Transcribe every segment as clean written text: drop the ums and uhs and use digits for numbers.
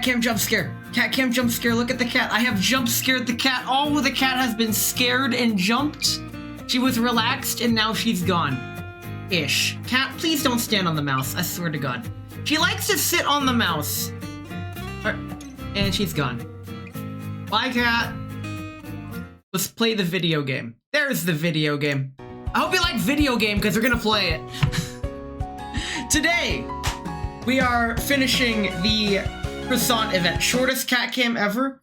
cam jump scare. Cat cam jump scare. Look at the cat. I have jump scared the cat. Oh, the cat has been scared and jumped. She was relaxed and now she's gone. Ish. Cat, please don't stand on the mouse. I swear to God. She likes to sit on the mouse. And she's gone. Bye, cat. Let's play the video game. There's the video game. I hope you like video game because we're gonna play it. Today, we are finishing the Croissant event. Shortest cat cam ever.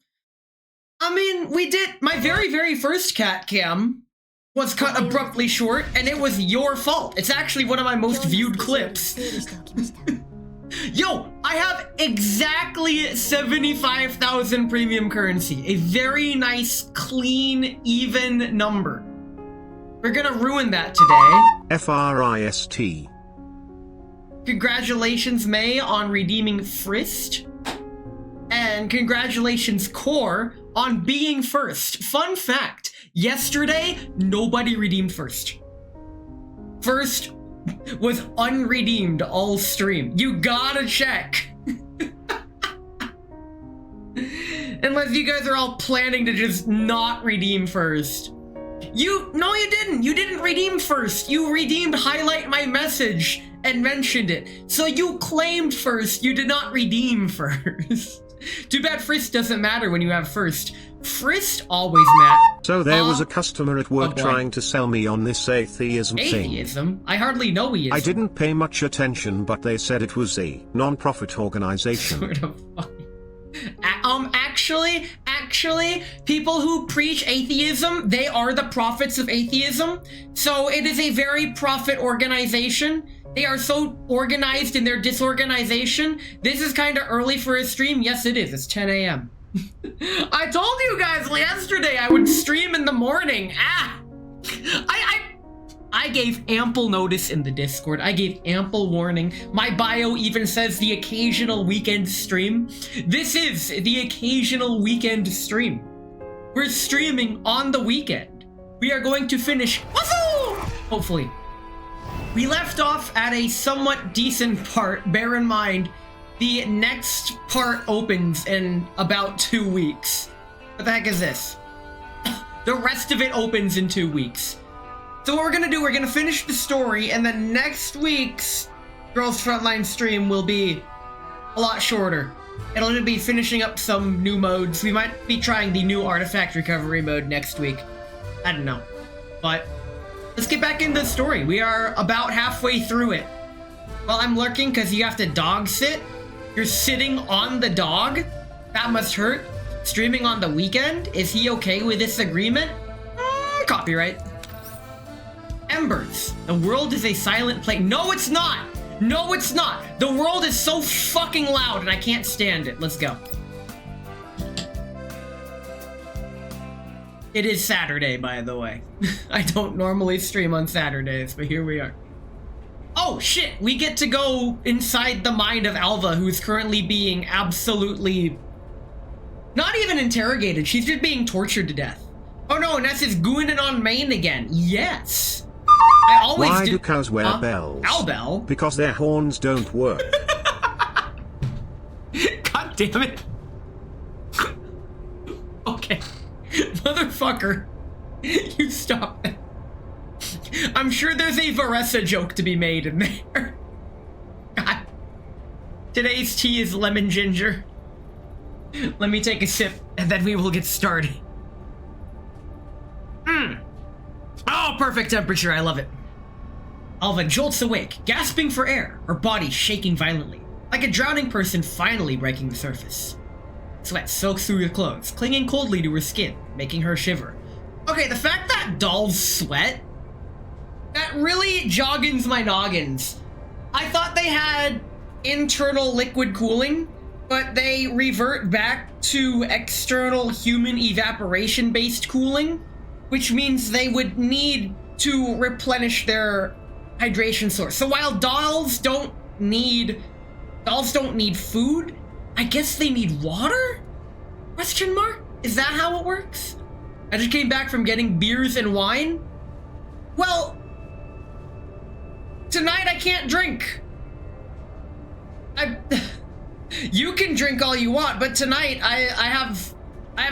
I mean, we did, my very first cat cam was cut abruptly short, and it was your fault. It's actually one of my most viewed clips. Yo, I have exactly 75,000 premium currency. A very nice, clean, even number. We're gonna ruin that today. FRIST. Congratulations, May, on redeeming Frist. And congratulations, Core, on being first. Fun fact, yesterday, nobody redeemed First. First was unredeemed all stream. You gotta check. Unless you guys are all planning to just not redeem First. No, you didn't. You didn't redeem First. You redeemed highlight my message and mentioned it. So you claimed First. You did not redeem First. Too bad Frist doesn't matter when you have First. Frist always matters. So there was a customer at work trying to sell me on this atheism thing. Atheism? I hardly know he is. I didn't pay much attention, but they said it was a non-profit organization. Sort of funny. Actually, people who preach atheism, they are the prophets of atheism. So it is a very profit organization. They are so organized in their disorganization. This is kind of early for a stream. Yes, it is. It's 10 a.m. I told you guys yesterday I would stream in the morning. I gave ample notice in the Discord. I gave ample warning. My bio even says the occasional weekend stream. This is the occasional weekend stream. We're streaming on the weekend. We are going to finish, hopefully. We left off at a somewhat decent part. Bear in mind, the next part opens in about 2 weeks. What the heck is this? The rest of it opens in 2 weeks. So what we're gonna do, we're gonna finish the story, and then next week's Girls Frontline stream will be a lot shorter. It'll be finishing up some new modes. We might be trying the new artifact recovery mode next week. I don't know. But let's get back into the story. We are about halfway through it. Well, I'm lurking because you have to dog sit. You're sitting on the dog? That must hurt. Streaming on the weekend? Is he okay with this agreement? Copyright. Embers. The world is a silent place. No, it's not! No, it's not! The world is so fucking loud and I can't stand it. Let's go. It is Saturday, by the way. I don't normally stream on Saturdays, but here we are. Oh, shit! We get to go inside the mind of Alva, who's currently being absolutely... not even interrogated. She's just being tortured to death. Oh no, Ness is gooing it on main again. Yes! I always Why do cows wear bells? Cowbell? Because their horns don't work. God damn it. Okay. Motherfucker. You stop that. I'm sure there's a Varessa joke to be made in there. God. Today's tea is lemon ginger. Let me take a sip and then we will get started. Oh, perfect temperature. I love it. Alva jolts awake, gasping for air, her body shaking violently, like a drowning person finally breaking the surface. Sweat soaks through her clothes, clinging coldly to her skin, making her shiver. Okay, the fact that dolls sweat, that really joggins my noggins. I thought they had internal liquid cooling, but they revert back to external human evaporation-based cooling, which means they would need to replenish their hydration source. So while dolls don't need food, I guess they need water? Question mark? Is that how it works? I just came back from getting beers and wine. Well, tonight I can't drink. You can drink all you want, but tonight I have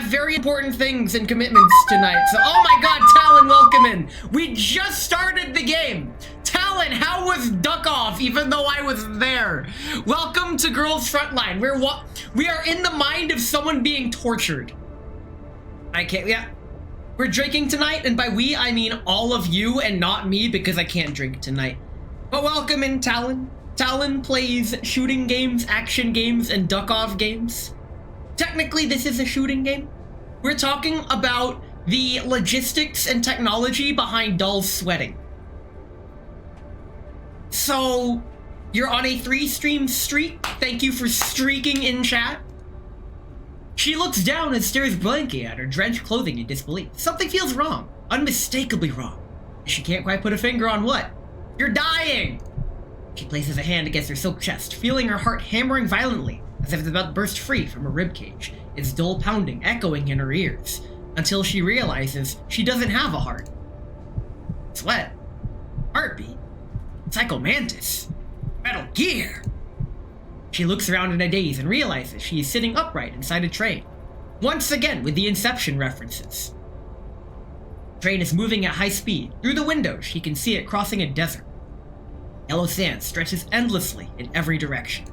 very important things and commitments tonight. So, oh my God, Talon, welcome in. We just started the game. Talon, how was Duck Off, even though I was there? Welcome to Girls Frontline. We are in the mind of someone being tortured. Yeah. We're drinking tonight, and by we, I mean all of you and not me, because I can't drink tonight. But welcome in, Talon. Talon plays shooting games, action games, and duck-off games. Technically, this is a shooting game. We're talking about the logistics and technology behind dolls sweating. So, you're on a 3-stream streak. Thank you for streaking in chat. She looks down and stares blankly at her drenched clothing in disbelief. Something feels wrong. Unmistakably wrong. She can't quite put a finger on what. You're dying! She places a hand against her silk chest, feeling her heart hammering violently, as if it's about to burst free from her ribcage, its dull pounding echoing in her ears, until she realizes she doesn't have a heart. Sweat. Heartbeat. Psychomantis. Metal Gear. She looks around in a daze and realizes she is sitting upright inside a train, once again with the Inception references. The train is moving at high speed. Through the window, she can see it crossing a desert. Yellow sand stretches endlessly in every direction.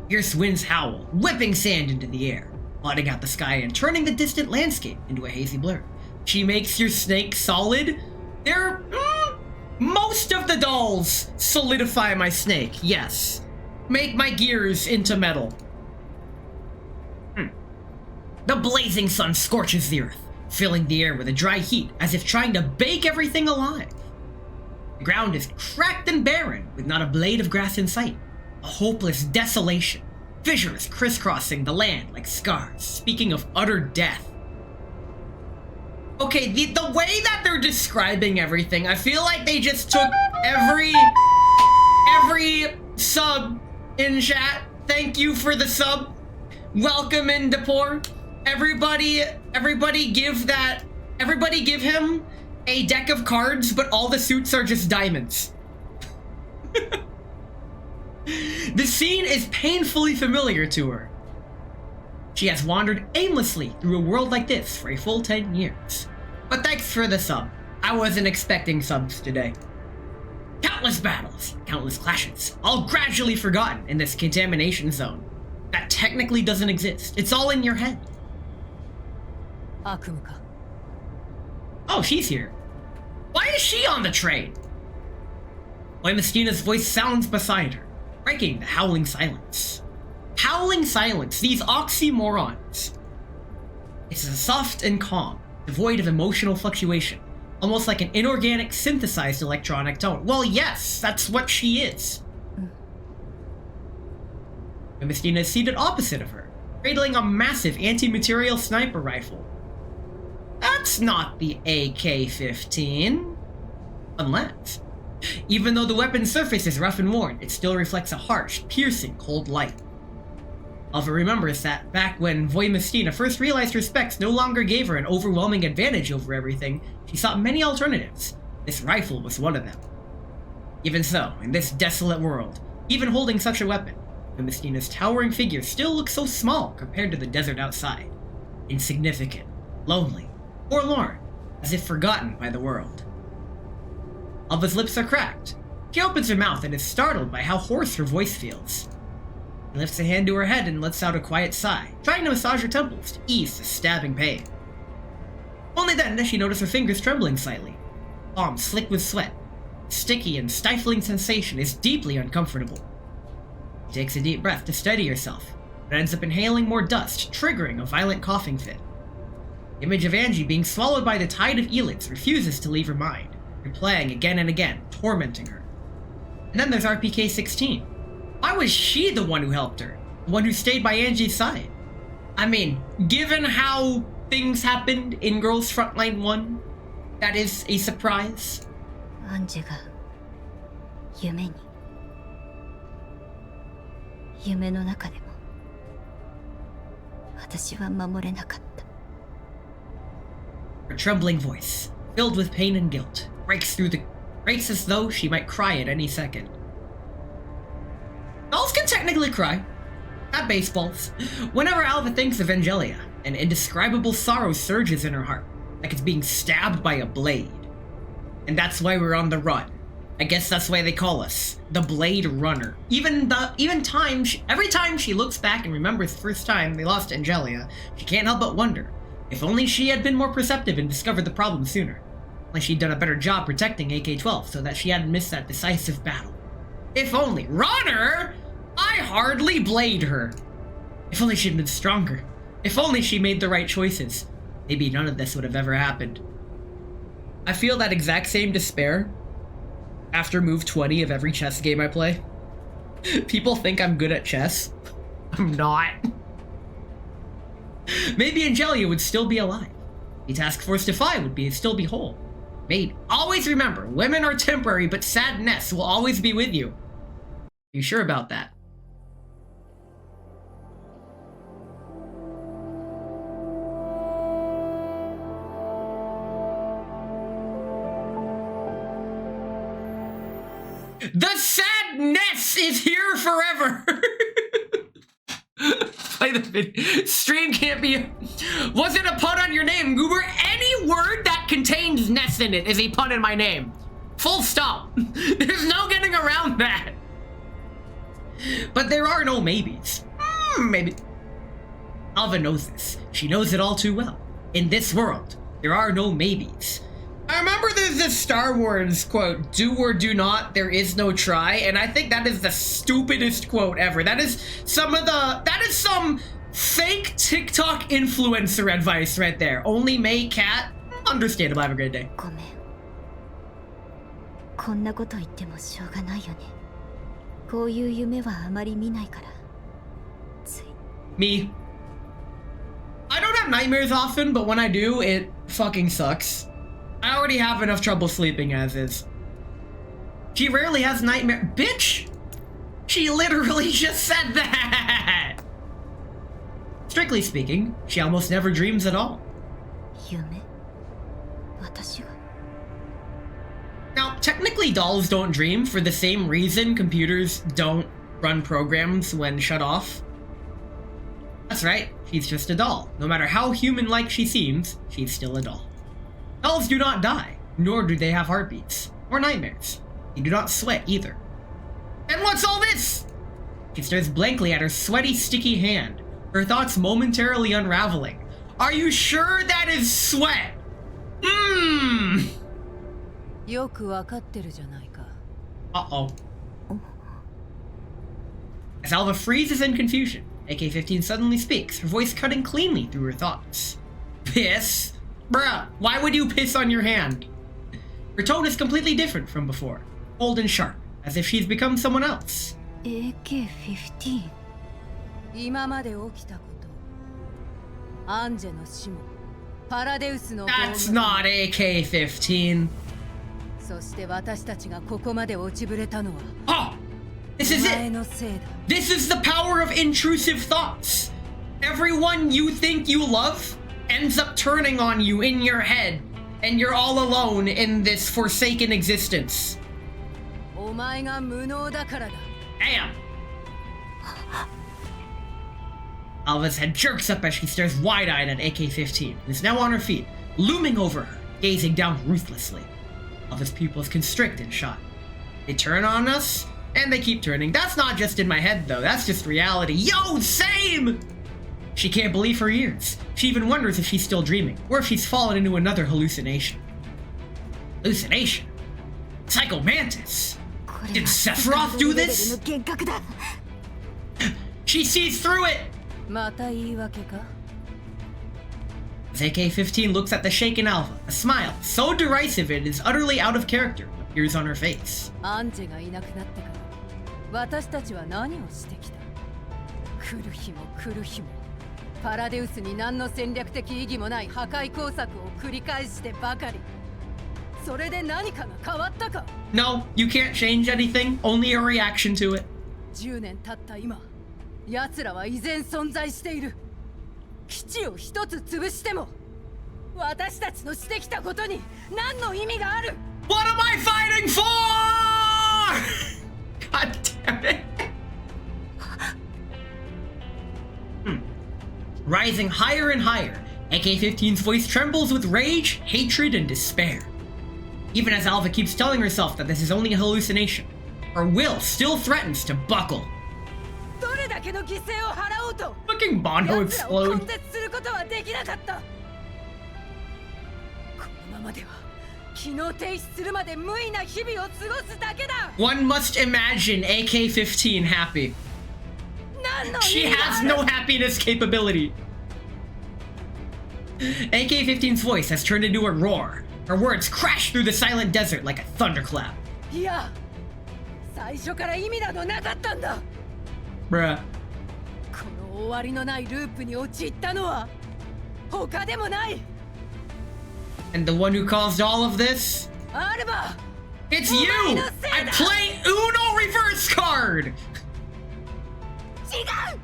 Fierce winds howl, whipping sand into the air, blotting out the sky and turning the distant landscape into a hazy blur. She makes your snake solid. Most of the dolls solidify my snake, yes. Make my gears into metal. The blazing sun scorches the earth, filling the air with a dry heat as if trying to bake everything alive. The ground is cracked and barren, with not a blade of grass in sight. A hopeless desolation. Fissures crisscrossing the land like scars, speaking of utter death. Okay, the way that they're describing everything, I feel like they just took every sub in chat. Thank you for the sub. Welcome in Depor. Everybody give him a deck of cards, but all the suits are just diamonds. The scene is painfully familiar to her. She has wandered aimlessly through a world like this for a full 10 years. But thanks for the sub. I wasn't expecting subs today. Countless battles, countless clashes, all gradually forgotten in this contamination zone that technically doesn't exist. It's all in your head. Oh, she's here. Why is she on the train? Mestina's voice sounds beside her, breaking the howling silence. Howling silence, these oxymorons. It's soft and calm, devoid of emotional fluctuation, almost like an inorganic synthesized electronic tone. Well, yes, that's what she is. Mestina is seated opposite of her, cradling a massive anti-material sniper rifle. That's not the AK-15. Unless. Even though the weapon's surface is rough and worn, it still reflects a harsh, piercing, cold light. Alva remembers that back when Mestina first realized her specs no longer gave her an overwhelming advantage over everything, she sought many alternatives. This rifle was one of them. Even so, in this desolate world, even holding such a weapon, Mestina's towering figure still looks so small compared to the desert outside. Insignificant, lonely, forlorn, as if forgotten by the world. Alva's lips are cracked. She opens her mouth and is startled by how hoarse her voice feels. She lifts a hand to her head and lets out a quiet sigh, trying to massage her temples to ease the stabbing pain. Only then does she notice her fingers trembling slightly. Palms slick with sweat. Sticky and stifling sensation is deeply uncomfortable. She takes a deep breath to steady herself, but ends up inhaling more dust, triggering a violent coughing fit. The image of Angie being swallowed by the tide of Elix refuses to leave her mind, replaying again and again, tormenting her. And then there's RPK-16. Why was she the one who helped her? The one who stayed by Angie's side? I mean, given how things happened in Girls Frontline 1, that is a surprise. Angieが夢に夢の中でも私は守れなかった。 Her trembling voice, filled with pain and guilt, breaks as though she might cry at any second. Dolls can technically cry. Not baseballs. Whenever Alva thinks of Angelia, an indescribable sorrow surges in her heart, like it's being stabbed by a blade. And that's why we're on the run. I guess that's why they call us the Blade Runner. Every time she looks back and remembers the first time they lost Angelia, she can't help but wonder if only she had been more perceptive and discovered the problem sooner. Like she'd done a better job protecting AK-12 so that she hadn't missed that decisive battle. If only. Runner? I hardly blade her. If only she'd been stronger. If only she made the right choices. Maybe none of this would have ever happened. I feel that exact same despair after move 20 of every chess game I play. People think I'm good at chess. I'm not. Maybe Angelia would still be alive. The Task Force Defy would still be whole. Maybe. Always remember, women are temporary, but sadness will always be with you. Are you sure about that? The sadness is here forever. Play the video. Stream can't be. Was it a pun on your name, Goober? Any word that contains ness in it is a pun in my name. Full stop. There's no getting around that. But there are no maybes. Maybe. Alva knows this. She knows it all too well. In this world, there are no maybes. I remember there's this Star Wars quote, do or do not, there is no try, and I think that is the stupidest quote ever. That is some fake TikTok influencer advice right there. Only May Cat. Understandable. Have a great day. ごめん。こんなこと言ってもしょうがないよね。こういう夢はあまり見ないから。つい。Me. I don't have nightmares often, but when I do, it fucking sucks. I already have enough trouble sleeping as is. She rarely has nightmare. Bitch! She literally just said that! Strictly speaking, she almost never dreams at all. 夢？私が？ Now, technically dolls don't dream for the same reason computers don't run programs when shut off. That's right, she's just a doll. No matter how human-like she seems, she's still a doll. Dolls do not die, nor do they have heartbeats, or nightmares. They do not sweat either. And what's all this? She stares blankly at her sweaty, sticky hand, her thoughts momentarily unraveling. Are you sure that is sweat? Uh-oh. As Alva freezes in confusion, AK-15 suddenly speaks, her voice cutting cleanly through her thoughts. Piss? Bruh, why would you piss on your hand? Her tone is completely different from before, cold and sharp, as if she's become someone else. AK-15 That's not AK-15. Oh! This is it! This is the power of intrusive thoughts! Everyone you think you love ends up turning on you in your head, and you're all alone in this forsaken existence. Damn! Alva's head jerks up as she stares wide-eyed at AK-15, who is now on her feet, looming over her, gazing down ruthlessly. Alva's pupils constrict in shock. They turn on us, and they keep turning. That's not just in my head, though. That's just reality. Yo, same! She can't believe her ears. She even wonders if she's still dreaming, or if she's fallen into another hallucination. Hallucination? Psycho Mantis! Did Sephiroth do this? She sees through it! As AK-15 looks at the shaken Alva, a smile, so derisive it is utterly out of character, appears on her face. No, you can't change anything, only a reaction to it. 10年経った今、奴らは依然存在している。基地を一つ潰しても、私たちのしてきたことに何の意味がある？ What am I fighting for? God damn it. Rising higher and higher, AK-15's voice trembles with rage, hatred, and despair. Even as Alva keeps telling herself that this is only a hallucination, her will still threatens to buckle. どれだけの犠牲を払おうと Fucking Bono 奴らを explode. 根絶することはできなかったこのままでは機能停止するまで無意な日々を過ごすだけだ One must imagine AK-15 happy. 何の She 意味が has ある no happiness capability. AK-15's voice has turned into a roar. Her words crash through the silent desert like a thunderclap. いや最初から意味などなかったんだ Bruh. この終わりのないループに陥ったのは他でもない And the one who caused all of this? アルバ It's you! I play Uno reverse card! 違う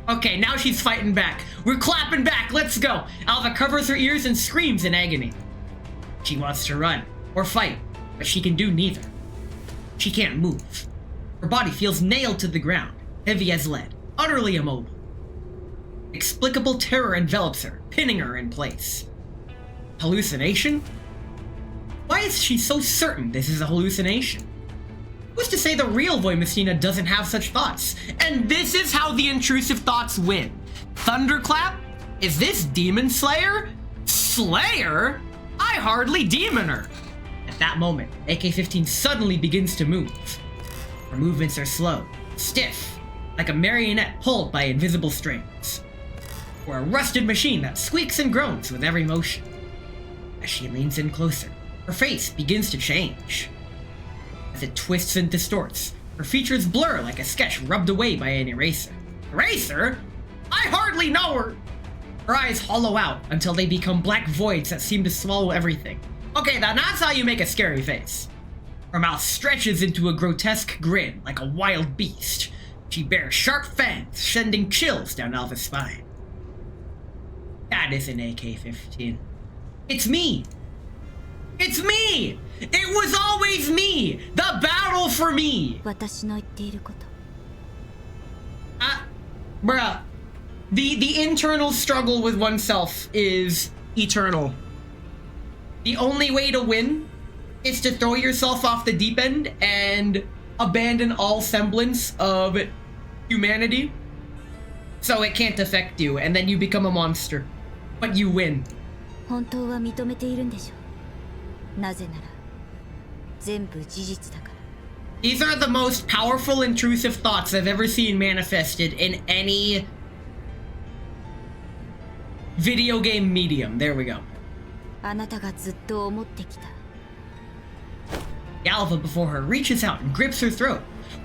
Okay, now she's fighting back. We're clapping back, let's go! Alva covers her ears and screams in agony. She wants to run, or fight, but she can do neither. She can't move. Her body feels nailed to the ground, heavy as lead, utterly immobile. Inexplicable terror envelops her, pinning her in place. Hallucination? Why is she so certain this is a hallucination? Who's to say the real Voimestina doesn't have such thoughts? And this is how the intrusive thoughts win. Thunderclap? Is this Demon Slayer? Slayer? I hardly demon her. At that moment, AK-15 suddenly begins to move. Her movements are slow, stiff, like a marionette pulled by invisible strings. Or a rusted machine that squeaks and groans with every motion. As she leans in closer, her face begins to change. As it twists and distorts, her features blur like a sketch rubbed away by an eraser. Eraser? I hardly know her! Her eyes hollow out until they become black voids that seem to swallow everything. Okay, now that's how you make a scary face. Her mouth stretches into a grotesque grin like a wild beast. She bears sharp fangs, sending chills down Alva's spine. That is an AK-15. It's me! It's me! It was always me! The battle for me! 私の言っていること Bruh. The internal struggle with oneself is eternal. The only way to win is to throw yourself off the deep end and abandon all semblance of humanity so it can't affect you, and then you become a monster. But you win. 本当は認めているんでしょなぜなら全部事実だから These are the most powerful intrusive thoughts I've ever seen manifested in any video game medium. There we go. あなたがずっと思ってきた Alva before her reaches out and grips her throat.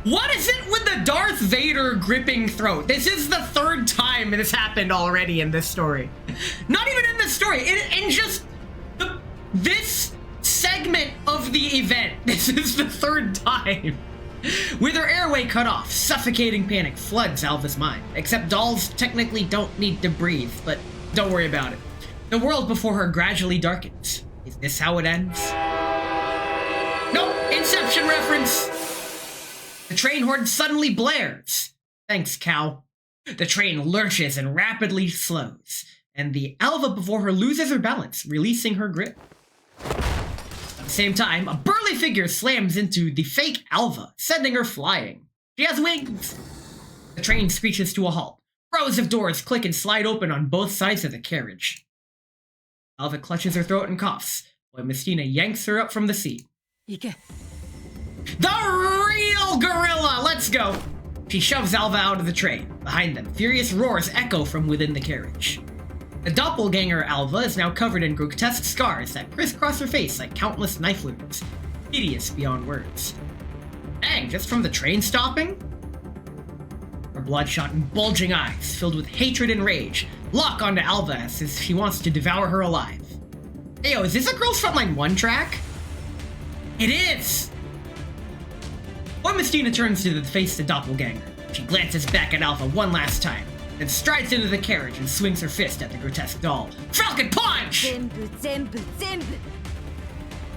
What is it with the Darth Vader gripping throat? This is the third time this happened already in this story. Not even in this story, in just this segment of the event. This is the third time. With her airway cut off, suffocating panic floods Alva's mind. Except dolls technically don't need to breathe, but don't worry about it. The world before her gradually darkens. Is this how it ends? Nope, Inception reference! The train horn suddenly blares. Thanks, cow. The train lurches and rapidly slows, and the Alva before her loses her balance, releasing her grip. At the same time, a burly figure slams into the fake Alva, sending her flying. She has wings! The train screeches to a halt. Rows of doors click and slide open on both sides of the carriage. Alva clutches her throat and coughs, while Mestina yanks her up from the seat. 行け The real gorilla! Let's go! She shoves Alva out of the train. Behind them, furious roars echo from within the carriage. The doppelganger Alva is now covered in grotesque scars that crisscross her face like countless knife wounds, hideous beyond words. Dang, just from the train stopping? Her bloodshot and bulging eyes, filled with hatred and rage, lock onto Alva as if she wants to devour her alive. Hey yo, is this a Girls Frontline 1 track? It is! Voimestina turns to face the doppelganger. She glances back at Alva one last time, then strides into the carriage and swings her fist at the grotesque doll. Falcon Punch! 全部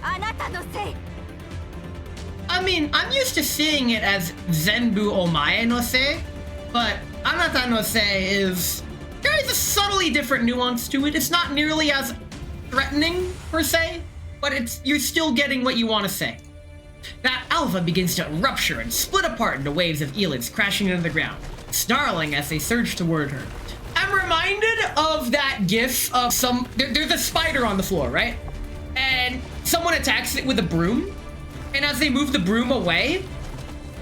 あなたのせい I mean, I'm used to seeing it as Zenbu Omae no se, but Anata no se is... There is a subtly different nuance to it. It's not nearly as threatening, per se, but you're still getting what you want to say. That alpha begins to rupture and split apart into waves of elids crashing into the ground, snarling as they surge toward her. I'm reminded of that gif of there's a spider on the floor, right? And someone attacks it with a broom, and as they move the broom away,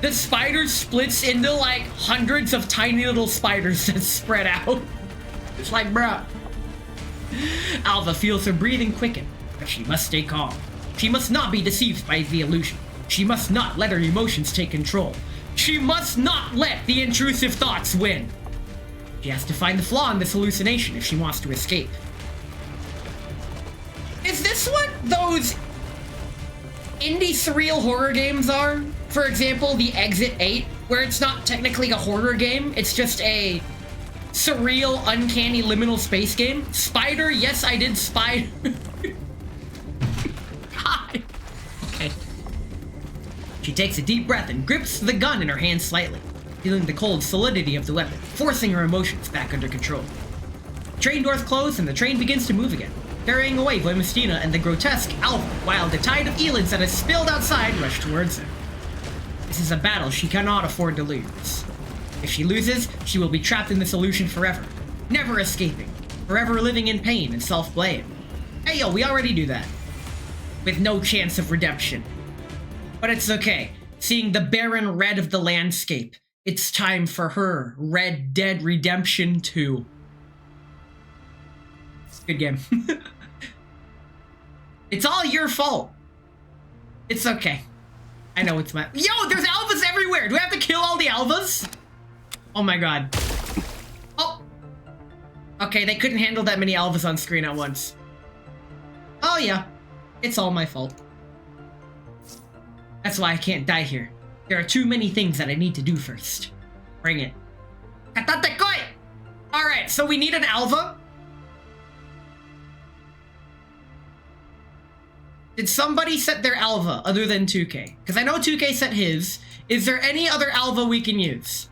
the spider splits into like hundreds of tiny little spiders that spread out. It's like, bruh. Alva feels her breathing quicken, but she must stay calm. She must not be deceived by the illusion. She must not let her emotions take control. She must not let the intrusive thoughts win. She has to find the flaw in this hallucination if she wants to escape. Is this what those indie surreal horror games are? For example, the Exit 8, where it's not technically a horror game, it's just a surreal, uncanny, liminal space game. Spider, yes, I did Spider. God. Okay. She takes a deep breath and grips the gun in her hand slightly, feeling the cold solidity of the weapon, forcing her emotions back under control. Train doors close and the train begins to move again, carrying away Voimistina and the grotesque Alva, while the tide of elids that has spilled outside rush towards her. This is a battle she cannot afford to lose. If she loses, she will be trapped in this illusion forever, never escaping, forever living in pain and self-blame. Hey yo, we already do that. With no chance of redemption. But it's okay. Seeing the barren red of the landscape, it's time for her Red Dead Redemption 2. Good game. It's all your fault. It's okay. I know it's my... Yo, there's alphas everywhere! Do we have to kill all the alphas? Oh my god. Oh! Okay, they couldn't handle that many alphas on screen at once. Oh yeah. It's all my fault. That's why I can't die here. There are too many things that I need to do first. Bring it. Katate koi! Alright, so we need an alpha. Did somebody set their alpha other than 2K? Because I know 2K set his. Is there any other alpha we can use?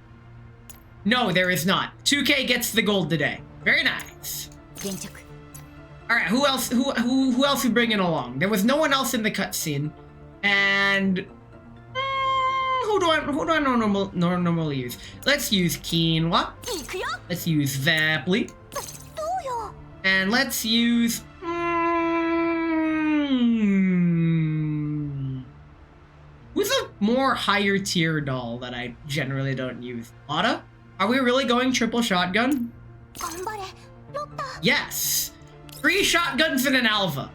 No, there is not. 2K gets the gold today. Very nice. Alright, who else who else we bringing along? There was no one else in the cutscene. And who do I normally use? Let's use Quinoa. Let's use Vaply. And let's use who's a more higher tier doll that I generally don't use? Lotta? Are we really going triple shotgun? Yes! 3 shotguns and an alpha.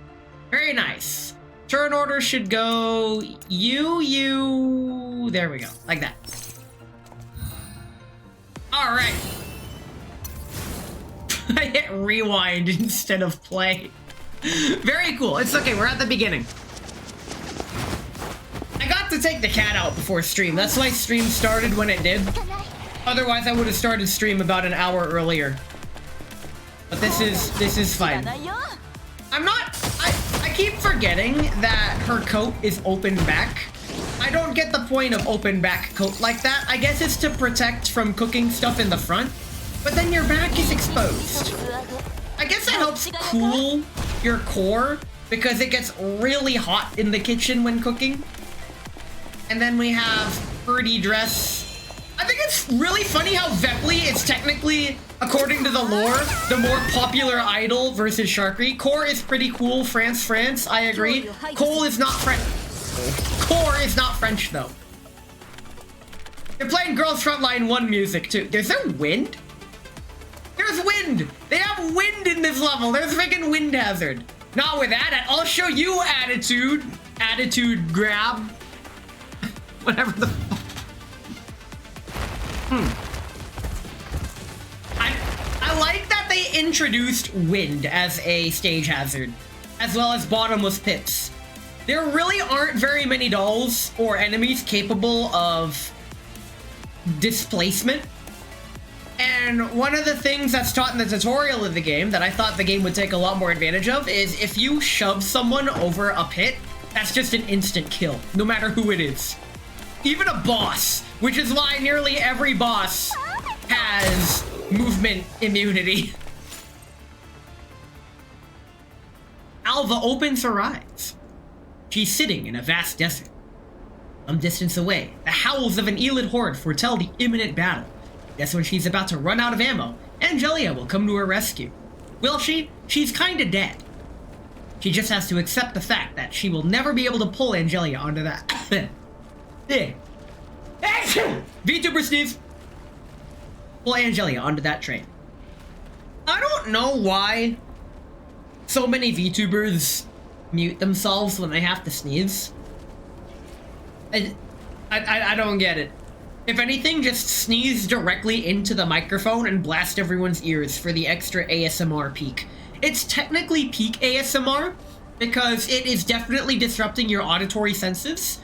Very nice. Turn order should go you. There we go. Like that. Alright. I hit rewind instead of play. Very cool. It's okay. We're at the beginning. I got to take the cat out before stream. That's why stream started when it did. Otherwise, I would have started stream about an hour earlier. But this is fine. I keep forgetting that her coat is open back. I don't get the point of open back coat like that. I guess it's to protect from cooking stuff in the front, but then your back is exposed. I guess it helps cool your core because it gets really hot in the kitchen when cooking. And then we have birdie dress. I think it's really funny how Vepli is technically, according to the lore, the more popular idol versus Sharkry. Core is pretty cool. France, I agree. Cole is not French. Core is not French, though. They're playing Girls Frontline 1 music, too. Is there wind? There's wind! They have wind in this level. There's freaking wind hazard. Not with that. I'll show you attitude. Attitude grab. Whatever the fuck. I like that they introduced wind as a stage hazard, as well as bottomless pits. There really aren't very many dolls or enemies capable of displacement. And one of the things that's taught in the tutorial of the game that I thought the game would take a lot more advantage of is if you shove someone over a pit, that's just an instant kill, no matter who it is. Even a boss, which is why nearly every boss has movement immunity. Alva opens her eyes. She's sitting in a vast desert. Some distance away, the howls of an Elid horde foretell the imminent battle. Just when she's about to run out of ammo, Angelia will come to her rescue. Will she? She's kinda dead. She just has to accept the fact that she will never be able to pull Angelia onto that. VTuber sneeze! Pull Angelia onto that train. I don't know why so many VTubers mute themselves when they have to sneeze. I don't get it. If anything, just sneeze directly into the microphone and blast everyone's ears for the extra ASMR peak. It's technically peak ASMR because it is definitely disrupting your auditory senses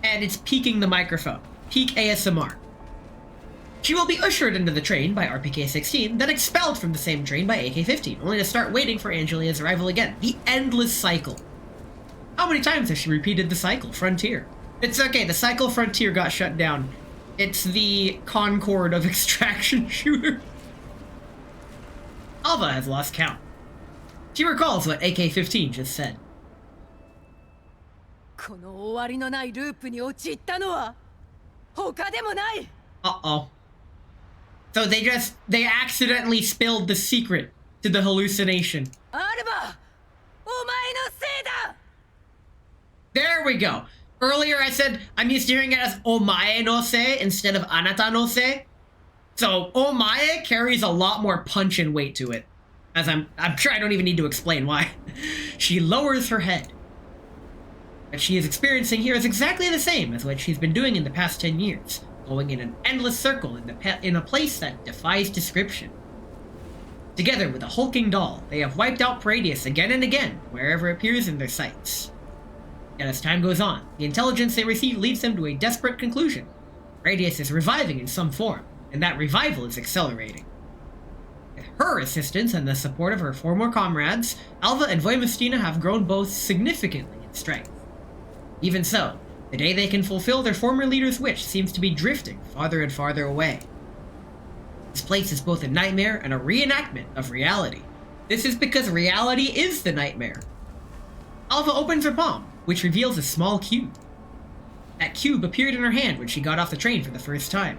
and it's peaking the microphone. Peak ASMR. She will be ushered into the train by RPK-16, then expelled from the same train by AK-15, only to start waiting for Angelia's arrival again. The endless cycle. How many times has she repeated the cycle? Frontier. It's okay, the cycle Frontier got shut down. It's the Concord of extraction shooter. Alva has lost count. She recalls what AK-15 just said. この終わりのないループに陥ったのは他でもない。Uh-oh. So they accidentally spilled the secret to the hallucination. アルバ、お前のせいだ。 There we go. Earlier I said I'm used to hearing it as omae no se instead of anata no se. So omae carries a lot more punch and weight to it. As I'm sure I don't even need to explain why. She lowers her head. What she is experiencing here is exactly the same as what she's been doing in the past 10 years. Going in an endless circle in a place that defies description. Together with a hulking doll, they have wiped out Paradius again and again, wherever it appears in their sights. Yet as time goes on, the intelligence they receive leads them to a desperate conclusion. Paradius is reviving in some form, and that revival is accelerating. With her assistance and the support of her former comrades, Alva and Voimustina have grown both significantly in strength. Even so, the day they can fulfill their former leader's wish seems to be drifting farther and farther away. This place is both a nightmare and a reenactment of reality. This is because reality is the nightmare. Alva opens her palm, which reveals a small cube. That cube appeared in her hand when she got off the train for the first time.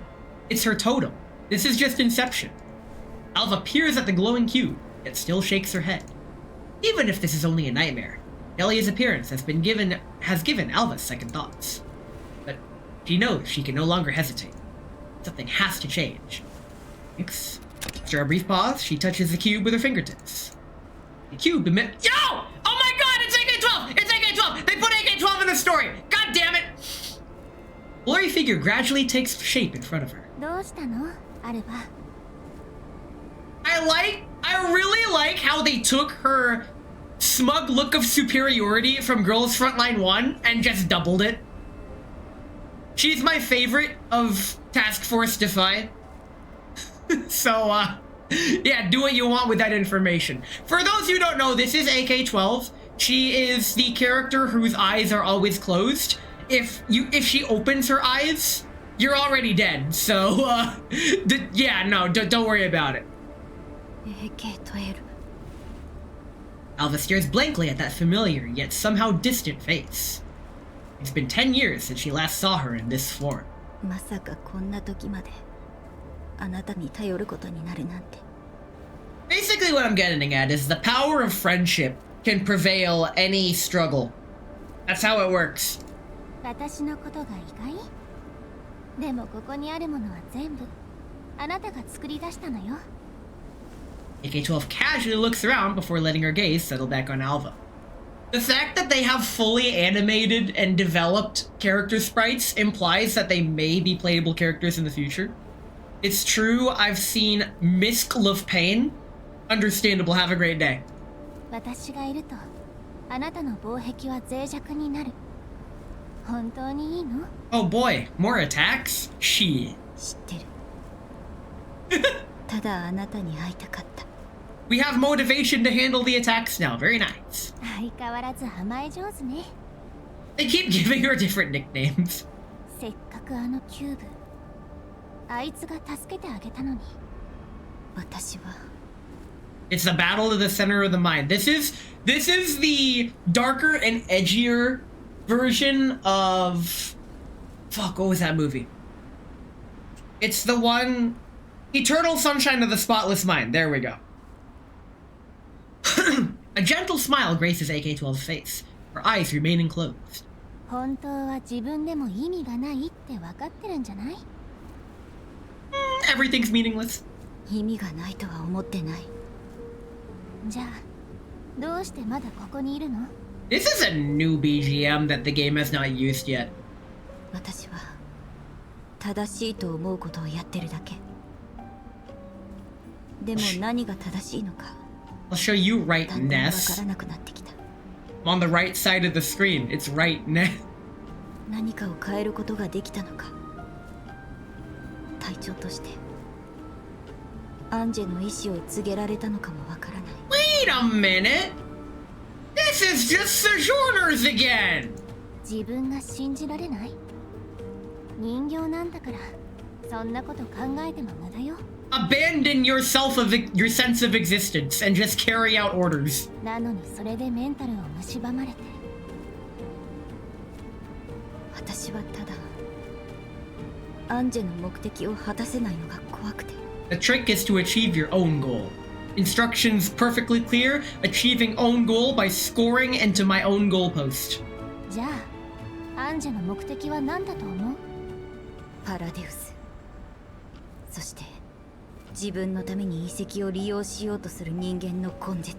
It's her totem. This is just Inception. Alva peers at the glowing cube, yet still shakes her head. Even if this is only a nightmare, Delia's appearance has given Alva second thoughts. But she knows she can no longer hesitate. Something has to change. Thanks. After a brief pause, she touches the cube with her fingertips. The cube emits— Yo! Oh my god, it's AK-12! It's AK-12! They put AK-12 in the story! God damn it! Blurry figure gradually takes shape in front of her. どうしたの、アルバ? I really like how they took her smug look of superiority from Girls Frontline 1 and just doubled it. She's my favorite of Task Force Defy. So, yeah, do what you want with that information. For those who don't know, this is AK-12. She is the character whose eyes are always closed. If she opens her eyes, you're already dead. So, yeah, no, don't worry about it. AK-12. Alva stares blankly at that familiar, yet somehow distant face. It's been 10 years since she last saw her in this form. まさかこんな時まであなたに頼ることになるなんて。 Basically what I'm getting at is the power of friendship can prevail any struggle. That's how it works. 私のことが意外？でもここにあるものは全部あなたが作り出したのよ。AK-12 casually looks around before letting her gaze settle back on Alva. The fact that they have fully animated and developed character sprites implies that they may be playable characters in the future. It's true, I've seen Misk Love Pain. Understandable, have a great day. 私がいるとあなたの防壁は脆弱になる。本当にいいの？ Oh boy, more attacks? She. 知ってる。ただあなたに会いたかった。We have motivation to handle the attacks now. Very nice. 相変わらず甘え上手ね。 They keep giving her different nicknames. せっかくあのキューブ、あいつが助けてあげたのに。私は It's the battle of the center of the mind. This is the darker and edgier version of fuck, what was that movie? It's the one Eternal Sunshine of the Spotless Mind. There we go. A gentle smile graces AK-12's face, her eyes remaining closed. 本当は自分でも意味がないって分かってるんじゃない？ Everything's meaningless. 意味がないとは思ってない。じゃあどうしてまだここにいるの？ This is a new BGM that the game has not used yet. 私は正しいと思うことをやってるだけ。でも何が正しいのか I'll show you だんだん分か rightness らなくなってきた。 on the right side of the screen. It's rightness. 何かを変えることができたのか。隊長としてアンジェの意志を告げられたのかもわからない。 Wait a minute. This is just Sojourners again. 自分が信じられない？人形なんだからそんなこと考えても無駄よ。 Abandon your sense of existence and just carry out orders. なのにそれでメンタルを蝕まれて。私はただアンジェの目的を果たせないのが怖くて。 The trick is to achieve your own goal. Instructions perfectly clear. Achieving own goal by scoring into my own goalpost. じゃあアンジェの目的は何だと思う？パラデウス。そして自分のために遺跡を利用しようとする人間の根絶。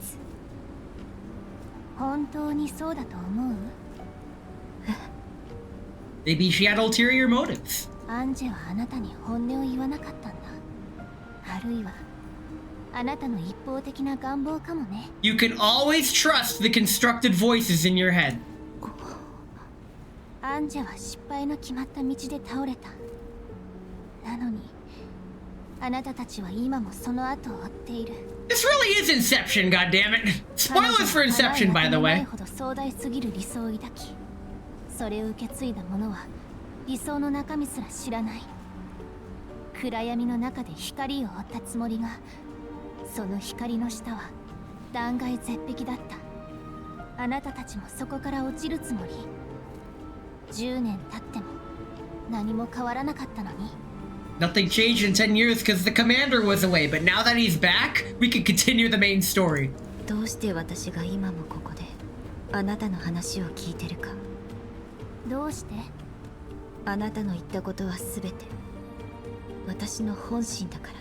本当にそうだと思う？ Maybe she had ulterior motives. アンジェはあなたに本音を言わなかったんだ。あるいはあなたの一方的な願望かもね。 You can always trust the constructed voices in your head. アンジェは失敗の決まった道で倒れた。なのにあなたたちは今もその後を追っている。 This really is Inception, goddammit. Spoilers for Inception, by the ない way. ほど壮大すぎる理想を抱き、それを受け継いだ者は理想の中身すら知らない。暗闇の中で光を追ったつもりが、その光の下は断崖絶壁だった。あなたたちもそこから落ちるつもり。10年経っても何も変わらなかったのに。 Nothing changed in 10 years because the commander was away, but now that he's back, we can continue the main story. どうして私が今もここであなたの話を聞いてるか。どうして？あなたの言ったことはすべて私の本心だから。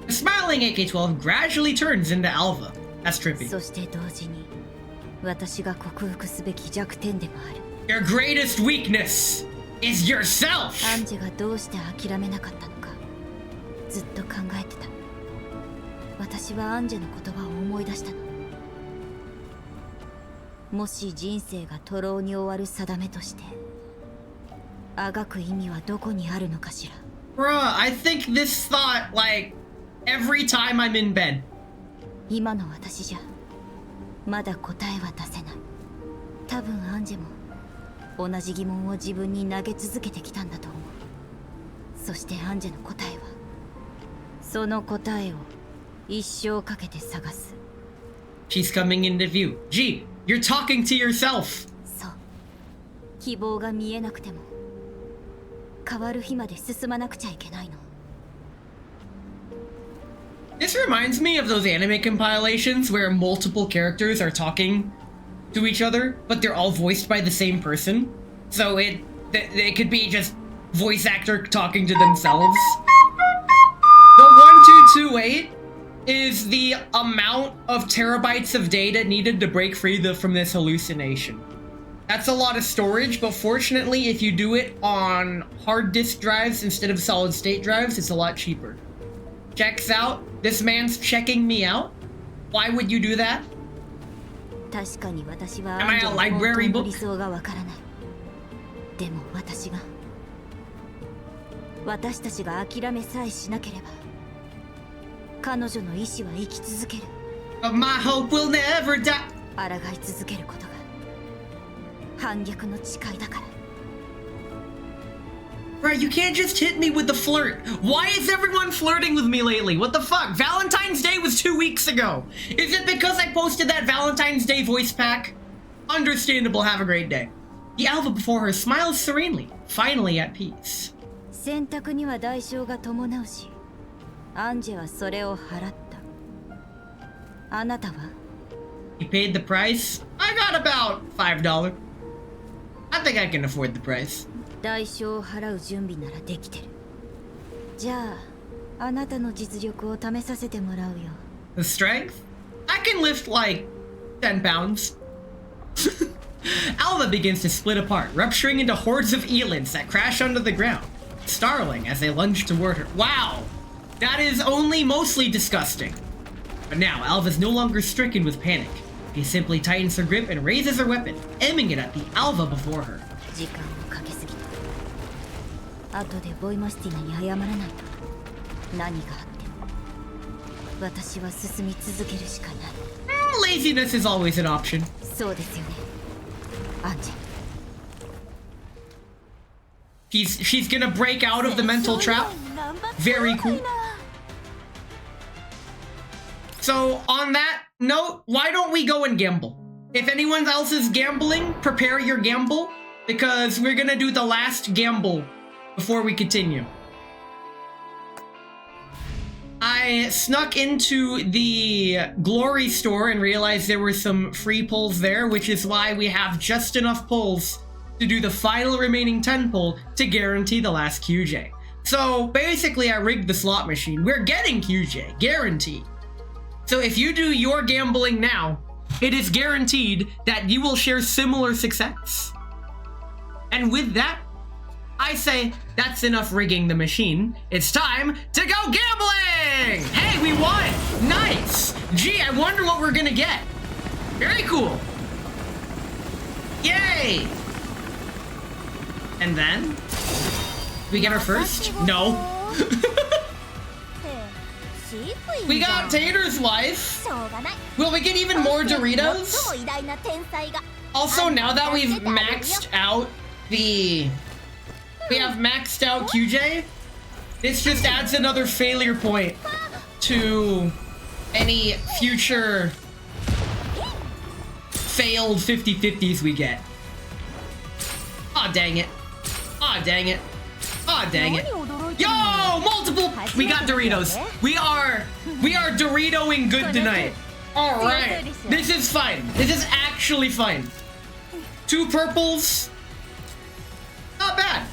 The smiling AK-12 gradually turns into Alva. That's trippy. そして同時に私が克服すべき弱点でもある。 Your greatest weakness is yourself! アンジェがどうして諦めなかったのかずっと考えてた。私はアンジェの言葉を思い出したの。もし人生が徒労に終わる定めとしてあがく意味はどこにあるのかしら。 Bruh, I think this thought, like, every time I'm in bed. 今の私じゃまだ答えは出せない。多分アンジェも同じ疑問を自分に投げ続けてきたんだと思う。そしてアンジェの答えはその答えを一生かけて探す。 She's coming into view. Gee, you're talking to yourself. そう、希望が見えなくても変わる日まで進まなくちゃいけないの。 This reminds me of those anime compilations where multiple characters are talking to each other, but they're all voiced by the same person. So it could be just voice actor talking to themselves. The 1228 is the amount of terabytes of data needed to break free from this hallucination. That's a lot of storage, but fortunately, if you do it on hard disk drives instead of solid state drives, it's a lot cheaper. Checks out. This man's checking me out. Why would you do that? 確かに私は Am I a アンジェの library 本当の book? 理想がわからない。でも私たちが諦めさえしなければ彼女の意志は生き続ける。 But my hope will never die. 抗い続けることが反逆の誓いだから。Right, you can't just hit me with the flirt. Why is everyone flirting with me lately? What the fuck? Valentine's Day was 2 weeks ago. Is it because I posted that Valentine's Day voice pack? Understandable, have a great day. The Alva before her smiles serenely, finally at peace. 選択には代償が伴うし、アンジェはそれを払った。あなたは You paid the price? I got about $5. I think I can afford the price. 代償を払う準備ならできてる。じゃあ、あなたの実力を試させてもらうよ。The strength? I can lift like 10 pounds. Alva begins to split apart, rupturing into hordes of elands that crash onto the ground, snarling as they lunge toward her. Wow! That is only mostly disgusting. But now, Alva's no longer stricken with panic. He simply tightens her grip and raises her weapon, aiming it at the Alva before her. 時間をかけすぎた。後でボイマスティナに謝らないと。何があっても私は進み続けるしかない。Laziness is always an option. そうですよね、アンジェ。She's gonna break out of the mental trap. Very cool. So on that note, why don't we go and gamble? If anyone else is gambling, prepare your gamble, because we're gonna do the last gamble before we continue. I snuck into the Glory store and realized there were some free pulls there, which is why we have just enough pulls to do the final remaining 10 pull to guarantee the last QJ. So basically I rigged the slot machine. We're getting QJ, guaranteed. So if you do your gambling now, it is guaranteed that you will share similar success. And with that, I say that's enough rigging the machine. It's time to go gambling! Hey, we won! Nice! Gee, I wonder what we're gonna get. Very cool. Yay! And then, we get our first? No. We got Tater's wife. Will we get even more Doritos? Also, now that we've maxed out we have maxed out QJ, this just adds another failure point to any future failed 50-50s we get. Aw, dang it. Aw, dang it. Aw, dang it. Yo, multiple. We got Doritos. We are Doritoing good tonight. All right. This is fine. This is actually fine. 2 purples. Not bad.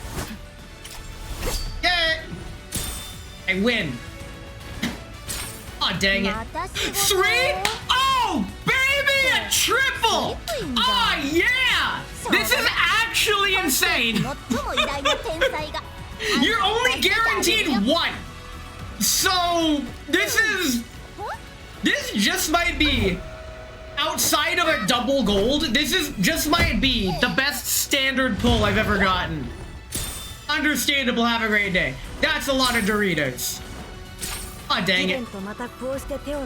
Yay. I win. Aw, dang it. 3? Oh, baby, a triple. Oh, yeah. This is actually insane. You're only guaranteed 1. So this just might be, outside of a double gold, this is just might be the best standard pull I've ever gotten. Understandable, have a great day. That's a lot of Doritos. Aw, dang it.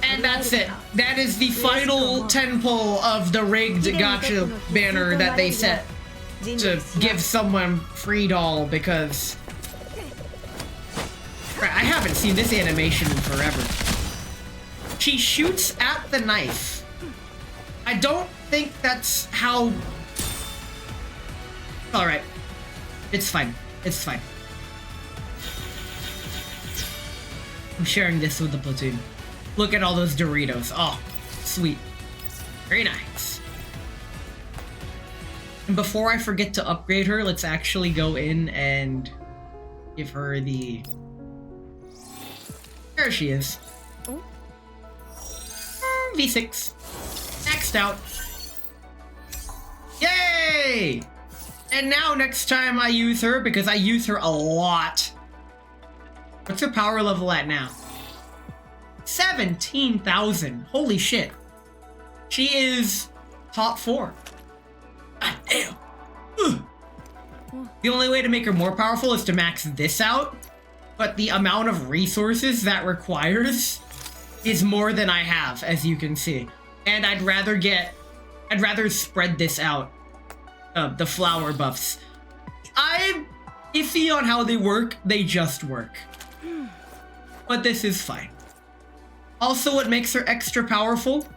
And that's it. That is the final 10 pull of the rigged gacha banner that they set to give someone free doll, because I haven't seen this animation in forever. She shoots at the knife. I don't think that's how... Alright. It's fine. It's fine. I'm sharing this with the platoon. Look at all those Doritos. Oh, sweet. Very nice. And before I forget to upgrade her, let's actually go in and give her the... There she is. V6. Maxed out. Yay! And now next time I use her, because I use her a lot. What's her power level at now? 17,000. Holy shit. She is top 4. God damn. Ugh. The only way to make her more powerful is to max this out, but the amount of resources that requires is more than I have, as you can see. And I'd rather spread this out. The flower buffs. iffy on how they work, they just work. But this is fine. Also, what makes her extra powerful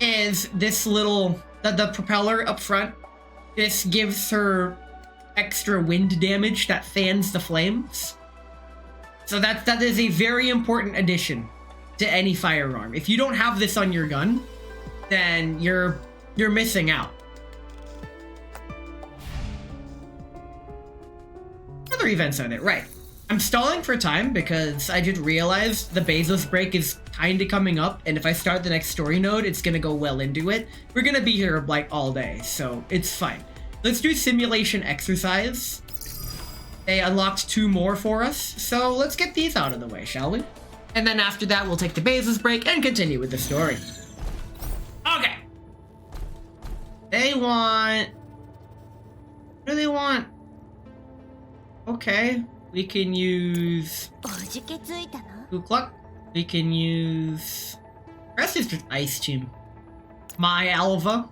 is this little, the propeller up front. This gives her extra wind damage that fans the flames. So that is a very important addition to any firearm. If you don't have this on your gun, then you're missing out. Other events are there, right? I'm stalling for time because I just realized the Bezos break is kind of coming up, and if I start the next story node, it's gonna go well into it. We're gonna be here like all day, so it's fine. Let's do simulation exercise. They unlocked 2 more for us, so let's get these out of the way, shall we? And then after that, we'll take the Bezos break and continue with the story. Okay. They want... What do they want? Okay. We can use... Kukluk. We can use... The rest is just Ice Team. My Alva.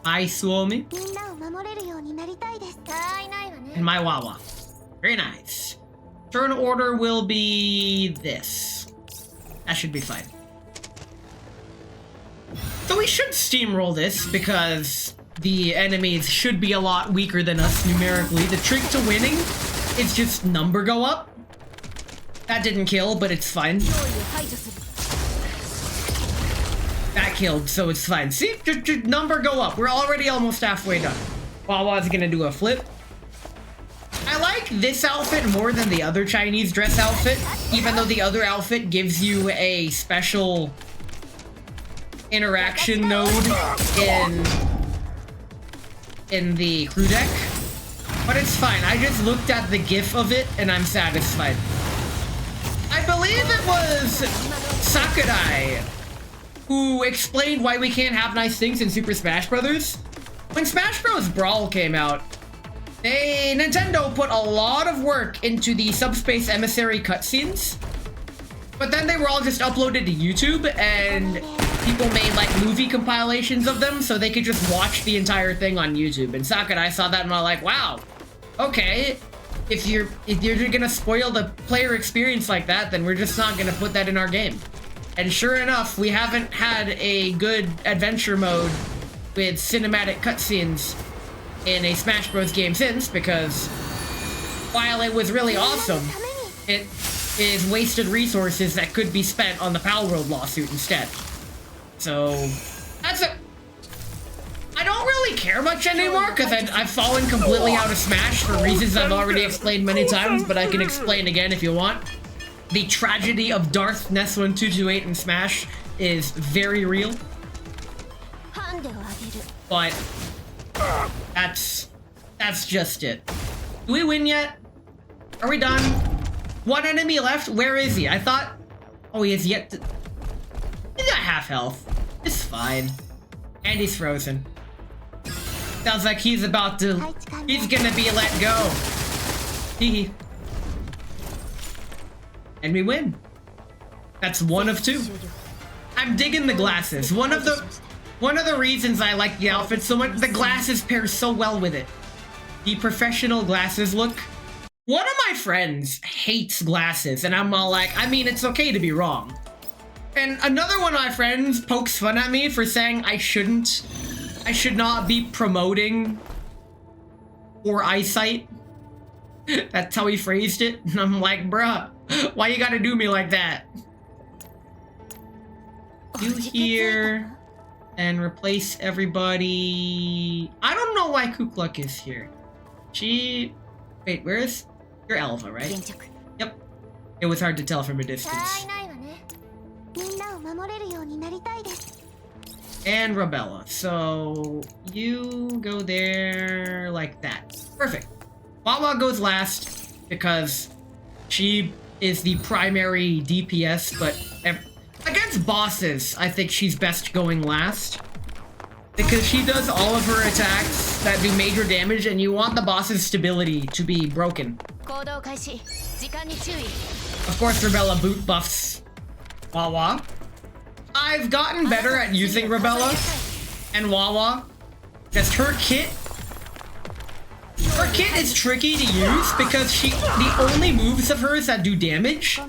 My Suomi. And my Wawa. Very nice. Turn order will be this. That should be fine. So we should steamroll this because the enemies should be a lot weaker than us numerically. The trick to winning is just number go up. That didn't kill, but it's fine. That killed, so it's fine. See, just number go up. We're already almost halfway done. Wawa's gonna do a flip. I like this outfit more than the other Chinese dress outfit, even though the other outfit gives you a special interaction node in the crew deck. But it's fine. I just looked at the gif of it and I'm satisfied. I believe it was Sakurai who explained why we can't have nice things in Super Smash Bros. When Smash Bros. Brawl came out, Nintendo put a lot of work into the Subspace Emissary cutscenes, but then they were all just uploaded to YouTube and people made like movie compilations of them so they could just watch the entire thing on YouTube. And Sakurai saw that and I was like, wow, okay, if you're gonna spoil the player experience like that, then we're just not gonna put that in our game. And sure enough, we haven't had a good adventure mode with cinematic cutscenes in a Smash Bros. Game since, because while it was really awesome, it is wasted resources that could be spent on the Palworld lawsuit instead. So, that's it. I don't really care much anymore, because I've fallen completely out of Smash for reasons I've already explained many times, but I can explain again if you want. The tragedy of Darth Ness1228 in Smash is very real. But that's just it. Do we win yet? Are we done? One enemy left? Where is he? I thought... Oh, he has yet to... He's got half health. It's fine. And he's frozen. Sounds like he's about to... He's gonna be let go. Hee. And we win. That's 1 of 2. I'm digging the glasses. One of the reasons I like the outfit so much, the glasses pair so well with it. The professional glasses look. One of my friends hates glasses, and I'm all like, I mean, it's okay to be wrong. And another one of my friends pokes fun at me for saying I should not be promoting poor eyesight. That's how he phrased it. And I'm like, bruh, why you gotta do me like that? You here and replace everybody. I don't know why Kukluk is here. Wait, where is your Alva, right? Yep. It was hard to tell from a distance. And Rebella. So you go there like that. Perfect. Wawa goes last because she is the primary DPS, but against bosses, I think she's best going last. Because she does all of her attacks that do major damage, and you want the boss's stability to be broken. Of course, Rebella boot buffs Wawa. I've gotten better at using Rebella and Wawa. Just her kit Her kit is tricky to use because the only moves of hers that do damage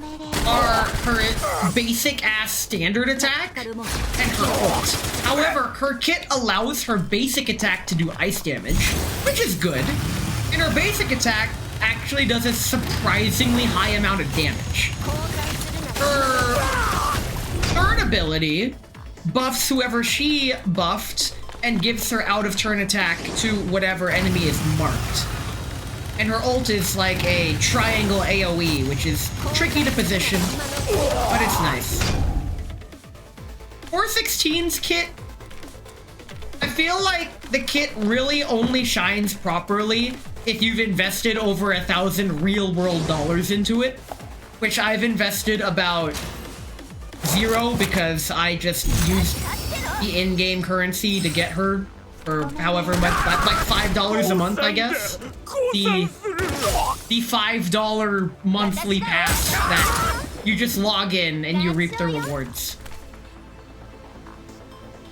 are her basic ass standard attack and her ult. However, her kit allows her basic attack to do ice damage, which is good. And her basic attack actually does a surprisingly high amount of damage. Her third ability buffs whoever she buffed and gives her out of turn attack to whatever enemy is marked. And her ult is like a triangle AoE, which is tricky to position, but it's nice. 416's kit, I feel like the kit really only shines properly if you've invested over 1,000 real-world dollars into it, which I've invested about 0 because I just used the in-game currency to get her for however much, like $5 a month, I guess. The $5 monthly pass that you just log in and you reap the rewards.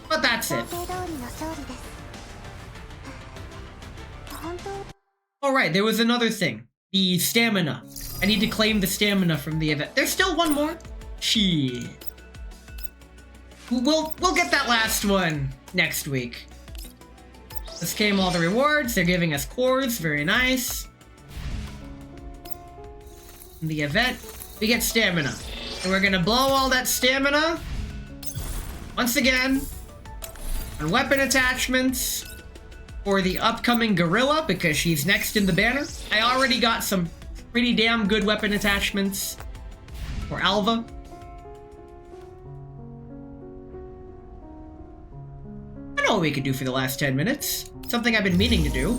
But that's it. Alright, there was another thing. The stamina. I need to claim the stamina from the event. There's still one more. Shit. We'll get that last one next week. Let's claim all the rewards. They're giving us cores. Very nice. In the event, we get stamina. And we're gonna blow all that stamina once again on weapon attachments for the upcoming gorilla because she's next in the banner. I already got some pretty damn good weapon attachments for Alva. I know what we could do for the last 10 minutes. Something I've been meaning to do.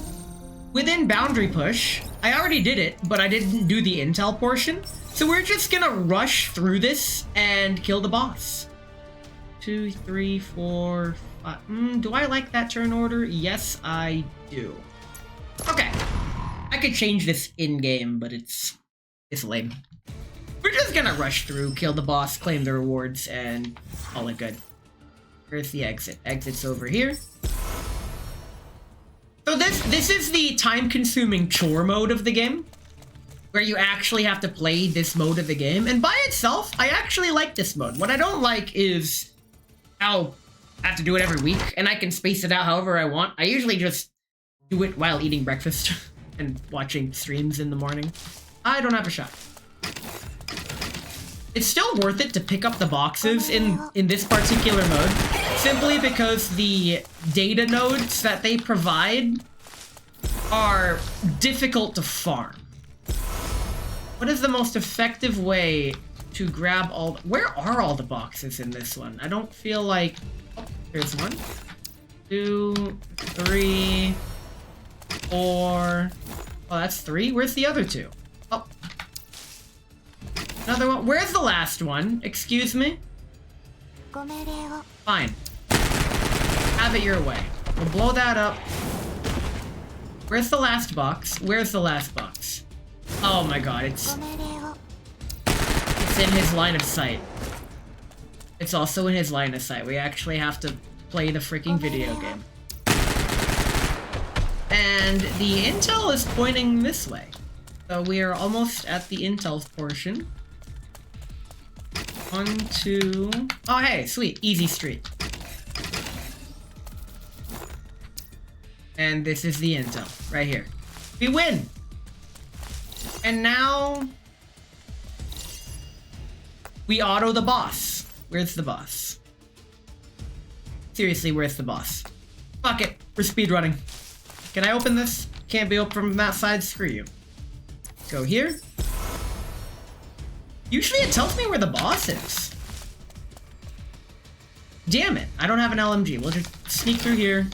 Within Boundary Push, I already did it, but I didn't do the intel portion. So we're just gonna rush through this and kill the boss. 2, 3, 4, 5. Do I like that turn order? Yes, I do. Okay. I could change this in-game, but it's lame. We're just gonna rush through, kill the boss, claim the rewards, and call it good. Where's the exit? Exit's over here. So this is the time-consuming chore mode of the game, where you actually have to play this mode of the game. And by itself, I actually like this mode. What I don't like is how I have to do it every week, and I can space it out however I want. I usually just do it while eating breakfast and watching streams in the morning. I don't have a shot. It's still worth it to pick up the boxes in this particular mode, simply because the data nodes that they provide are difficult to farm. What is the most effective way to grab all... Where are all the boxes in this one? I don't feel like... Oh, there's 1, 2, 3, 4... Oh, that's 3? Where's the other 2? Oh. Another one. Where's the last one? Excuse me? Fine. Have it your way. We'll blow that up. Where's the last box? Where's the last box? Oh my god, it's in his line of sight. It's also in his line of sight. We actually have to play the freaking video game. And the intel is pointing this way. So we are almost at the intel portion. 1, 2... Oh, hey, sweet. Easy street. And this is the intel, right here. We win! And now... we auto the boss. Where's the boss? Seriously, where's the boss? Fuck it, we're speedrunning. Can I open this? Can't be opened from that side, screw you. Go here. Usually it tells me where the boss is. Damn it, I don't have an LMG. We'll just sneak through here.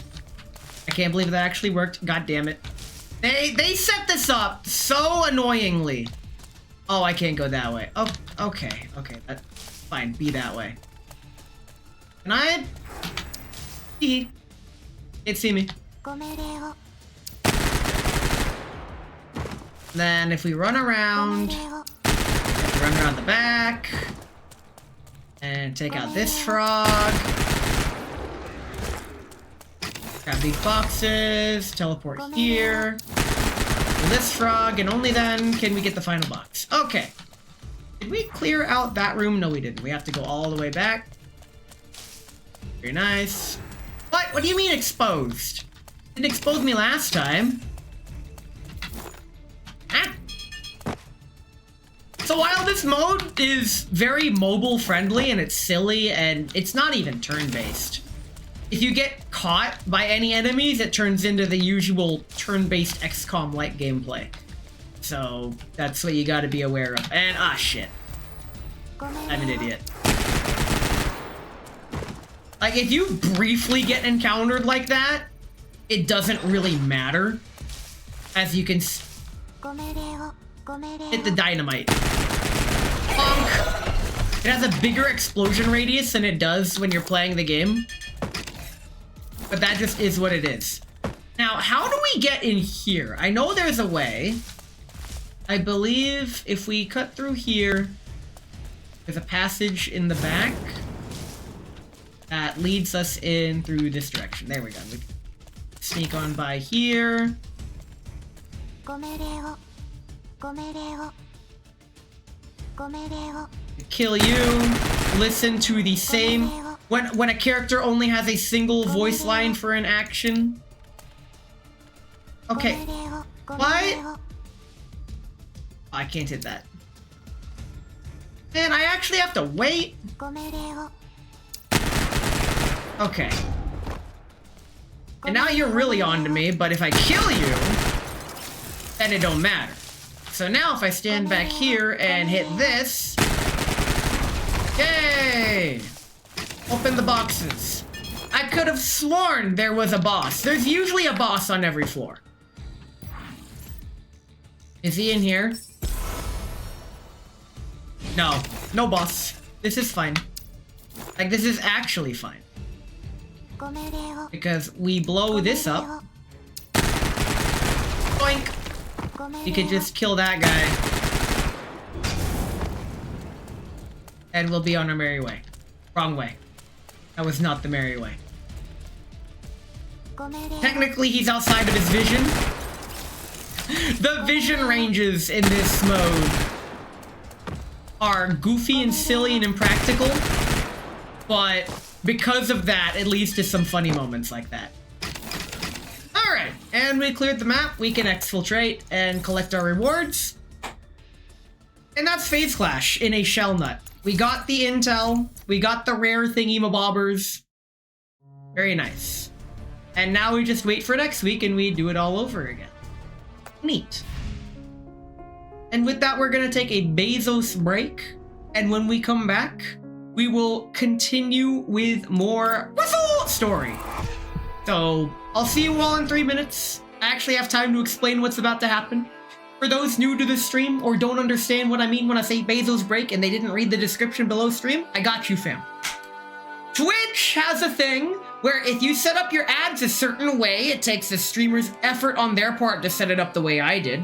I can't believe that actually worked. God damn it. They set this up so annoyingly. Oh, I can't go that way. Oh, okay, okay, that's fine. Be that way. Can I? Can't see me. Then if we run around the back, and take out this frog. Grab these boxes, teleport here. this frog, and only then can we get the final box. Okay. Did we clear out that room? No, we didn't. We have to go all the way back. Very nice. What do you mean exposed? It exposed me last time. Ah. So while this mode is very mobile friendly and it's silly and it's not even turn-based, if you get caught by any enemies, it turns into the usual turn-based XCOM-like gameplay. So that's what you gotta be aware of. And shit. I'm an idiot. Like, if you briefly get encountered like that, it doesn't really matter. As you can hit the dynamite. Bonk! It has a bigger explosion radius than it does when you're playing the game. But that just is what it is. Now, how do we get in here? I know there's a way. I believe if we cut through here, there's a passage in the back that leads us in through this direction. There we go. We sneak on by here. Kill you. Listen to the same. When a character only has a single voice line for an action. Okay. What? I can't hit that. Man, I actually have to wait. Okay. And now you're really on to me, but if I kill you, then it don't matter. So now if I stand back here and hit this, yay! Open the boxes. I could have sworn there was a boss. There's usually a boss on every floor. Is he in here? No. No boss. This is fine. Like, this is actually fine. Because we blow this up. Boink! You could just kill that guy. And we'll be on our merry way. Wrong way. That was not the merry way. Technically, he's outside of his vision. The vision ranges in this mode are goofy and silly and impractical, but because of that, it leads to some funny moments like that. Alright, and we cleared the map. We can exfiltrate and collect our rewards. And that's Phase Clash in a shell nut. We got the intel, we got the rare thingy-mabobbers. Very nice. And now we just wait for next week and we do it all over again. Neat. And with that, we're gonna take a Bezos break. And when we come back, we will continue with more Whistle Story. So, I'll see you all in 3 minutes. I actually have time to explain what's about to happen. For those new to the stream or don't understand what I mean when I say Bezos break and they didn't read the description below stream, I got you, fam. Twitch has a thing where if you set up your ads a certain way, it takes the streamer's effort on their part to set it up the way I did.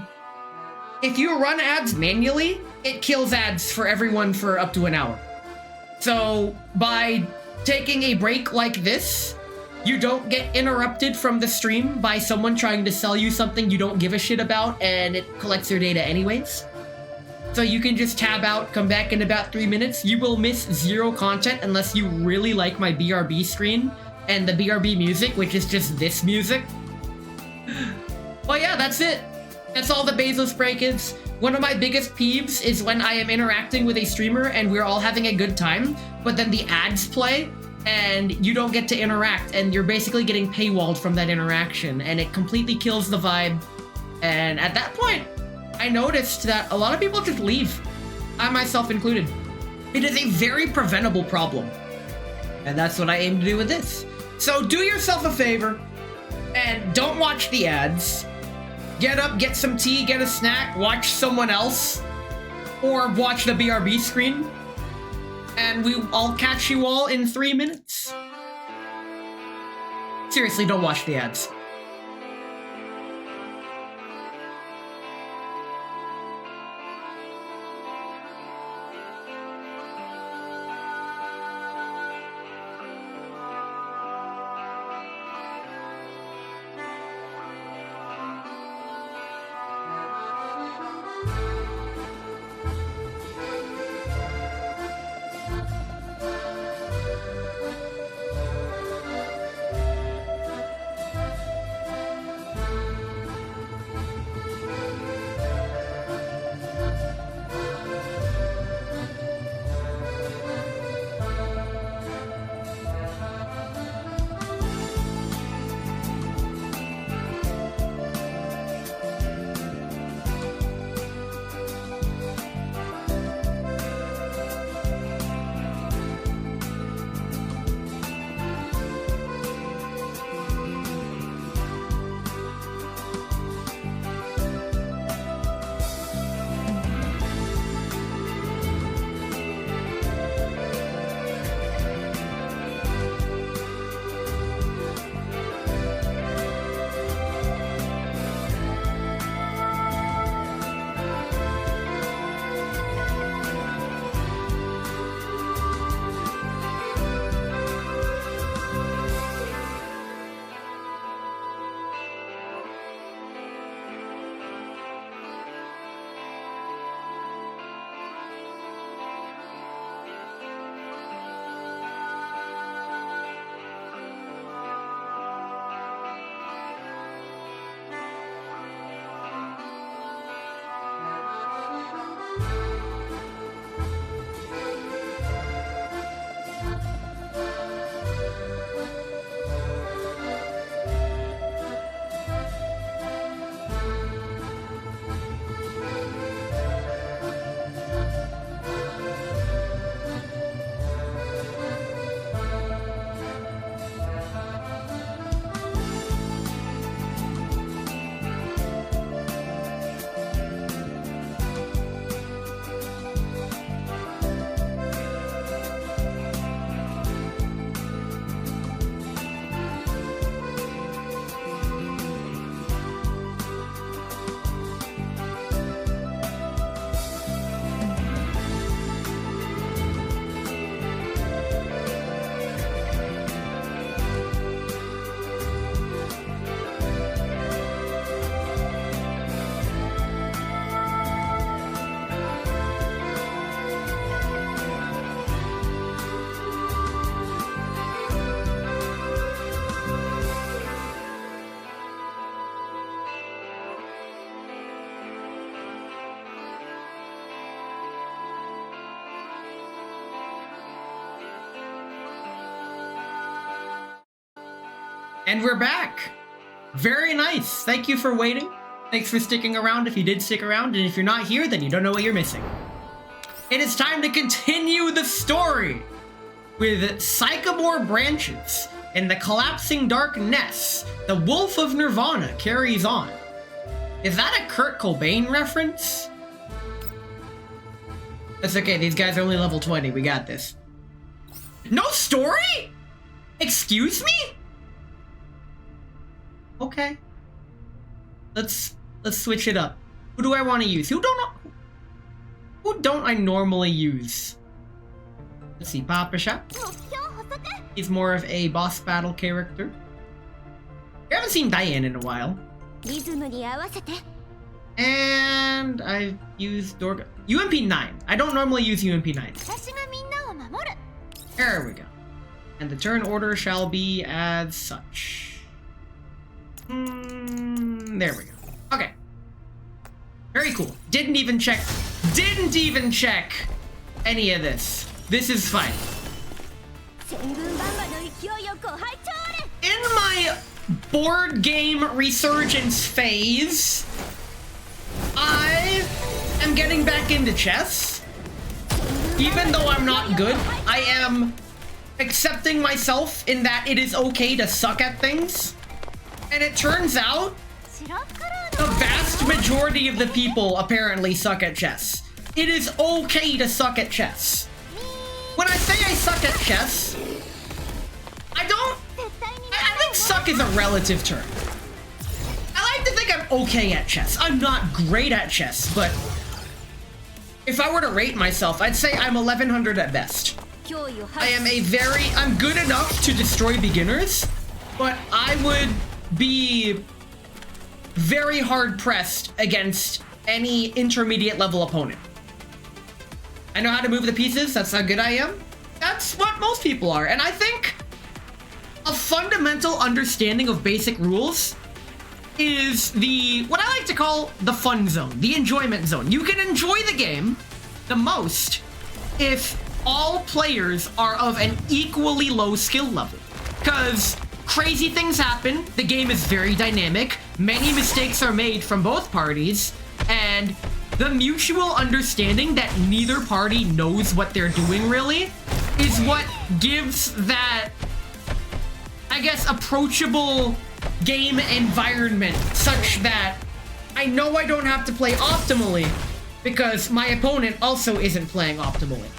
If you run ads manually, it kills ads for everyone for up to an hour. So by taking a break like this, you don't get interrupted from the stream by someone trying to sell you something you don't give a shit about and it collects your data anyways. So you can just tab out, come back in about 3 minutes. You will miss zero content unless you really like my BRB screen and the BRB music, which is just this music. Well, yeah, that's it. That's all the Bezos break is. One of my biggest peeves is when I am interacting with a streamer and we're all having a good time, but then the ads play and you don't get to interact and you're basically getting paywalled from that interaction and it completely kills the vibe. And at that point, I noticed that a lot of people just leave. I myself included. It is a very preventable problem. And that's what I aim to do with this. So do yourself a favor and don't watch the ads. Get up, get some tea, get a snack, watch someone else, or watch the BRB screen, and I'll catch you all in 3 minutes. Seriously, don't watch the ads. And we're back. Very nice. Thank you for waiting. Thanks for sticking around if you did stick around, and if you're not here, then you don't know what you're missing. It is time to continue the story with Sycamore Branches and the Collapsing Dark Ness. The Wolf of Nirvana carries on. Is that a Kurt Cobain reference? That's okay, these guys are only level 20, we got this. No story? Excuse me? Okay. Let's switch it up. Who do I want to use? Who don't I normally use? Let's see, Papa Shop. He's more of a boss battle character. We haven't seen Diane in a while. And I've used Dorga. UMP 9. I don't normally use UMP 9. There we go. And the turn order shall be as such. There we go. Okay. Very cool. Didn't even check any of this. This is fine. In my board game resurgence phase, I am getting back into chess. Even though I'm not good, I am accepting myself in that it is okay to suck at things. And it turns out, the vast majority of the people apparently suck at chess. It is okay to suck at chess. When I say I suck at chess, I think suck is a relative term. I like to think I'm okay at chess. I'm not great at chess, but if I were to rate myself, I'd say I'm 1100 at best. I'm good enough to destroy beginners, but I would be very hard pressed against any intermediate level opponent. I know how to move the pieces, that's how good I am. That's what most people are, and I think a fundamental understanding of basic rules is what I like to call the fun zone, the enjoyment zone. You can enjoy the game the most if all players are of an equally low skill level. Because crazy things happen, the game is very dynamic, many mistakes are made from both parties, and the mutual understanding that neither party knows what they're doing really is what gives that, I guess, approachable game environment such that I know I don't have to play optimally because my opponent also isn't playing optimally.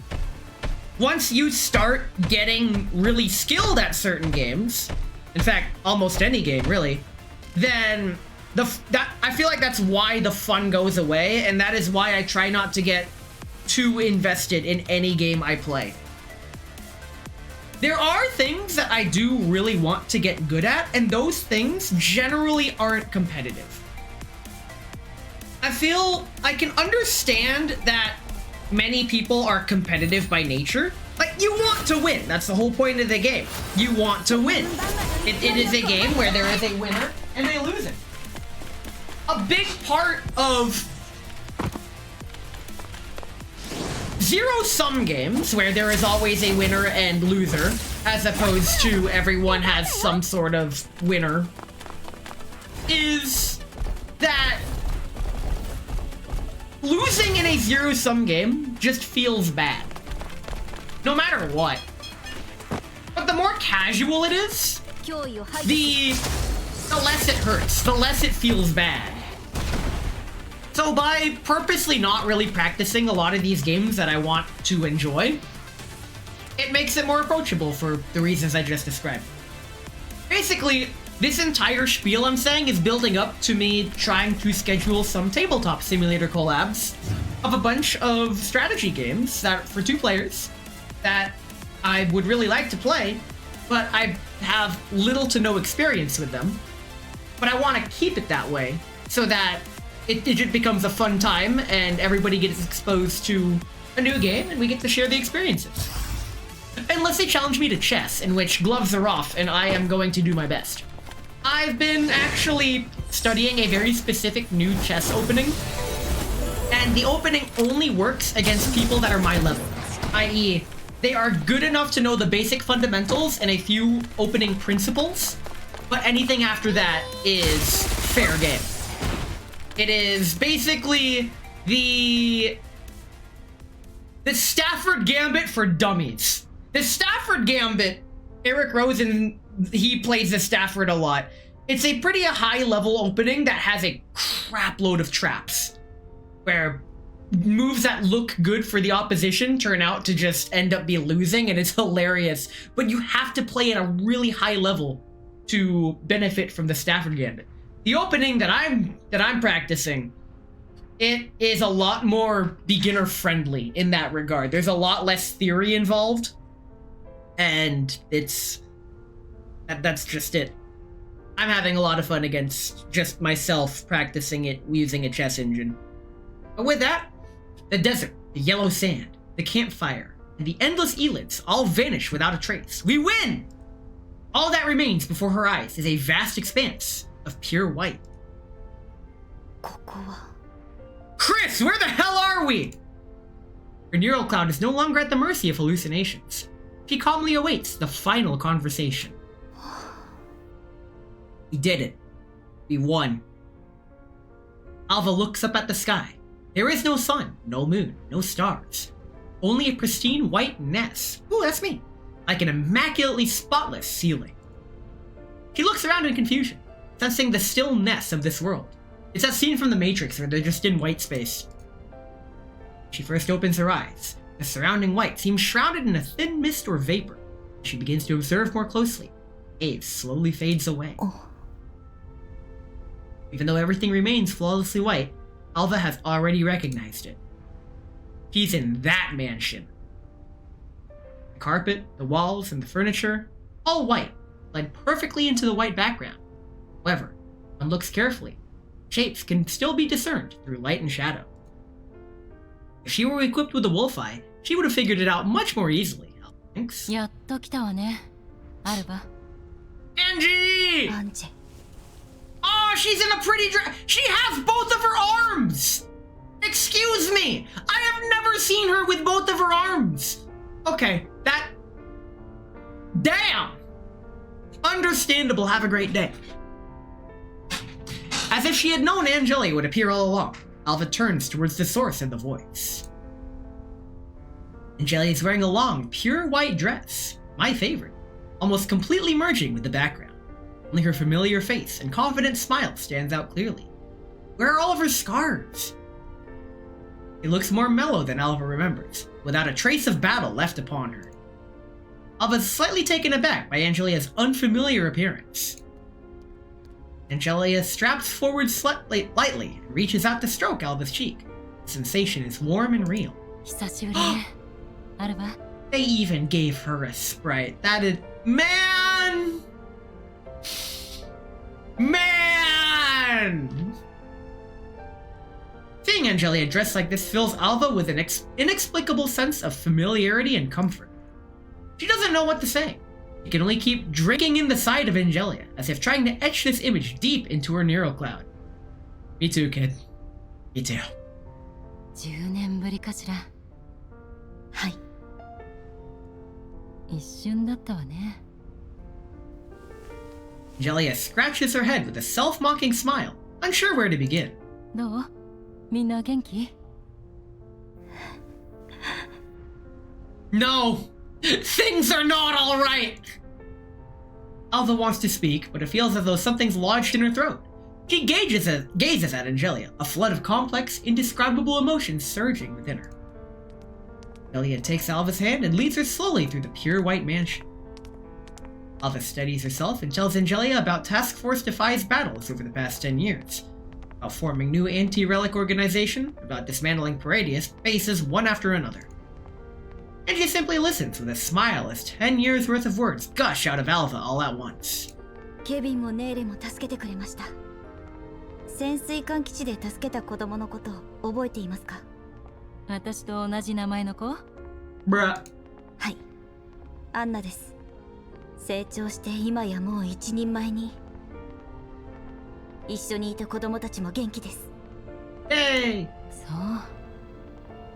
Once you start getting really skilled at certain games, in fact, almost any game really, then I feel like that's why the fun goes away, and that is why I try not to get too invested in any game I play. There are things that I do really want to get good at, and those things generally aren't competitive. I feel I can understand that many people are competitive by nature. Like, you want to win. That's the whole point of the game. You want to win. It is a game where there is a winner and a loser. A big part of zero-sum games, where there is always a winner and loser, as opposed to everyone has some sort of winner, is that losing in a zero-sum game just feels bad. No matter what. But the more casual it is, the less it hurts, the less it feels bad. So by purposely not really practicing a lot of these games that I want to enjoy, it makes it more approachable for the reasons I just described. Basically, this entire spiel I'm saying is building up to me trying to schedule some tabletop simulator collabs of a bunch of strategy games that for 2 players that I would really like to play, but I have little to no experience with them. But I want to keep it that way so that it just becomes a fun time and everybody gets exposed to a new game and we get to share the experiences. Unless they challenge me to chess, in which gloves are off and I am going to do my best. I've been actually studying a very specific new chess opening, and the opening only works against people that are my level, i.e., they are good enough to know the basic fundamentals and a few opening principles, but anything after that is fair game. It is basically the Stafford Gambit for dummies. The Stafford Gambit, Eric Rosen, he plays the Stafford a lot. It's a pretty high level opening that has a crap load of traps, where moves that look good for the opposition turn out to just end up be losing, and it's hilarious. But you have to play at a really high level to benefit from the Stafford Gambit. The opening that I'm practicing, it is a lot more beginner friendly in that regard. There's a lot less theory involved, and that's just it. I'm having a lot of fun against just myself practicing it using a chess engine. But with that, the desert, the yellow sand, the campfire, and the endless elids all vanish without a trace. We win! All that remains before her eyes is a vast expanse of pure white. Chris, where the hell are we? Her neural cloud is no longer at the mercy of hallucinations. She calmly awaits the final conversation. We did it. We won. Alva looks up at the sky. There is no sun, no moon, no stars. Only a pristine white nest. Ooh, that's me. Like an immaculately spotless ceiling. She looks around in confusion, sensing the stillness of this world. It's that scene from The Matrix where they're just in white space. She first opens her eyes. The surrounding white seems shrouded in a thin mist or vapor. She begins to observe more closely. Ave slowly fades away. Even though everything remains flawlessly white, Alva has already recognized it. She's in that mansion. The carpet, the walls, and the furniture, all white, blend perfectly into the white background. However, one looks carefully. Shapes can still be discerned through light and shadow. If she were equipped with a wolf eye, she would have figured it out much more easily, Alva thinks. Angie! Oh, she's in a pretty dress. She has both of her arms! Excuse me! I have never seen her with both of her arms! Okay, that... Damn! Understandable, have a great day. As if she had known Angelia would appear all along, Alva turns towards the source of the voice. Angelia is wearing a long, pure white dress, my favorite, almost completely merging with the background. Only her familiar face and confident smile stands out clearly. Where are all of her scarves? It looks more mellow than Alva remembers, without a trace of battle left upon her. Alva is slightly taken aback by Angelia's unfamiliar appearance. Angelia straps forward lightly and reaches out to stroke Alva's cheek. The sensation is warm and real. They even gave her a sprite. That is... Man! Seeing Angelia dressed like this fills Alva with an inexplicable sense of familiarity and comfort. She doesn't know what to say. She can only keep drinking in the sight of Angelia, as if trying to etch this image deep into her neural cloud. Me too, kid. Me too. 10年ぶりかしら。はい。一瞬だったわね。Angelia scratches her head with a self-mocking smile, unsure where to begin. どう？みんな元気？ No! Things are not alright! Alva wants to speak, but it feels as though something's lodged in her throat. She gazes at Angelia, a flood of complex, indescribable emotions surging within her. Angelia takes Alva's hand and leads her slowly through the pure white mansion. Alva steadies herself and tells Angelia about Task Force Defy's battles over the past 10 years, about forming new anti-relic organization, about dismantling Paradius bases one after another. And she simply listens with a smile as 10 years worth of words gush out of Alva all at once. ケビンもネーレも助けてくれました。潜水艦基地で助けた子供のことを覚えていますか？私と同じ名前の子？ Bruh. はい、アンナです。成長して今やもう一人前に。一緒にいた子供たちも元気です。Hey! そ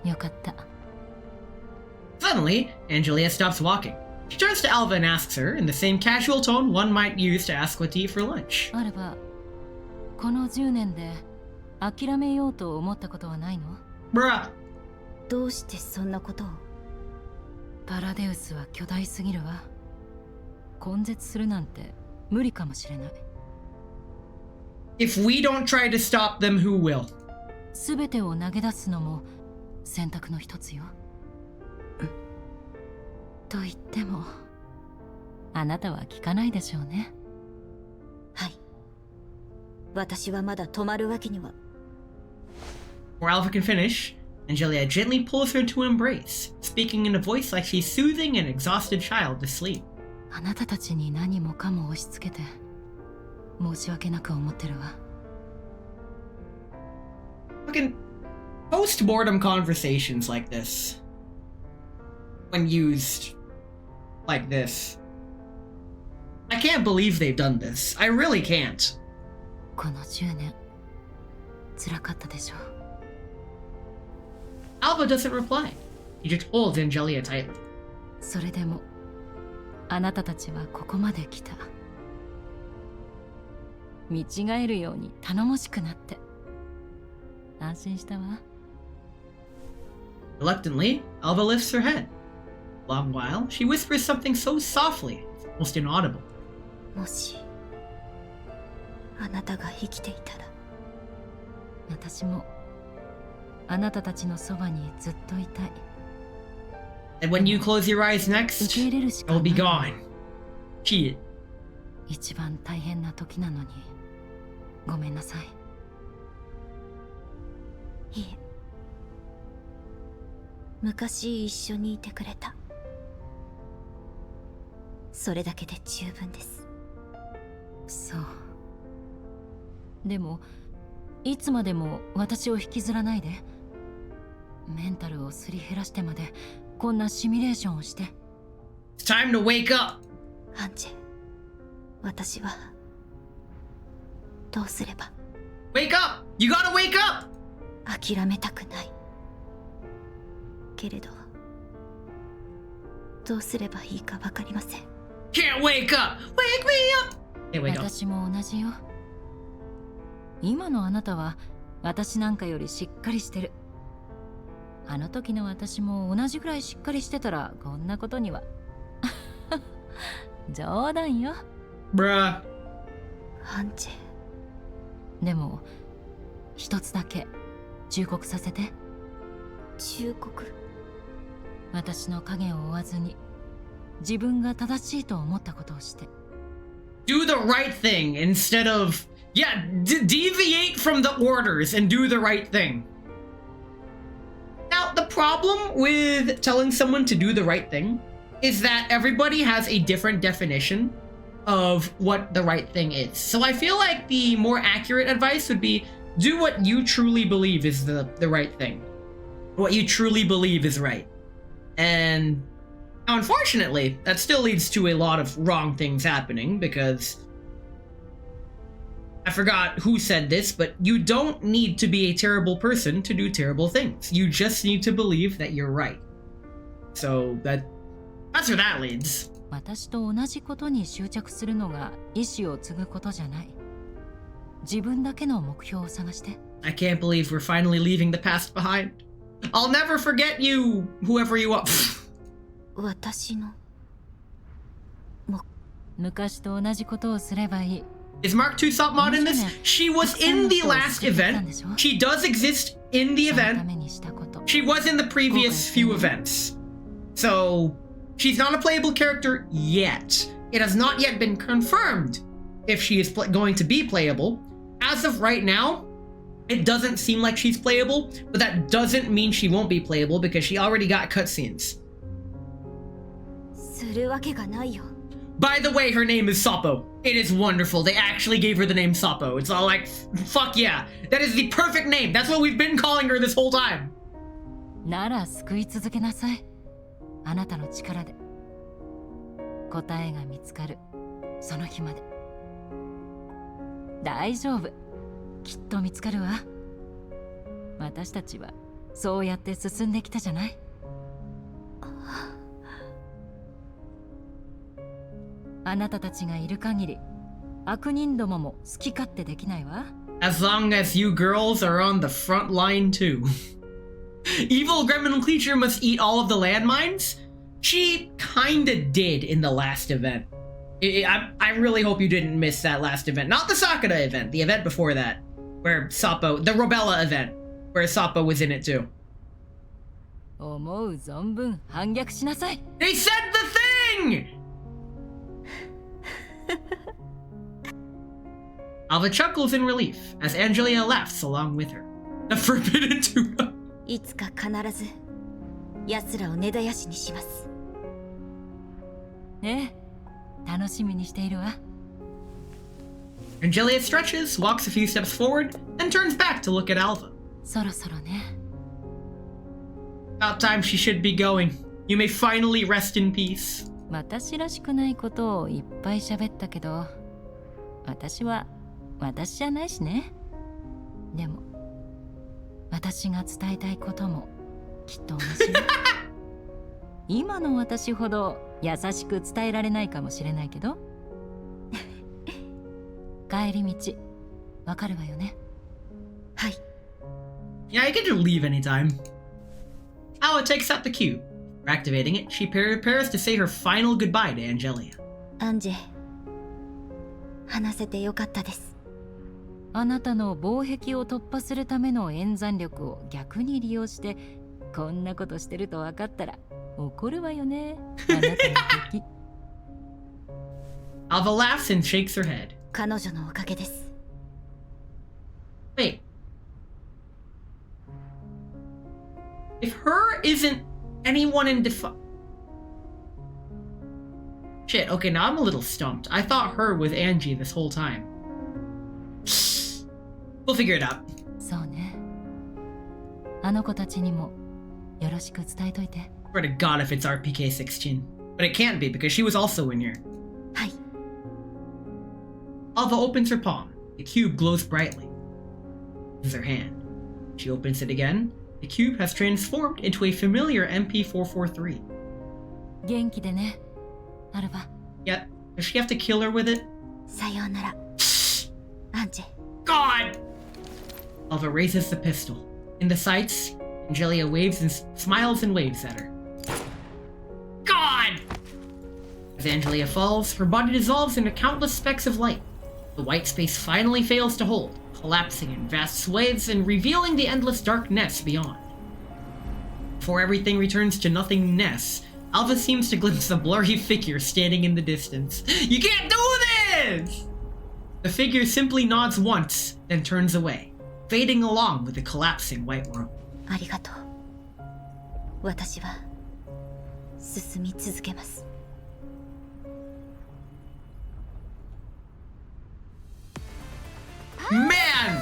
う。よかった。 Suddenly, Angelia stops walking. She turns to Alva and asks her, in the same casual tone one might use to ask what to eat for lunch. あれば、この10年で諦めようと思ったことはないの？ Bruh. どうしてそんなことを？パラデウスは巨大すぎるわ。根絶するなんて無理かもしれない。If we don't try to stop them, who will? すべてを投げ出すのも選択の一つよ。と言っても、あなたは聞かないでしょうね。はい。私はまだ止まるわけには。Before Alva can finish, Angelia gently pulls her into an embrace, speaking in a voice like she's soothing an exhausted child to sleep. あなたたちに何もかも押し付けて申し訳なく思ってるわ。Fucking post-mortem conversations like this, when used like this, I can't believe they've done this. I really can't. この10年辛かったでしょう。Alva doesn't reply. He just holds Angelia tightly. それでもあなたたちはここまで来た。見違えるように頼もしくなって安心したわ。Reluctantly, Alva lifts her head. A long while, she whispers something so softly, almost inaudible. もしあなたが生きていたら。私もあなたたちのそばにずっといたい。And when you close your eyes 受 next, け入れるしか I'll ない。 be gone. She. 一番大変な時なのにごめんなさい。いえ。昔一緒にいてくれた。それだけで十分です。そう。でもいつまでも私を引きずらないで。メンタルをすり減らしてまでこんなシミュレーションをして。 It's time to wake up. アンジェ、私はどうすれば。 Wake up! You gotta wake up! 諦めたくない。けれどどうすればいいかわかりません。 Can't wake up! Wake me up! Hey, wake up. 私も同じよ。今のあなたは私なんかよりしっかりしてる。あの時の私も同じぐらいしっかりしてたらこんなことには。冗談よ。 Bruh. アンジェ。でも一つだけ忠告させて。忠告？私の影を追わずに自分が正しいと思ったことをして。 Do the right thing instead of... Yeah, deviate from the orders and do the right thing. Now, the problem with telling someone to do the right thing is that everybody has a different definition of what the right thing is. So I feel like the more accurate advice would be do what you truly believe is the right thing. What you truly believe is right. And now, unfortunately, that still leads to a lot of wrong things happening because I forgot who said this, but you don't need to be a terrible person to do terrible things. You just need to believe that you're right. So that's where that leads. 私と同じことに執着するのが意志を継ぐことじゃない。自分だけの目標を探して。 I can't believe we're finally leaving the past behind. I'll never forget you, whoever you are. 私の。昔と同じことをすればいい。 Is Mark II Salt Mod in this? She was in the last event. She does exist in the event. She was in the previous few events. So, she's not a playable character yet. It has not yet been confirmed if she is going to be playable. As of right now, it doesn't seem like she's playable, but that doesn't mean she won't be playable because she already got cutscenes. するわけがないよ。 By the way, her name is Sapo. It is wonderful. They actually gave her the name Sapo. It's all like, fuck yeah. That is the perfect name. That's what we've been calling her this whole time. なら救い続けなさい。あなたの力で。答えが見つかる。その日まで。大丈夫。きっと見つかるわ。私たちはそうやって進んできたじゃない。あなたたちがいる限り、悪人どもも好き勝手できないわ。As long as you girls are on the front line too. Evil gremlin creature must eat all of the landmines? She kinda did in the last event. I really hope you didn't miss that last event. Not the Sakura event, the event before that. Where Sappo, the Robella event, where Sappo was in it too. 思う存分反逆しなさい。 They said the thing! Alva chuckles in relief as Angelia laughs along with her. The forbidden tuna. いつか必ず奴らを根絶やしにします。ねえ、楽しみにしているわ。Angelia stretches, walks a few steps forward, and turns back to look at Alva. そろそろね。 About time she should be going. You may finally rest in peace. 私らしくないことをいっぱい喋ったけど、私は私じゃないしね。でも私が伝えたいこともきっと同じ。今の私ほど優しく伝えられないかもしれないけど。帰り道わかるわよね。はい。 Yeah, I get to leave anytime. Alva takes out the cube. For activating it, she prepares to say her final goodbye to Angelia. アンジェ、話せてよかったです。あなたの防壁を突破するための演算力を逆に利用してこんなことしてると分かったら怒るわよね。あなたの敵。Alva laughs and shakes her head. 彼女のおかげです。 Wait. If her isn't anyone in Shit, okay, now I'm a little stumped. I thought her was Angie this whole time. We'll figure it out. そうね。あの子たちにもよろしく伝えといて。 Swear to God if it's RPK-16. But it can't be because she was also in here. はい。 Alva opens her palm. The cube glows brightly. This is her hand. She opens it again. The cube has transformed into a familiar MP443. 元気でね、アルバ。 Yet, does she have to kill her with it? さようなら、アンジェ。 God! Alva raises the pistol. In the sights, Angelia waves and smiles and waves at her. God! As Angelia falls, her body dissolves into countless specks of light. The white space finally fails to hold, collapsing in vast swathes and revealing the endless darkness beyond. Before everything returns to nothingness, Alva seems to glimpse a blurry figure standing in the distance. You can't do this! The figure simply nods once, then turns away, fading along with the collapsing white world. ありがとう。私は進み続けます。 Man!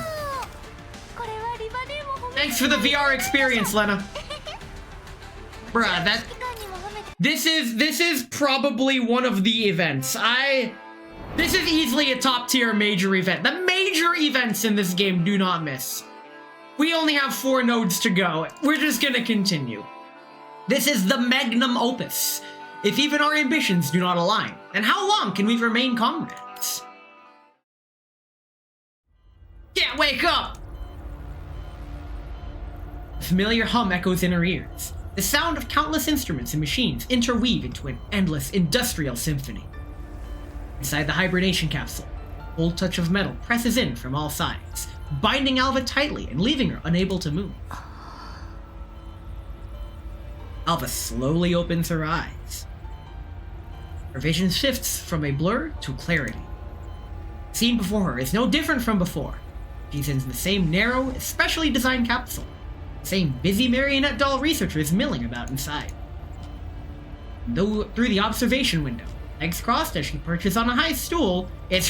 Thanks for the VR experience, Lena. Bruh, this is probably one of the events. This is easily a top tier major event. The major events in this game do not miss. We only have 4 nodes to go. We're just gonna continue. This is the magnum opus. If even our ambitions do not align, then how long can we remain comrades? Can't wake up! A familiar hum echoes in her ears. The sound of countless instruments and machines interweave into an endless industrial symphony. Inside the hibernation capsule, a cold touch of metal presses in from all sides, binding Alva tightly and leaving her unable to move. Alva slowly opens her eyes. Her vision shifts from a blur to clarity. The scene before her is no different from before. She's in the same narrow, specially designed capsule. The same busy marionette doll researchers milling about inside. Though through the observation window, legs crossed as she perches on a high stool, it's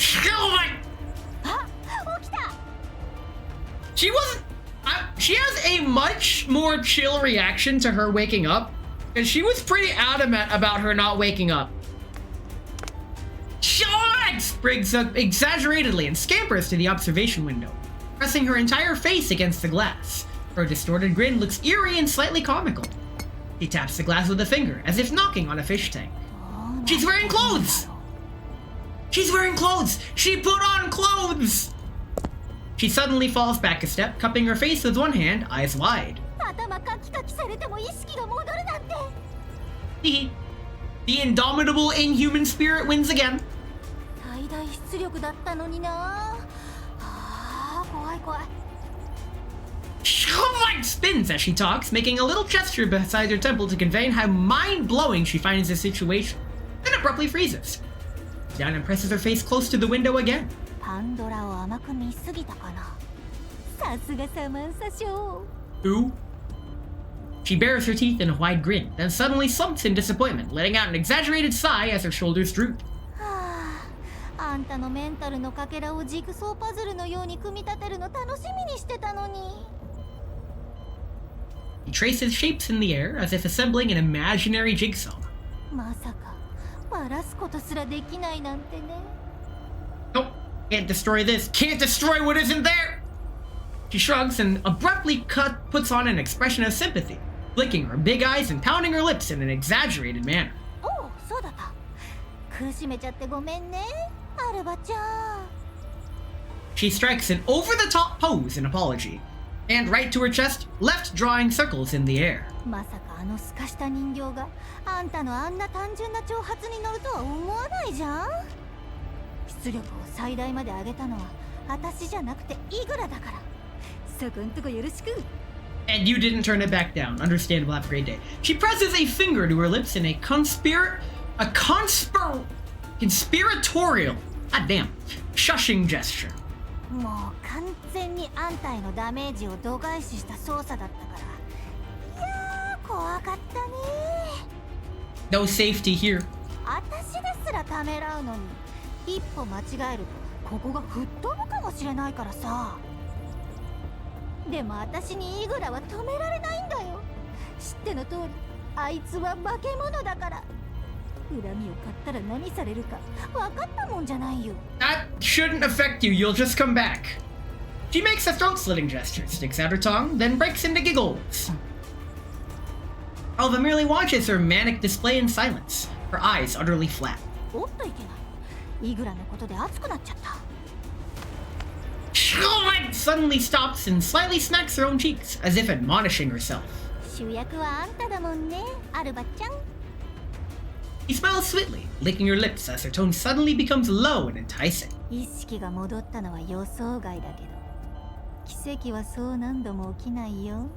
She wasn't. She has a much more chill reaction to her waking up, and she was pretty adamant about her not waking up. Shot! Briggs up exaggeratedly and scampers to the observation window, pressing her entire face against the glass. Her distorted grin looks eerie and slightly comical. She taps the glass with a finger, as if knocking on a fish tank. She's wearing clothes! She's wearing clothes! She put on clothes! She suddenly falls back a step, cupping her face with one hand, eyes wide. 頭カキカキされても意識が戻るなんて。 The indomitable inhuman spirit wins again. 最大出力だったのにな。あー、怖い怖い。Like spins as she talks, making a little gesture beside her temple to convey how mind-blowing she finds the situation. Then abruptly freezes. Down and presses her face close to the window again. パンドラを甘く見すぎたかな。さすがサマンサ賞。Who? She bares her teeth in a wide grin, then suddenly slumps in disappointment, letting out an exaggerated sigh as her shoulders droop. はあ、あんたのメンタルのかけらをジグソーパズルのように組み立てるの楽しみにしてたのに。He traces shapes in the air as if assembling an imaginary jigsaw. まさかバラすことすらできないなんてね。 Nope, can't destroy this. Can't destroy what isn't there! She shrugs and abruptly puts on an expression of sympathy, blinking her big eyes and pounding her lips in an exaggerated manner. おう、そうだった。苦しめちゃってごめんね、アルバちゃん。 She strikes an over-the-top pose in apology, and right to her chest, left drawing circles in the air. まさかあの透かした人形があんたのあんな単純な挑発に乗るとは思わないじゃん。出力を最大まで上げたのは私じゃなくてイグラだから。そこんとこよろしく。 And you didn't turn it back down. Understandable. Have a great day. She presses a finger to her lips in a conspiratorial, goddamn, shushing gesture. もう完全にあんたへのダメージを度外視した操作だったから。いやー、怖かったね。 No safety here. 私ですらためらうのに、一歩間違えるとここが吹っ飛ぶかもしれないからさ。でも私にイグラは止められないんだよ。知っての通り、あいつは化け物だから。恨みを買ったら何されるか分かったもんじゃないよ。 That shouldn't affect you. You'll just come back. She makes a throat-slitting gesture, sticks out her tongue, then breaks into giggles. Alva merely watches her manic display in silence, her eyes utterly flat. おっといけない。イグラのことで熱くなっちゃった。 She suddenly stops and slightly smacks her own cheeks, as if admonishing herself. 主役はあんただもんね、アルバちゃん。 She smiles sweetly, licking her lips as her tone suddenly becomes low and enticing. 意識が戻ったのは予想外だけど、奇跡はそう何度も起きないよ。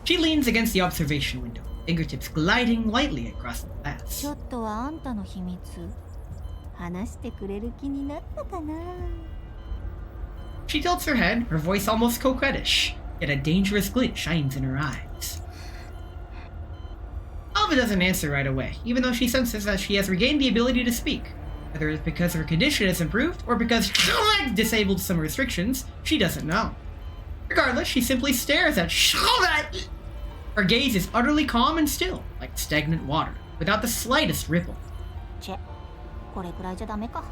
She leans against the observation window, fingertips gliding lightly across the ちょ glass. っとはあんたの秘密話してくれる気になったかな。 She tilts her head, her voice almost coquettish, yet a dangerous glint shines in her eyes. Alva doesn't answer right away, even though she senses that she has regained the ability to speak. Whether it's because her condition has improved, or because she's disabled some restrictions, she doesn't know. Regardless, she simply stares at Charlotte. Her gaze is utterly calm and still, like stagnant water, without the slightest ripple. チェ、これくらいじゃダメか。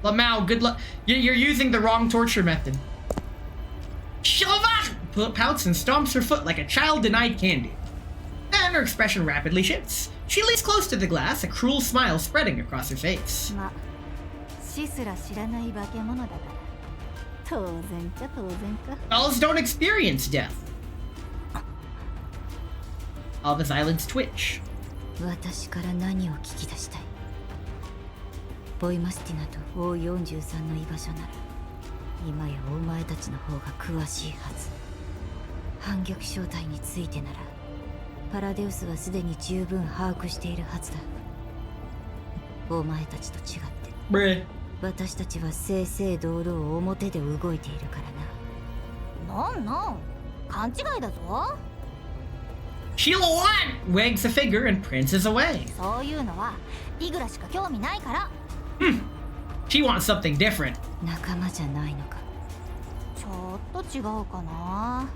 Lamau, good luck. You're using the wrong torture method. Charlotte pouts and stomps her foot like a child denied candy. Then her expression rapidly shifts. She leans close to the glass, a cruel smile spreading across her face. ま、死すら知らない化け物だから。当然か当然か。 Dolls don't experience death. Alva's eyelids twitch. 私から何を聞き出したい？ボイマスティナと O43 の居場所なら今やお前たちの方が詳しいはず。反逆正体についてならパラデウスはすでに十分把握しているはずだ。お前たちと違って Bruh. 私たちは正々堂々表で動いているからな。なん勘違いだぞ。 Sheila Wan wags a finger and prances away. そういうのはイグラしか興味ないから。 She wants something different. 仲間じゃないのか。ちょっと違うかな。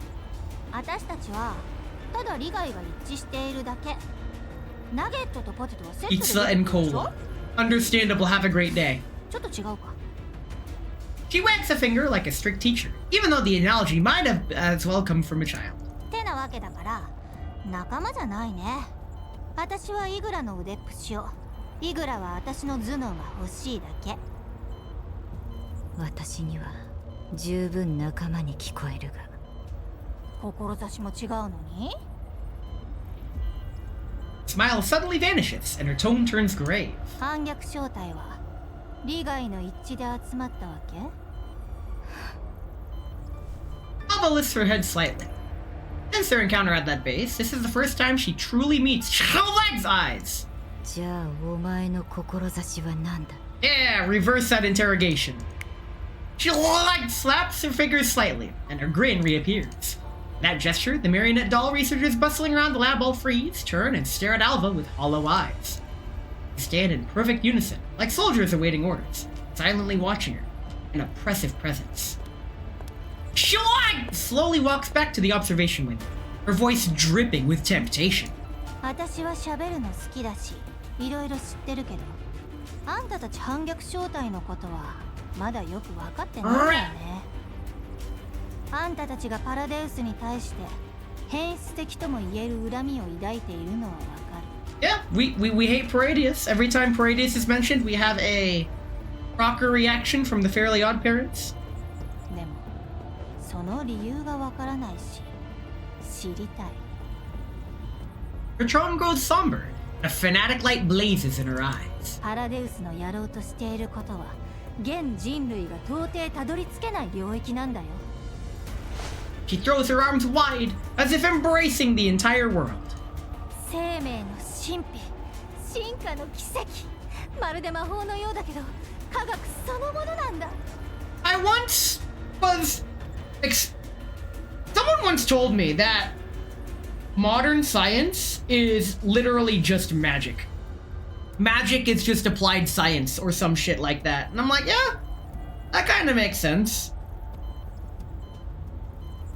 私たちはただ利害が一致しているだけ。ナゲットとポテトはセットで Pizza and cola. Understandable. Have a great day. ちょっと違うか。 She wags a finger like a strict teacher, even though the analogy might have as well come from a child. てなわけだから仲間じゃないね。私はイグラの腕っぷしを、イグラは私の頭脳が欲しいだけ。私には十分仲間に聞こえるが。志も違うのに。 Smile suddenly vanishes, and her tone turns grave. 反逆正体は利害の一致で集まったわけ？ Alva lifts her head slightly. Since their encounter at that base, this is the first time she truly meets Shkovag's eyes. じゃあお前の志は何だ？ Yeah, reverse that interrogation. She slaps her fingers slightly, and her grin reappears. That gesture, the marionette doll researchers bustling around the lab all freeze, turn, and stare at Alva with hollow eyes. They stand in perfect unison, like soldiers awaiting orders, silently watching her, an oppressive presence. Shwag slowly walks back to the observation window, her voice dripping with temptation. 私は喋るの好きだし、いろいろ知ってるけど、あんたたち反逆正体のことはまだよく分かってないんだよね。あんたたちがパラデウスに対して変質的とも言える恨みを抱いているのは分かる。Yeah, we hate Paradius. Every time Paradius is mentioned, we have a rocker reaction from the Fairly Odd Parents. でも、その理由が分からないし、知りたい。Her tone grows somber. A fanatic light blazes in her eyes. パラデウスのやろうとしていることは、現人類が到底たどり着けない領域なんだよ。She throws her arms wide, as if embracing the entire world. 生命の神秘、進化の奇跡。まるで魔法のようだけど、科学そのものなんだ。I once was... Someone once told me that modern science is literally just magic. Magic is just applied science or some shit like that. And I'm like, yeah, that kind of makes sense.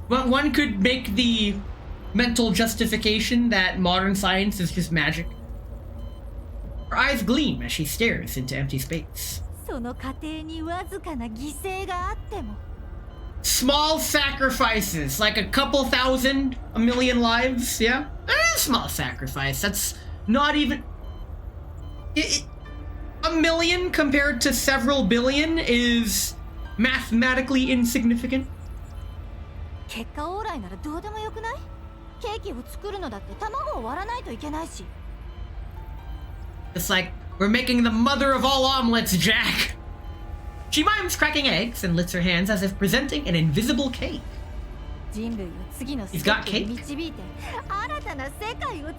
But one could make the mental justification that modern science is just magic. Her eyes gleam as she stares into empty space. その過程にわずかな犠牲があっても。Small sacrifices, like a couple thousand, a million lives, yeah? A small sacrifice. That's not even... a million compared to several billion is mathematically insignificant. 結果オーライならどうでもよくない？ケーキを作るのだって卵を割らないといけないし。It's like, we're making the mother of all omelets, Jack! She mimes cracking eggs and lifts her hands as if presenting an invisible cake. 人類を次のステ He's ッ got プ cake? に導いて新たな世界を作る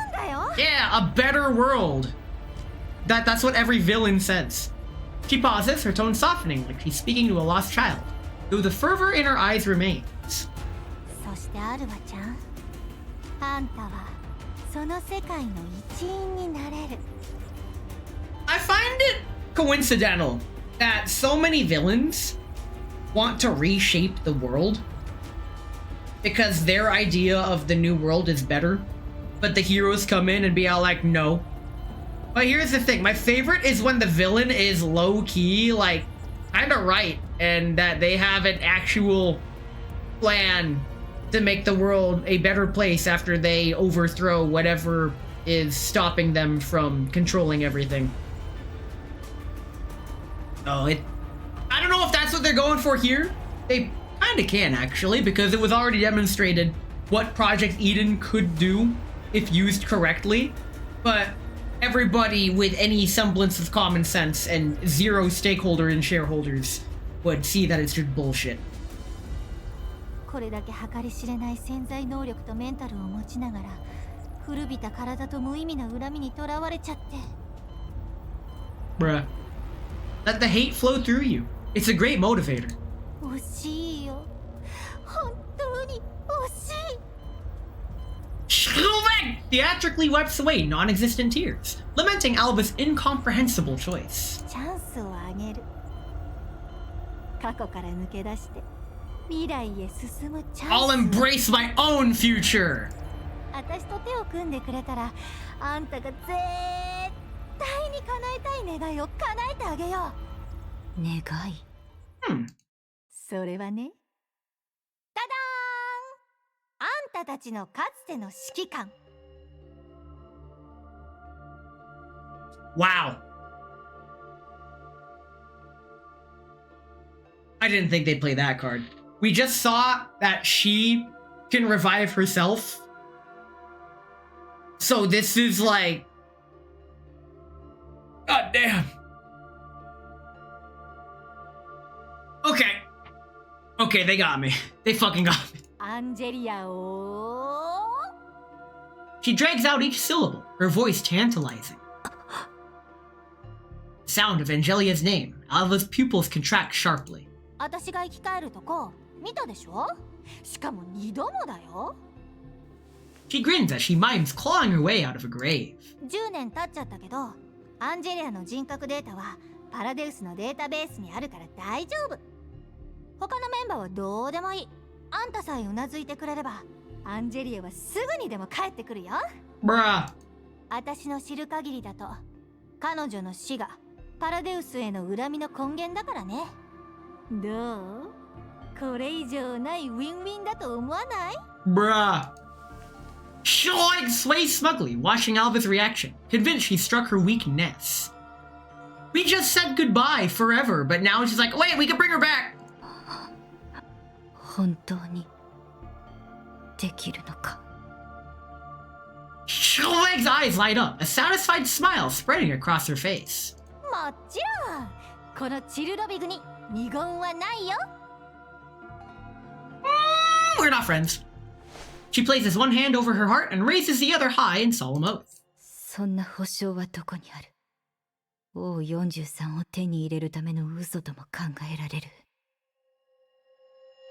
んだよ。 Yeah, a better world. That's what every villain says. She pauses, her tone softening like she's speaking to a lost child, though the fervor in her eyes remains. そしてアルバちゃん、あんたはその世界の一員になれる。I find it coincidental that so many villains want to reshape the world because their idea of the new world is better, but the heroes come in and be all like, no. But here's the thing, my favorite is when the villain is low-key, like, kind of right, and that they have an actual plan to make the world a better place after they overthrow whatever is stopping them from controlling everything. Oh, I don't know if that's what they're going for here. They kind of can, actually, because it was already demonstrated what Project Eden could do if used correctly. But everybody with any semblance of common sense and zero stakeholder and shareholders would see that it's just bullshit. これだけ計り知れない潜在能力とメンタルを持ちながら、古びた体と無意味な恨みにとらわれちゃって。Bruh. Let the hate flow through you. It's a great motivator. 惜しいよ。本当に惜しい。Shkovag theatrically wipes away non-existent tears, lamenting Alba's incomprehensible choice. チャンスをあげる。過去から抜け出して未来へ進むチャンス。 I'll embrace my own future. 私と手を組んでくれたら、あんたが絶対に叶えたい願いを叶えてあげよう。願い。それはね、ただーん、あんたたちのかつての指揮官、Wow. I didn't think they'd play that card. We just saw that she can revive herself. So this is like... God damn. Okay. Okay, they got me. They fucking got me. アンジェリアを She drags out each syllable, her voice tantalizing. Sound of Angelia's name. Alva's pupils contract sharply. 私が生き返るとこ見たでしょ。しかも2度もだよ。 She grins as she mimes clawing her way out of a grave. 10年経っちゃったけど、アンジェリアの人格データはパラデウスのデータベースにあるから大丈夫。他のメンバーはどうでもいい。あんたさえうなずいてくれれば、アンジェリアはすぐにでも帰ってくるよ。 Bruh. 私の知る限りだと、彼女の死がパラデウスへの恨みの根源だからね。どう？これ以上ないウィンウィンだと思わない？ Bruh. Shoik sways smugly, watching Alva's reaction, convinced she struck her weakness. We just said goodbye forever, but now she's like, wait, we can bring her back. 本当にできるのか。 Shoik's eyes light up, a satisfied smile spreading across her face. もちろん、このチルロビグに二言はないよ。 We're not friends. She places one hand over her heart and raises the other high in solemn oath. そんな保証はどこにある。王43を手に入れるための嘘とも考えられる。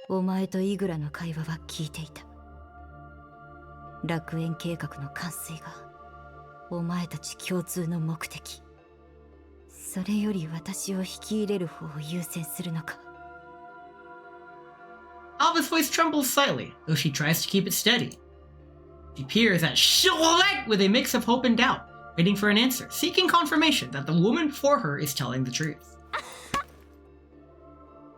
お前とイグラの会話は聞いていた。楽園計画の完遂がお前たち共通の目的。それより私を引き入れる方を優先するのか。 Alva's voice trembles slightly, though she tries to keep it steady. She peers at Shoik with a mix of hope and doubt, waiting for an answer, seeking confirmation that the woman before her is telling the truth.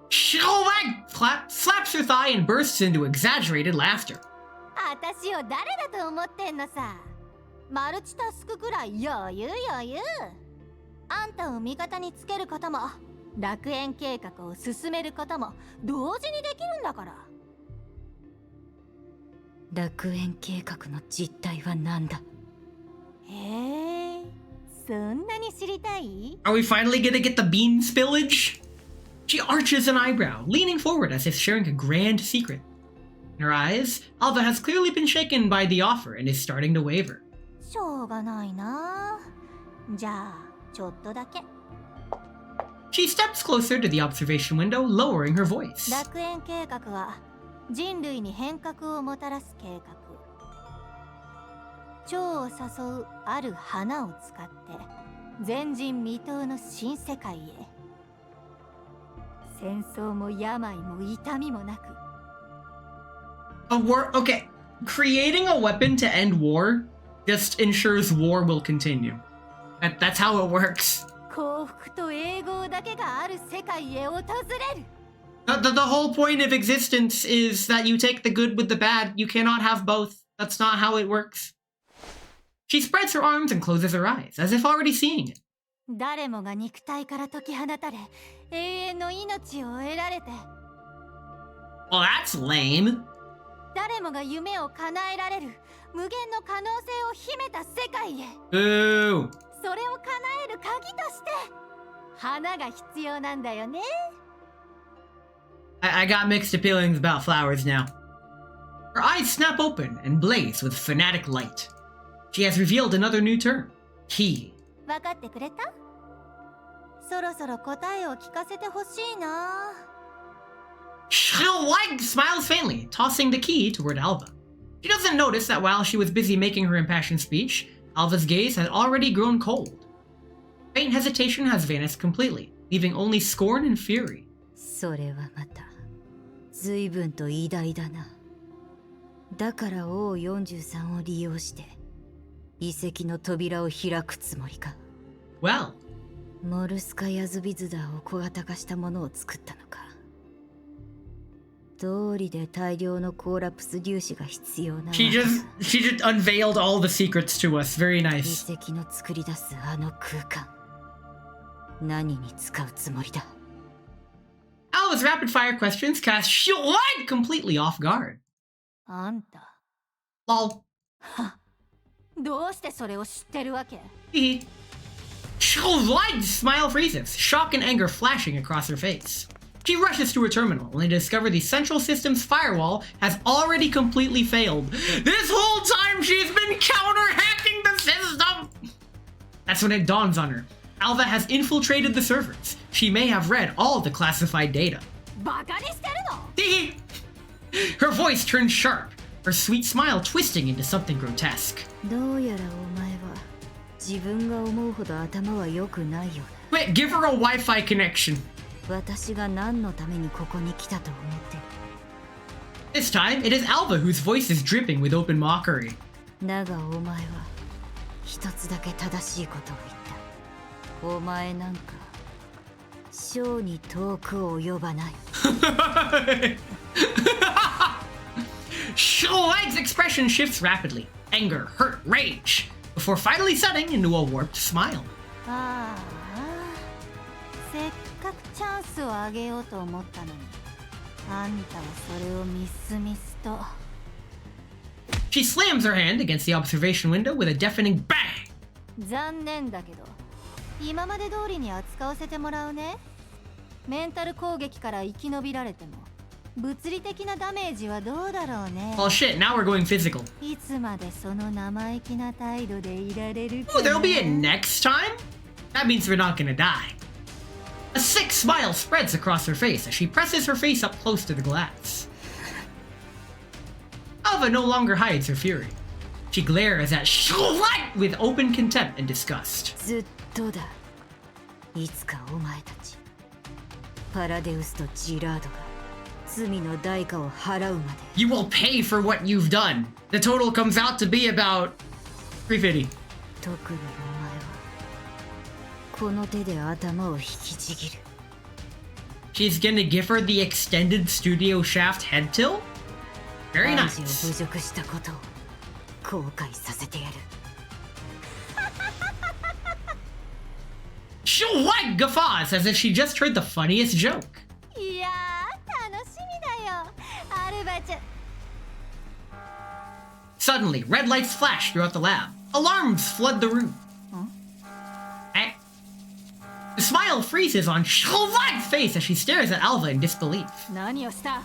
Shoik slaps her thigh and bursts into exaggerated laughter. 私を誰だと思ってんのさ。マルチタスクくらい余裕余裕。あんたを味方につけることも、楽園計画を進めることも同時にできるんだから。楽園計画の実態は何だ。へえ、そんなに知りたい？ Are we finally gonna get the bean spillage? She arches an eyebrow, leaning forward as if sharing a grand secret. In her eyes, Alva has clearly been shaken by the offer and is starting to waver. しょうがないな。じゃあ、ちょっとだけ。She steps closer to the observation window, lowering her voice. 楽園計画は人類に変革をもたらす計画。蝶を誘うある花を使って前人未到の新世界へ。戦争も病も痛みもなく。A war? Okay. Creating a weapon to end war just ensures war will continue. That's how it works. 幸福と永劫だけがある世界へ訪れる。The whole point of existence is that you take the good with the bad. You cannot have both. That's not how it works. She spreads her arms and closes her eyes, as if already seeing it. 誰もが肉体から解き放たれ、永遠の命を得られて。Well, that's lame. 誰もが夢を叶えられる無限の可能性を秘めた世界へ。 Boo. それを叶える鍵として花が必要なんだよね。 I got mixed feelings about flowers now. Her eyes snap open and blaze with fanatic light. She has revealed another new term. Key. 分かってくれた？そろそろ答えを聞かせてほしいな。 Shoik smiles faintly, tossing the key toward Alva. She doesn't notice that while she was busy making her impassioned speech, Alva's gaze had already grown cold. Faint hesitation has vanished completely, leaving only scorn and fury. それはまた随分と偉大だな。だから王43を利用して遺跡の扉を開くつもりか。 Well, モルスカヤズビズダーを小型化したものを作ったのか。通りで大量のコーラプス粒子が必要なわけ She just unveiled all the secrets to us. Very 遺 nice. 跡の作り出すあの空間何に使うつもりだ Alva's rapid fire questions cast Shlight completely off guard. あんた Lol. どうしてそれを知ってるわけ Hehe. Shlight's smile freezes, shock and anger flashing across her face. She rushes to her terminal, only to discover the central system's firewall has already completely failed. This whole time she's been counter-hacking the system! That's when it dawns on her. Alva has infiltrated the servers. She may have read all the classified data. バカにしてるの Hehe. Her voice turns sharp, her sweet smile twisting into something grotesque. どうやらお前は自分が思うほど頭は良くないようだ Wait, give her a Wi-Fi connection. 私が何のためにここに来たと思ってる This time, it is Alva whose voice is dripping with open mockery. だがお前は一つだけ正しいことを言ったお前なんか小に遠く及ばない Shlight's expression shifts rapidly. Anger, hurt, rage. Before finally setting into a warped smile. ああせっかくチャンスをあげようと思ったのにあんたはそれをミスミスと She slams her hand against the observation window with a deafening bang. 残念だけど今まで通りに扱わせてもらうねメンタル攻撃から生き延びられても物理的なダメージはどうだろうね Well, shit, now we're going physical. いつまでその生意気な態度でいられるか Oh, there'll be a next time? That means we're not gonna die. A sick smile spreads across her face as she presses her face up close to the glass. Alva no longer hides her fury. She glares at Shlight with open contempt and disgust. ずっとだいつかお前たちパラデウスとジラードが罪の代価を払うまで You will pay for what you've done. The total comes out to be about 350. 特にお前はこの手で頭を引きちぎる She's gonna give her the extended studio shaft head tilt? Very アンジを nice. 侮辱したことを後悔させてやる Shlight guffaws as if she just heard the funniest joke. いやー楽しみだよアルバちゃん Suddenly, red lights flash throughout the lab. Alarms flood the room. Eh? The smile freezes on Shlight's face as she stares at Alva in disbelief. 何をした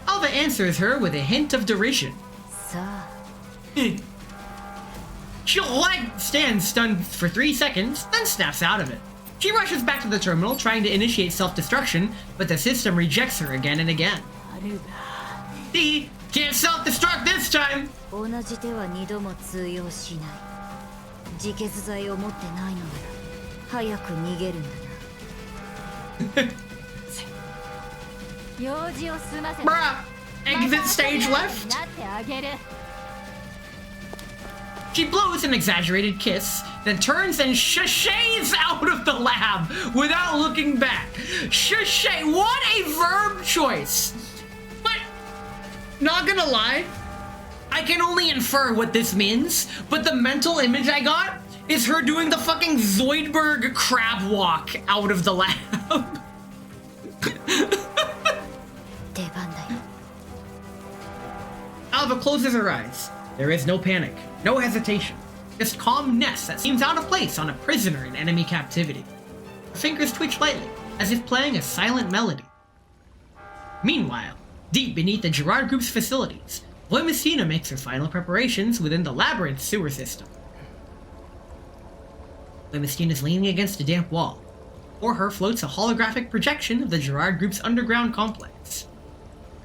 Alva answers her with a hint of derision. さあ Shlight stands stunned for 3 seconds, then snaps out of it. She rushes back to the terminal, trying to initiate self-destruction, but the system rejects her again and again. アルバ He can't self-destruct this time! 同じ手は二度も通用しない自決剤を持ってないのなら早く逃げるんだな用事を済ませ Bruh! Exit stage な left? ってあげる She blows an exaggerated kiss, then turns and sashays out of the lab without looking back. Sashay, what a verb choice! But, not gonna lie, I can only infer what this means, but the mental image I got is her doing the fucking Zoidberg crab walk out of the lab. 出番だよ Alva closes her eyes. There is no panic, no hesitation, just calmness that seems out of place on a prisoner in enemy captivity. Her fingers twitch lightly, as if playing a silent melody. Meanwhile, deep beneath the Gerard Group's facilities, Voimasina makes her final preparations within the labyrinth sewer system. Voimasina is leaning against a damp wall. Before her floats a holographic projection of the Gerard Group's underground complex.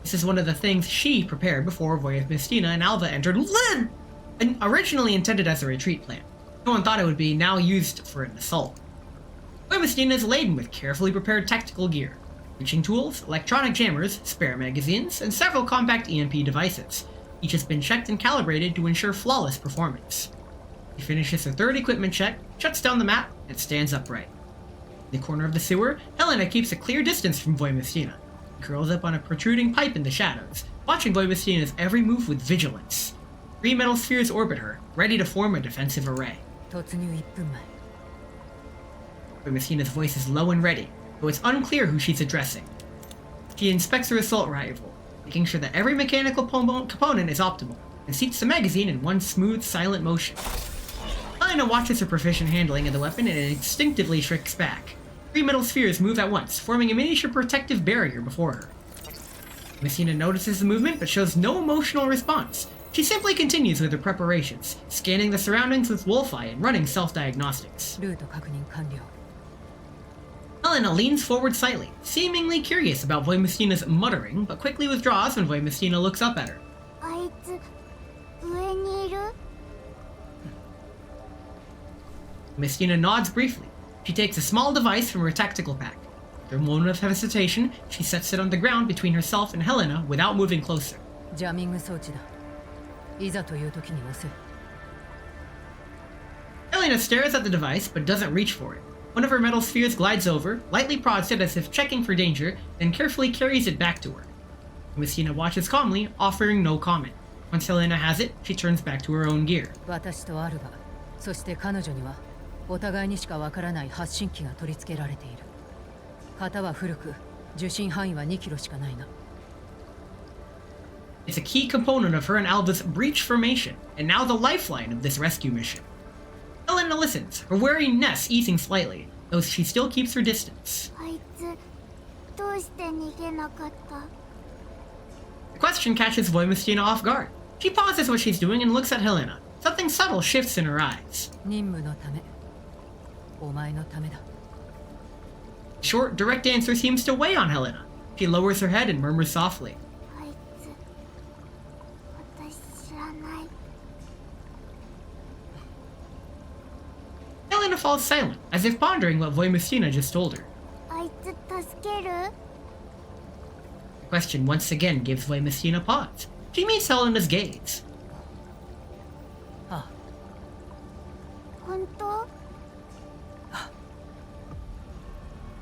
This is one of the things she prepared before Voimasina and Alva entered and originally intended as a retreat plan. No one thought it would be now used for an assault. Voimasina is laden with carefully prepared tactical gear, reaching tools, electronic jammers, spare magazines, and several compact EMP devices. Each has been checked and calibrated to ensure flawless performance. She finishes her third equipment check, shuts down the map, and stands upright. In the corner of the sewer, Helena keeps a clear distance from Voimasina. He curls up on a protruding pipe in the shadows, watching Voimistina's every move with vigilance. 3 metal spheres orbit her, ready to form a defensive array. 突入1分前 Voimistina's voice is low and ready, though it's unclear who she's addressing. She inspects her assault rifle, making sure that every mechanical component is optimal, and seats the magazine in one smooth, silent motion. Helena watches her proficient handling of the weapon and instinctively shrinks back. 3 metal spheres move at once, forming a miniature protective barrier before her. Messina notices the movement but shows no emotional response. She simply continues with her preparations, scanning the surroundings with wolf eye and running self-diagnostics. ルート確認完了 Helena leans forward slightly, seemingly curious about Voimistina's muttering, but quickly withdraws when Voimistina looks up at her. あいつ上にいる Voimistina nods briefly. She takes a small device from her tactical pack. After a moment of hesitation, she sets it on the ground between herself and Helena without moving closer. ジャミング装置だいざという時に押せ Helena stares at the device but doesn't reach for it. One of her metal spheres glides over, lightly prods it as if checking for danger, then carefully carries it back to her. Messina watches calmly, offering no comment. Once Helena has it, she turns back to her own gear. 私とアルバそして彼女にはお互いにしかわからない発信機が取り付けられている型は古く受信範囲は2キロしかないな It's a key component of her and Alba's breach formation, and now the lifeline of this rescue mission. Helena listens, her wariness easing slightly, though she still keeps her distance. あいつどうして逃げなかった The question catches Voimistina off guard. She pauses what she's doing and looks at Helena. Something subtle shifts in her eyes. 任務のためお前のためだ The short, direct answer seems to weigh on Helena. She lowers her head and murmurs softly. あいつ私知らない Helena falls silent, as if pondering what Voimistina just told her. あいつ助ける The question once again gives Voimistina pause. She meets Helena's gaze. あ本当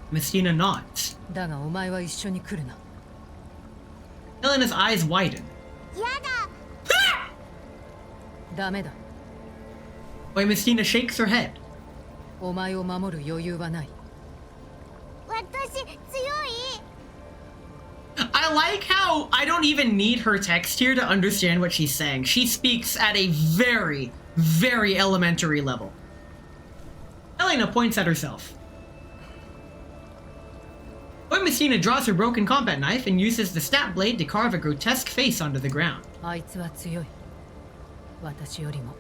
Messina nods. だがお前は一緒に来るな Helena's eyes widen. やだ ダメだ Voimistina shakes her head. お前を守る余裕はない 私強い I like how I don't even need her text here to understand what she's saying. She speaks at a very, very elementary level. Helena points at herself. Voimistina draws her broken combat knife and uses the snap blade to carve a grotesque face onto the ground. あいつは強い私よりも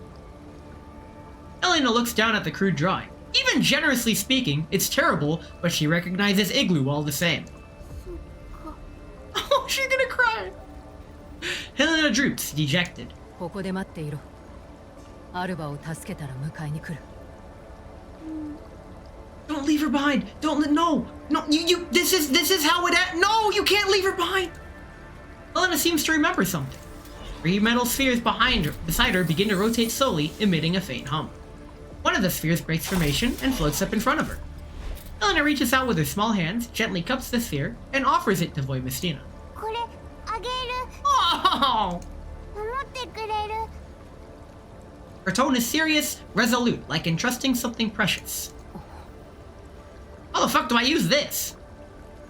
Helena looks down at the crude drawing. Even generously speaking, it's terrible, but she recognizes Igloo all the same. Oh, she's gonna cry! Helena droops, dejected. ここで待っていろアルバを助けたら迎えに来る Don't leave her behind! No! This is how it No, you can't leave her behind! Helena seems to remember something. 3 metal spheres beside her begin to rotate slowly, emitting a faint hum. One of the spheres breaks formation and floats up in front of her. Helena reaches out with her small hands, gently cups the sphere, and offers it to Voimistina. これあげる Oh! 守ってくれる Her tone is serious, resolute, like entrusting something precious. How the fuck do I use this?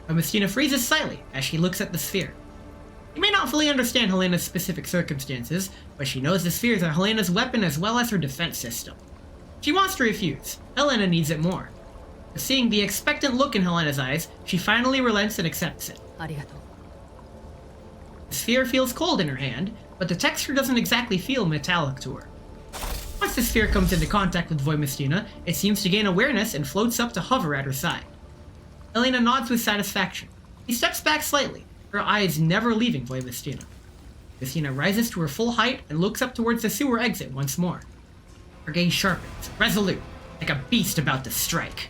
Voimistina freezes slightly as she looks at the sphere. She may not fully understand Helena's specific circumstances, but she knows the spheres are Helena's weapon as well as her defense system. She wants to refuse. Helena needs it more. But seeing the expectant look in Helena's eyes, she finally relents and accepts it. ありがとう The sphere feels cold in her hand, but the texture doesn't exactly feel metallic to her. Once the sphere comes into contact with Voimistina, it seems to gain awareness and floats up to hover at her side. Helena nods with satisfaction. She steps back slightly, her eyes never leaving Voimistina. Voimistina rises to her full height and looks up towards the sewer exit once more. Her gaze sharpens, resolute, like a beast about to strike.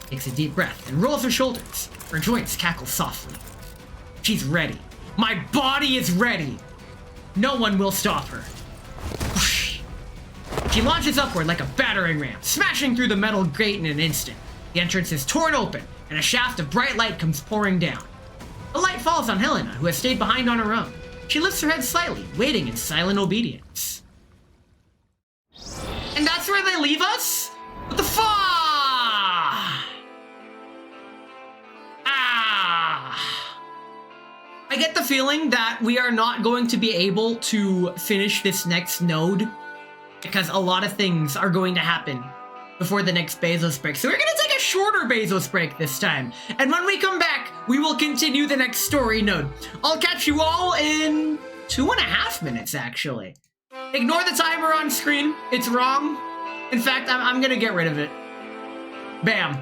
Takes a deep breath and rolls her shoulders. Her joints cackle softly. She's ready. My body is ready! No one will stop her. Whoosh. She launches upward like a battering ram, smashing through the metal gate in an instant. The entrance is torn open, and a shaft of bright light comes pouring down. light falls on Helena, who has stayed behind on her own. She lifts her head slightly, waiting in silent obedience. And that's where they leave us? What the fuck? I get the feeling that we are not going to be able to finish this next node because a lot of things are going to happen before the next Bezos break. So we're gonna take a shorter Bezos break this time. And when we come back, we will continue the next story node. I'll catch you all in 2.5 minutes, actually. Ignore the timer on screen. It's wrong. In fact, I'm gonna get rid of it. Bam.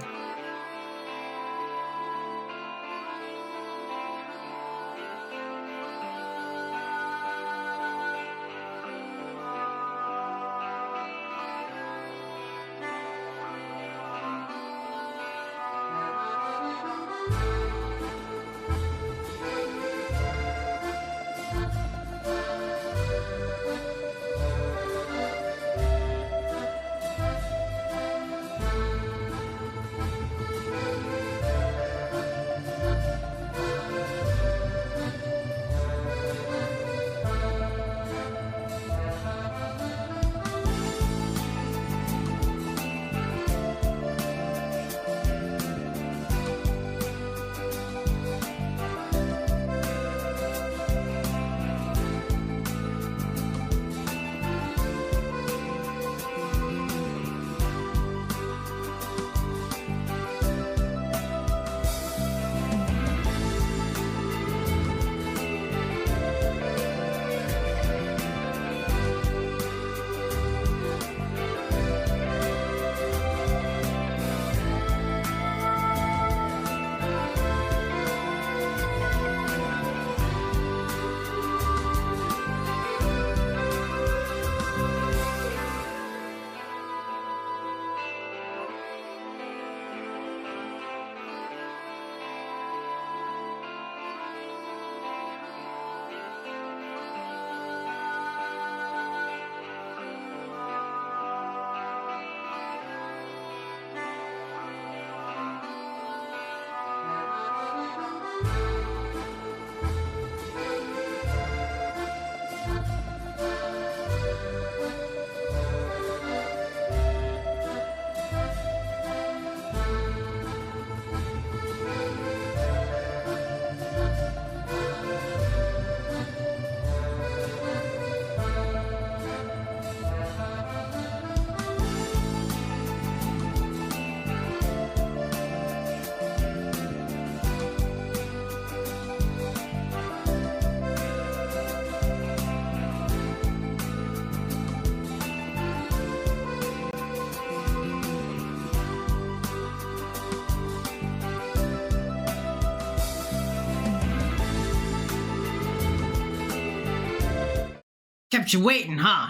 Kept you waiting, huh?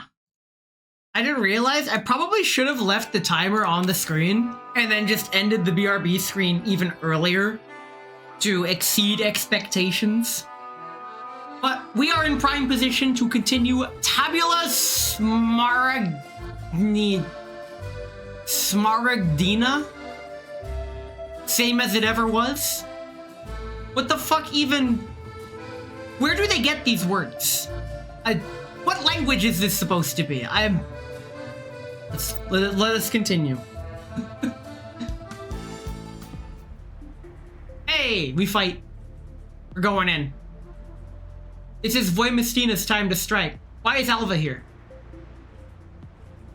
I didn't realize I probably should have left the timer on the screen and then just ended the BRB screen even earlier to exceed expectations. But we are in prime position to continue Tabula Smaragdina? Same as it ever was? What the fuck even? Where do they get these words? What language is this supposed to be? Let us continue. Hey, we fight. We're going in. This is Voimistina's time to strike. Why is Alva here?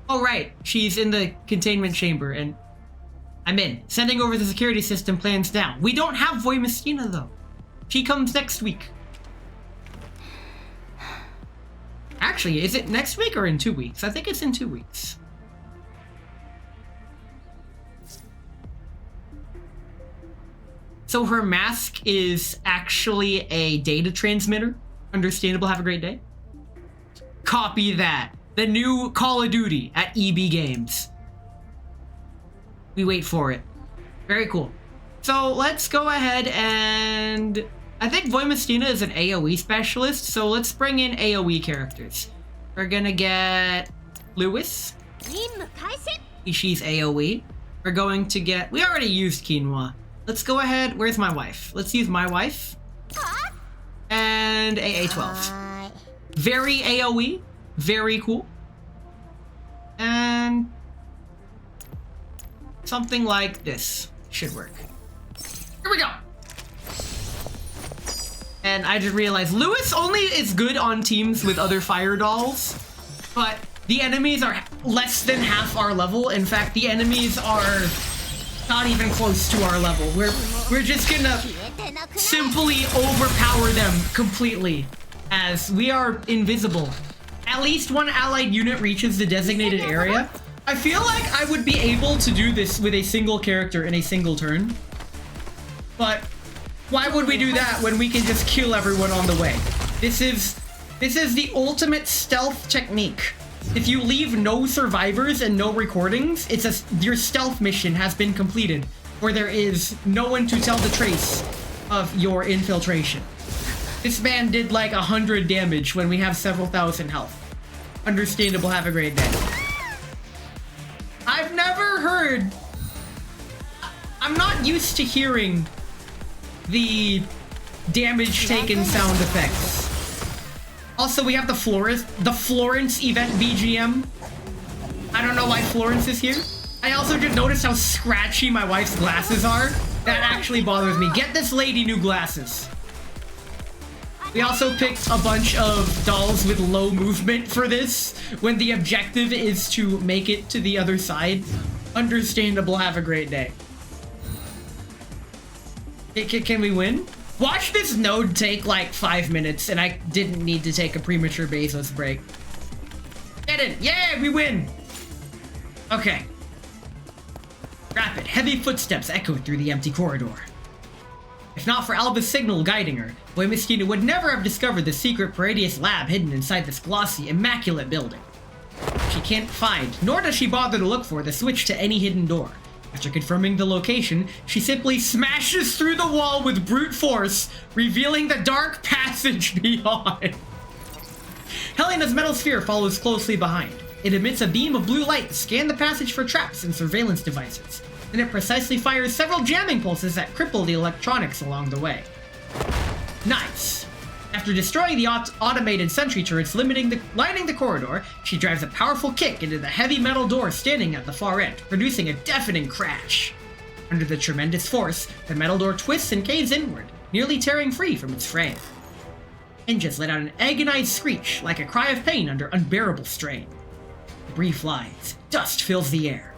Oh right, she's in the containment chamber and I'm in. Sending over the security system plans now. We don't have Voimistina though. She comes next week. Actually, is it next week or in 2 weeks? I think it's in 2 weeks. So her mask is actually a data transmitter. Understandable, have a great day. Copy that. The new Call of Duty at EB Games. We wait for it. Very cool. So let's go ahead and... I think Voimistina is an AoE specialist, so let's bring in AoE characters. We're gonna get Lewis. She's AoE. We're going to get... We already used Quinoa. Let's go ahead... Where's my wife? Let's use my wife. and AA-12. Very AoE, very cool. And something like this should work. Here we go. And I just realized Lewis only is good on teams with other fire dolls, but the enemies are less than half our level. In fact, the enemies are not even close to our level. We're just gonna simply overpower them completely, as we are invisible. At least one allied unit reaches the designated area. I feel like I would be able to do this with a single character in a single turn, but why would we do that when we can just kill everyone on the way? This is the ultimate stealth technique. If you leave no survivors and no recordings, your stealth mission has been completed, where there is no one to tell the trace of your infiltration. This man did like 100 damage when we have several thousand health. Understandable, have a great day. I've never heard... I'm not used to hearing the damage taken sound effects. Also, we have the Florence event BGM. I don't know why Florence is here. I also just noticed how scratchy my wife's glasses are. That actually bothers me. Get this lady new glasses. We also picked a bunch of dolls with low movement for this, when the objective is to make it to the other side. Understandable, have a great day. Can we win? Watch this node take like 5 minutes, and I didn't need to take a premature Bezos break. Get it! Yeah, we win! Okay. Rapid, heavy footsteps echoed through the empty corridor. If not for Alba's signal guiding her, Voimistina would never have discovered the secret Paradius lab hidden inside this glossy, immaculate building. She can't find, nor does she bother to look for, the switch to any hidden door. After confirming the location, she simply smashes through the wall with brute force, revealing the dark passage beyond. Helena's metal sphere follows closely behind. It emits a beam of blue light to scan the passage for traps and surveillance devices. Then it precisely fires several jamming pulses that cripple the electronics along the way. Nice. After destroying the automated sentry turrets lining the corridor, she drives a powerful kick into the heavy metal door standing at the far end, producing a deafening crash. Under the tremendous force, the metal door twists and caves inward, nearly tearing free from its frame. Hinges let out an agonized screech, like a cry of pain under unbearable strain. Debris flies, dust fills the air.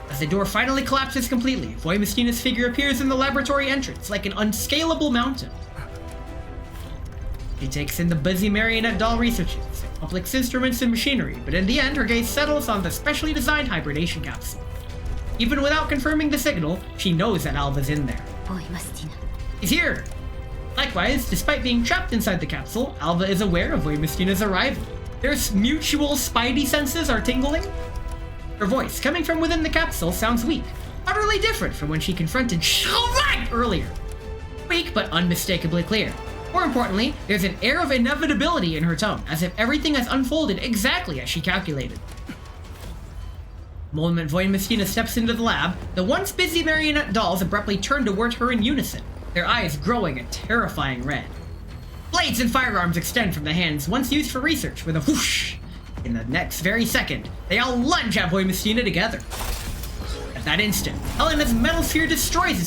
As the door finally collapses completely, Voimistina's figure appears in the laboratory entrance like an unscalable mountain. She takes in the busy marionette doll researchers, complex instruments and machinery, but in the end her gaze settles on the specially designed hibernation capsule. Even without confirming the signal, she knows that Alba's in there. He's here! Likewise, despite being trapped inside the capsule, Alba is aware of Voimistina's arrival. Their mutual spidey senses are tingling. Her voice, coming from within the capsule, sounds weak, utterly different from when she confronted Shrek earlier. Weak, but unmistakably clear. More importantly, there's an air of inevitability in her tone, as if everything has unfolded exactly as she calculated. The moment Voimistina steps into the lab, the once busy marionette dolls abruptly turn toward her in unison, their eyes growing a terrifying red. Blades and firearms extend from the hands once used for research with a whoosh. In the next very second, they all lunge at Voimistina together. At that instant, Helena's metal sphere deploys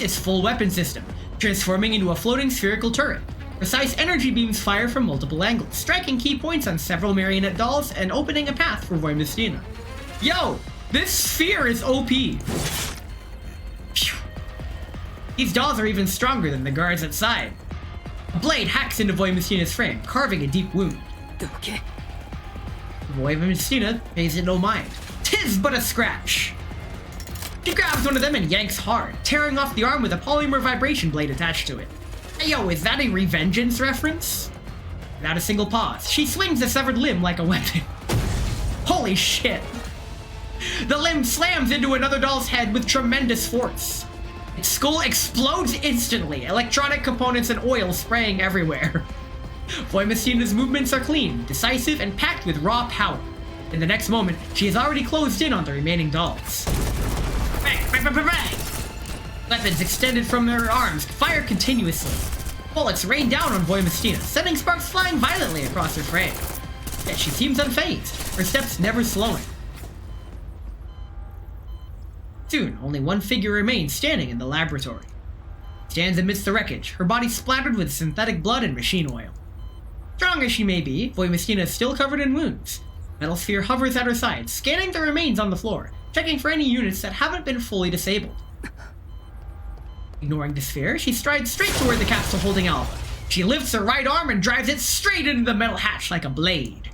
its full weapon system, transforming into a floating spherical turret. Precise energy beams fire from multiple angles, striking key points on several marionette dolls and opening a path for Voimistina. Yo, this sphere is OP. Phew. These dolls are even stronger than the guards outside. A blade hacks into Voimistina's frame, carving a deep wound. Voimistina pays it no mind. 'Tis but a scratch. She grabs one of them and yanks hard, tearing off the arm with a polymer vibration blade attached to it. Hey yo, is that a Revengeance reference? Without a single pause, she swings the severed limb like a weapon. Holy shit! The limb slams into another doll's head with tremendous force. Its skull explodes instantly, electronic components and oil spraying everywhere. Voimistina's movements are clean, decisive, and packed with raw power. In the next moment, she has already closed in on the remaining dolls. Bang, bang, bang, bang, bang. Weapons extended from their arms fire continuously. Bullets rain down on Voimistina, sending sparks flying violently across her frame. Yet she seems unfazed, her steps never slowing. Soon, only one figure remains standing in the laboratory. Stands amidst the wreckage, her body splattered with synthetic blood and machine oil. Strong as she may be, Voimistina is still covered in wounds. Metal Sphere hovers at her side, scanning the remains on the floor, checking for any units that haven't been fully disabled. Ignoring the sphere, she strides straight toward the capsule holding Alva. She lifts her right arm and drives it straight into the metal hatch like a blade.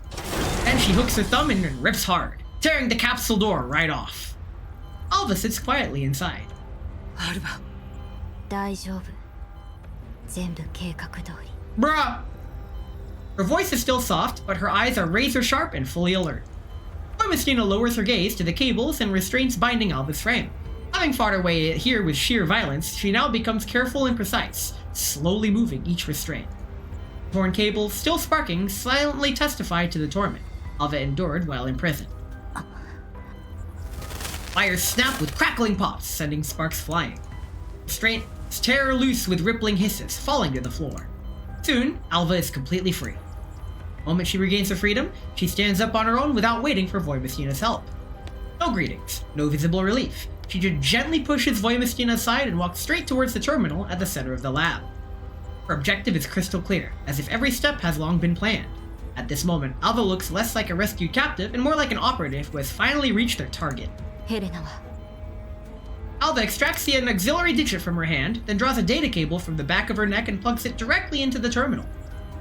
Then she hooks her thumb in and rips hard, tearing the capsule door right off. Alva sits quietly inside. Alva. 大丈夫。全部計画通り。 Bruh! Her voice is still soft, but her eyes are razor sharp and fully alert. Voimistina lowers her gaze to the cables and restraints binding Alva's frame. Having fought her way here with sheer violence, she now becomes careful and precise, slowly moving each restraint. Torn cables, still sparking, silently testify to the torment Alva endured while in prison. Wires snap with crackling pops, sending sparks flying. Restraints tear loose with rippling hisses, falling to the floor. Soon, Alva is completely free. The moment she regains her freedom, she stands up on her own without waiting for Voimistina's help. No greetings, no visible relief. She just gently pushes Voimistina aside and walks straight towards the terminal at the center of the lab. Her objective is crystal clear, as if every step has long been planned. At this moment, Alva looks less like a rescued captive and more like an operative who has finally reached their target. ヘレナは Alva extracts an auxiliary digit from her hand, then draws a data cable from the back of her neck and plugs it directly into the terminal.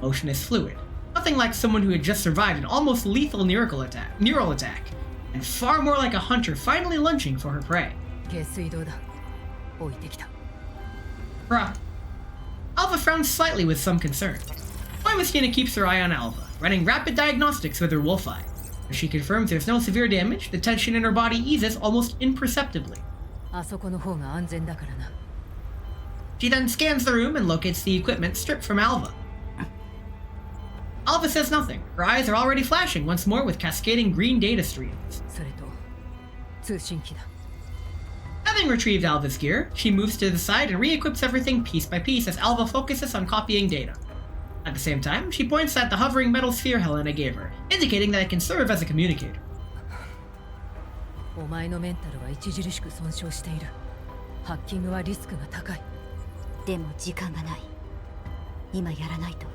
Motion is fluid, nothing like someone who had just survived an almost lethal neural attack, and far more like a hunter finally lunching for her prey. 下水道だ。置いてきた。 Bruh. Alva frowns slightly with some concern. Voimistina keeps her eye on Alva, running rapid diagnostics with her wolf eye. As she confirms there's no severe damage, the tension in her body eases almost imperceptibly. あそこの方が安全だからな。 She then scans the room and locates the equipment stripped from Alva. Alva says nothing. Her eyes are already flashing once more with cascading green data streams. それと通信機だ。 Having retrieved Alva's gear, she moves to the side and re-equips everything piece by piece as Alva focuses on copying data. At the same time, she points at the hovering metal sphere Helena gave her, indicating that it can serve as a communicator. お前のメンタルは著しく損傷している。ハッキングはリスクが高い。でも時間がない。今やらないと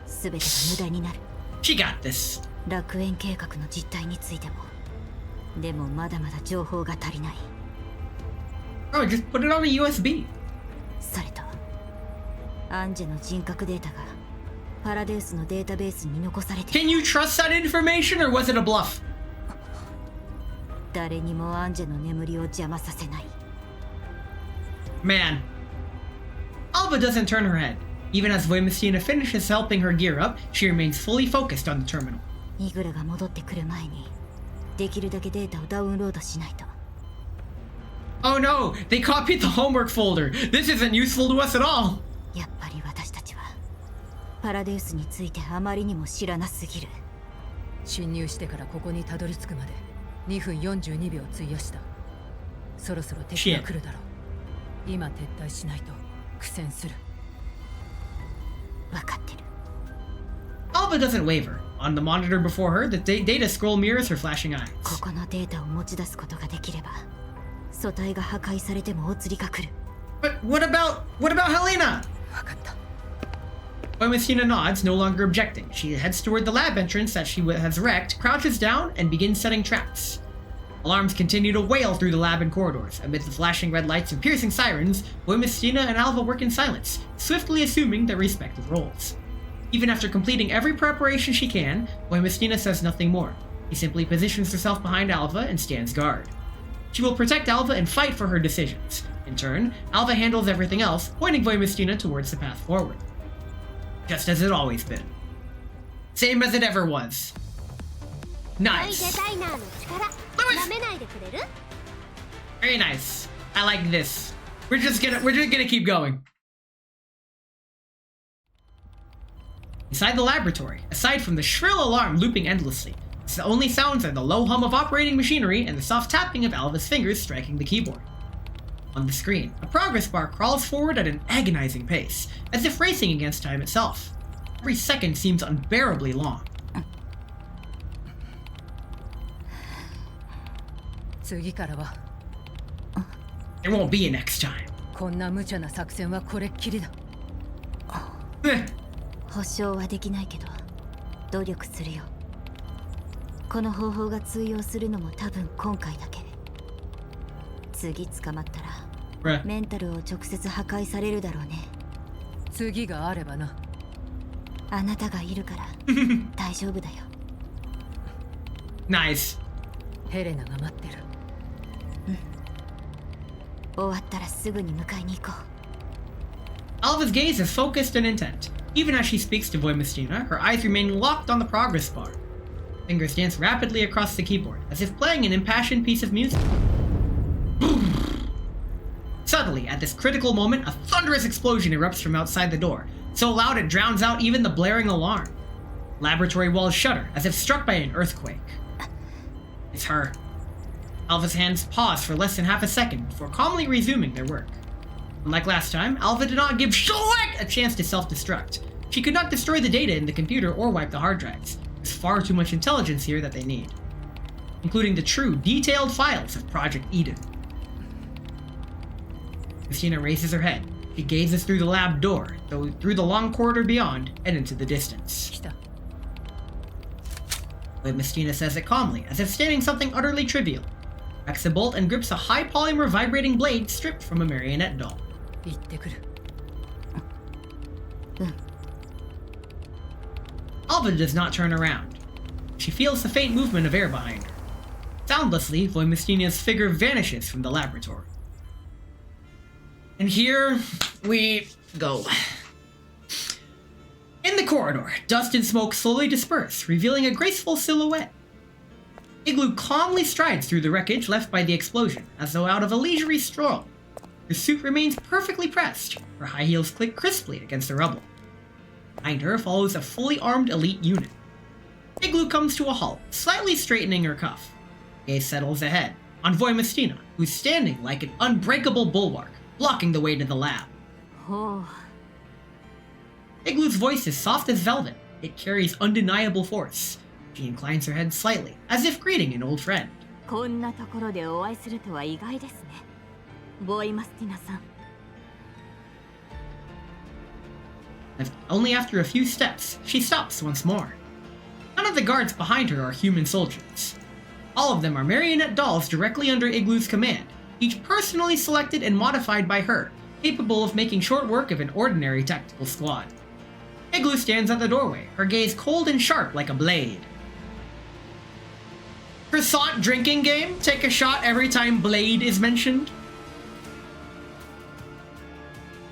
全てが無駄になる。 She got this. 楽園計画の実態についても。でもまだまだ情報が足りない。 Oh, just put it on a USB. それと、アンジェの人格データがパラデウスのデータベースに残されている。 Can you trust that information or was it a bluff? 誰にもアンジェの眠りを邪魔させない。 Man. Alva doesn't turn her head. Even as Voimistina finishes helping her gear up, she remains fully focused on the terminal. イグラが戻ってくる前に、できるだけデータをダウンロードしないと。 Oh no! They copied the homework folder! This isn't useful to us at all! やっぱり私たちはパラデウスについてあまりにも知らなすぎる。侵入してからここにたどり着くまで2分42秒費やした。そろそろ敵が来るだろう。今撤退しないと苦戦する。分かってる。 Alva doesn't waver. On the monitor before her, the data scroll mirrors her flashing eyes. ここのデータを持ち出すことができれば、素体が破壊されてもお釣りが来る。 But what about Helena? 分かった。 Voimistina nods, no longer objecting. She heads toward the lab entrance that she has wrecked, crouches down, and begins setting traps. Alarms continue to wail through the lab and corridors. Amid the flashing red lights and piercing sirens, Voimistina and Alva work in silence, swiftly assuming their respective roles. Even after completing every preparation she can, Voimistina says nothing more. She simply positions herself behind Alva and stands guard. She will protect Alva and fight for her decisions. In turn, Alva handles everything else, pointing Voimistina towards the path forward. Just as it always been. Same as it ever was. Nice. Very nice. I like this. We're just gonna keep going. Inside the laboratory, aside from the shrill alarm looping endlessly, the only sounds are the low hum of operating machinery and the soft tapping of Alva's fingers striking the keyboard. On the screen, a progress bar crawls forward at an agonizing pace, as if racing against time itself. Every second seems unbearably long. 次からは There won't be a next time. こんな無茶な作戦はこれっきりだ。保証はできないけど努力するよ。この方法が通用するのも多分今回だけ。次捕まったらメンタルを直接破壊されるだろうね。次があればな。あなたがいるから大丈夫だよ。Nice. ヘレナが待ってる。終わったらすぐに迎えに行こう。 Alva's gaze is focused and intent. Even as she speaks to Voimistina, her eyes remain locked on the progress bar. Fingers dance rapidly across the keyboard, as if playing an impassioned piece of music. Suddenly, at this critical moment, a thunderous explosion erupts from outside the door, so loud it drowns out even the blaring alarm. Laboratory walls shudder, as if struck by an earthquake. It's her. Alva's hands pause for less than half a second before calmly resuming their work. Unlike last time, Alva did not give Sholek a chance to self-destruct. She could not destroy the data in the computer or wipe the hard drives. There's far too much intelligence here that they need, including the true, detailed files of Project Eden. Christina raises her head. She gazes through the lab door, through the long corridor beyond, and into the distance. Voimistina says it calmly, as if stating something utterly trivial. Cracks a bolt and grips a high polymer vibrating blade stripped from a marionette doll. 行ってくる。Alva does not turn around. She feels the faint movement of air behind her. Soundlessly, Voimistina's figure vanishes from the laboratory. And here we go. In the corridor, dust and smoke slowly disperse, revealing a graceful silhouette. Igloo calmly strides through the wreckage left by the explosion, as though out of a leisurely stroll. Her suit remains perfectly pressed. Her high heels click crisply against the rubble. Behind her follows a fully armed elite unit. Igloo comes to a halt, slightly straightening her cuff. Gaze settles ahead, on Voimistina, who's standing like an unbreakable bulwark, blocking the way to the lab. Oh. Igloo's voice is soft as velvet. It carries undeniable force. She inclines her head slightly, as if greeting an old friend. こんなところでお会いするとは意外ですね。ボイマスティナさん。Only after a few steps, she stops once more. None of the guards behind her are human soldiers. All of them are marionette dolls directly under Igloo's command, each personally selected and modified by her, capable of making short work of an ordinary tactical squad. Igloo stands at the doorway, her gaze cold and sharp like a blade. Croissant drinking game? Take a shot every time blade is mentioned?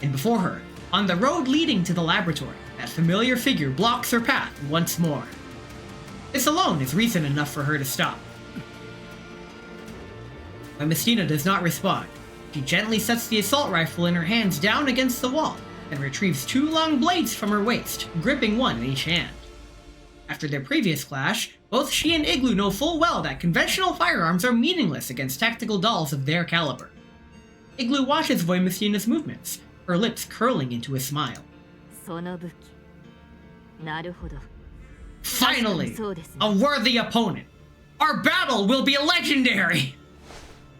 And before her, on the road leading to the laboratory, that familiar figure blocks her path once more. This alone is reason enough for her to stop. Voimistina does not respond. She gently sets the assault rifle in her hands down against the wall, and retrieves two long blades from her waist, gripping one in each hand. After their previous clash, both she and Igloo know full well that conventional firearms are meaningless against tactical dolls of their caliber. Igloo watches Voimistina's movements, her lips curling into a smile. その武器。なるほど。 Finally, a worthy opponent. Our battle will be legendary!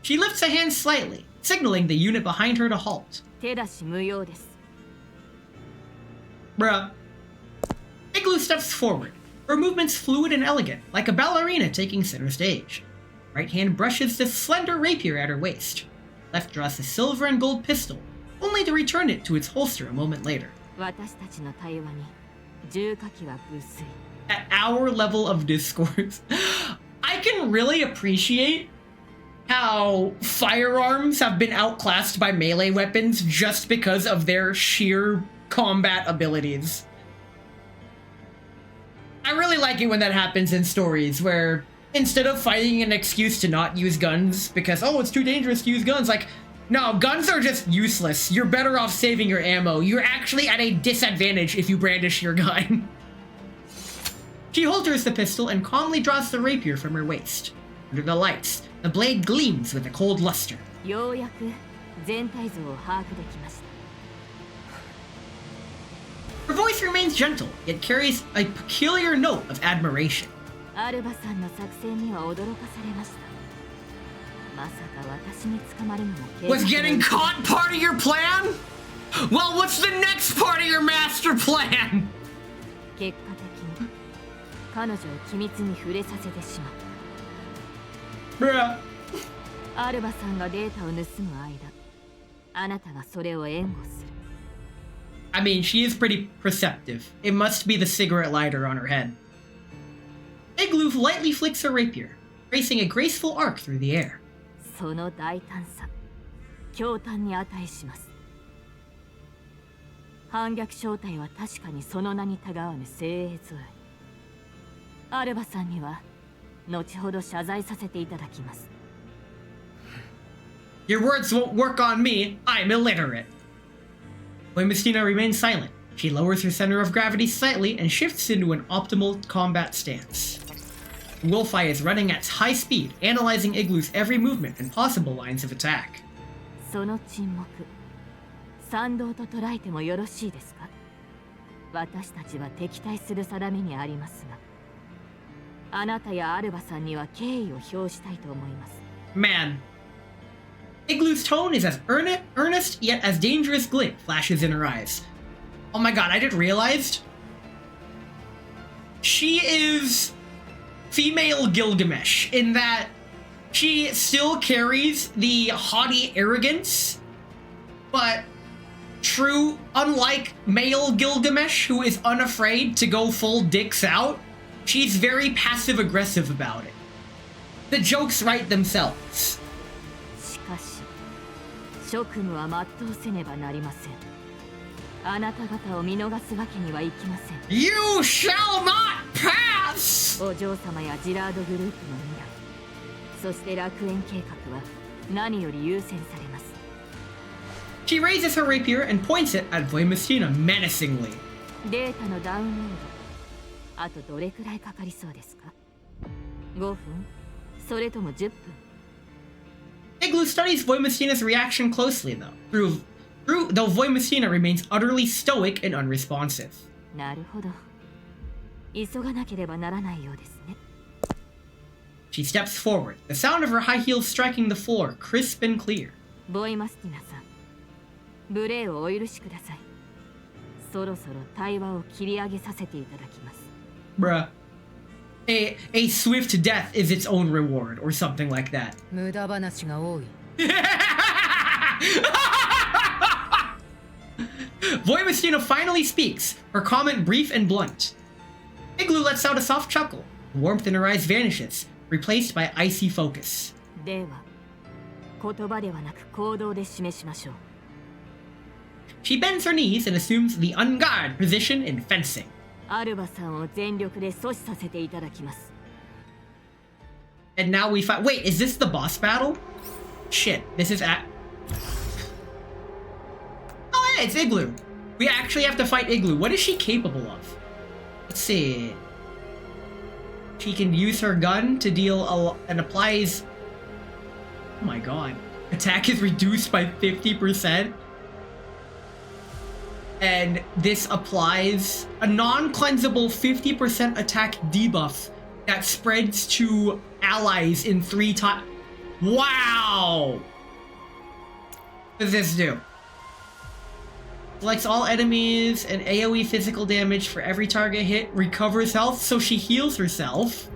She lifts a hand slightly, signaling the unit behind her to halt. 手出し無用です。 Bruh. Igloo steps forward, her movements fluid and elegant, like a ballerina taking center stage. Right hand brushes the slender rapier at her waist. Left draws the silver and gold pistol, only to return it to its holster a moment later. 私たちの対話に重火器は無粋。 At our level of discourse, I can really appreciate how firearms have been outclassed by melee weapons just because of their sheer combat abilities. I really like it when that happens in stories where instead of finding an excuse to not use guns because, oh, it's too dangerous to use guns, like, no, guns are just useless. You're better off saving your ammo. You're actually at a disadvantage if you brandish your gun. She holsters the pistol and calmly draws the rapier from her waist. Under the lights, the blade gleams with a cold luster. ようやく全体像を把握できました。 Her voice remains gentle, yet carries a peculiar note of admiration. アルバさんの作戦には驚かされました。まさか私に捕まるのも計画 Was getting caught part of your plan? Well, what's the next part of your master plan? 結果的に彼女を機密に触れさせてしまっ Bruh. た。アルバさんがデータを盗む間、あなたがそれを援護する。 I mean, she is pretty perceptive. It must be the cigarette lighter on her head. Igloo lightly flicks her rapier, tracing a graceful arc through the air. その大胆さ、驚嘆に値します。反逆正体は確かにその名にたがわぬ精鋭ぞろい。アルバさんには後ほど謝罪させていただきます。 Your words won't work on me. I'm illiterate. Voimistina remains silent. She lowers her center of gravity slightly and shifts into an optimal combat stance. Wolfeye is running at high speed, analyzing Igloo's every movement and possible lines of attack. その沈黙、賛同と捉えてもよろしいですか？私たちは敵対する定めにありますが、あなたやアルバさんには敬意を表したいと思います。 Man. Igloo's tone is as earnest yet as dangerous glint flashes in her eyes. Oh my god, I didn't realize. She is female Gilgamesh in that she still carries the haughty arrogance, but unlike male Gilgamesh, who is unafraid to go full dicks out, she's very passive-aggressive about it. The jokes write themselves. しかし、職務は全うせねばなりません。あなた方を見逃すわけにはいきません。 You shall not pass! お嬢様やジラードグループの未来、そして楽園計画は何より優先されます。 She raises her rapier and points it at Voimistina menacingly. データのダウンロード、あとどれくらいかかりそうですか？ 5分？それとも10分？ Igloo studies Voimistina's reaction closely, though Voimistina remains utterly stoic and unresponsive. なるほど。急がなければならないようですね。 She steps forward, the sound of her high heels striking the floor crisp and clear. ボイマスティナさん、無礼をお許しください。そろそろ対話を切り上げさせていただきます。 Bruh. A swift death is its own reward, or something like that. 無駄話が多い。Voimistina finally speaks, her comment brief and blunt. Igloo lets out a soft chuckle. The warmth in her eyes vanishes, replaced by icy focus. では、言葉ではなく行動で示しましょう。 She bends her knees and assumes the en garde position in fencing. アルバさんを全力で阻止させていただきます。 And now we fight. Wait, is this the boss battle? Shit, this is at. Oh, yeah, it's Igloo. We actually have to fight Igloo. What is she capable of? Let's see. She can use her gun to deal and applies. Oh my god. Attack is reduced by 50%. And this applies a non-cleansable 50% attack debuff that spreads to allies in 3 times. Wow! What does this do? Selects all enemies and AoE physical damage for every target hit, recovers health, so she heals herself.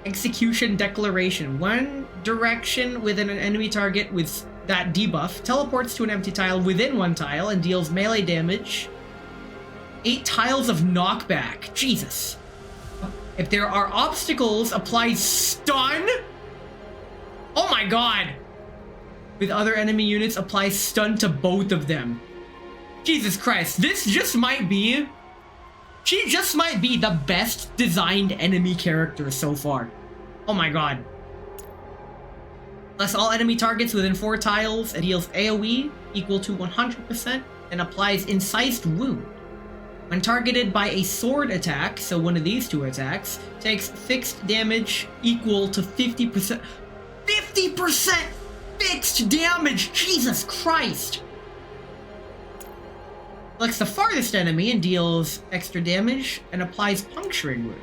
Execution Declaration. One direction within an enemy target with that debuff teleports to an empty tile within one tile and deals melee damage. 8 tiles of knockback. Jesus. If there are obstacles, applies stun. Oh my god. With other enemy units, applies stun to both of them. Jesus Christ, this just might be... She just might be the best designed enemy character so far. Oh my god. Plus all enemy targets within 4 tiles, it deals AoE equal to 100% and applies Incised Wound. When targeted by a sword attack, so one of these 2 attacks, takes fixed damage equal to 50%. 50%! Fixed damage! Jesus Christ! Selects the farthest enemy and deals extra damage and applies puncturing wound.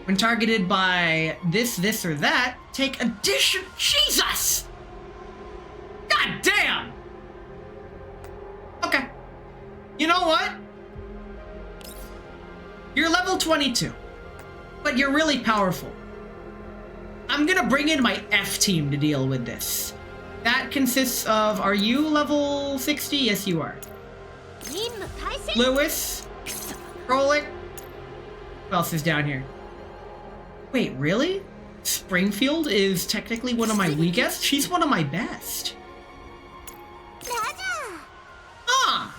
When targeted by this, or that, take addition. Jesus! God damn! Okay. You know what? You're level 22, but you're really powerful. I'm gonna bring in my F team to deal with this. That consists of, are you level 60? Yes, you are. Lewis, Krolik. Who else is down here? Wait, really? Springfield is technically one of my weakest? She's one of my best. Huh.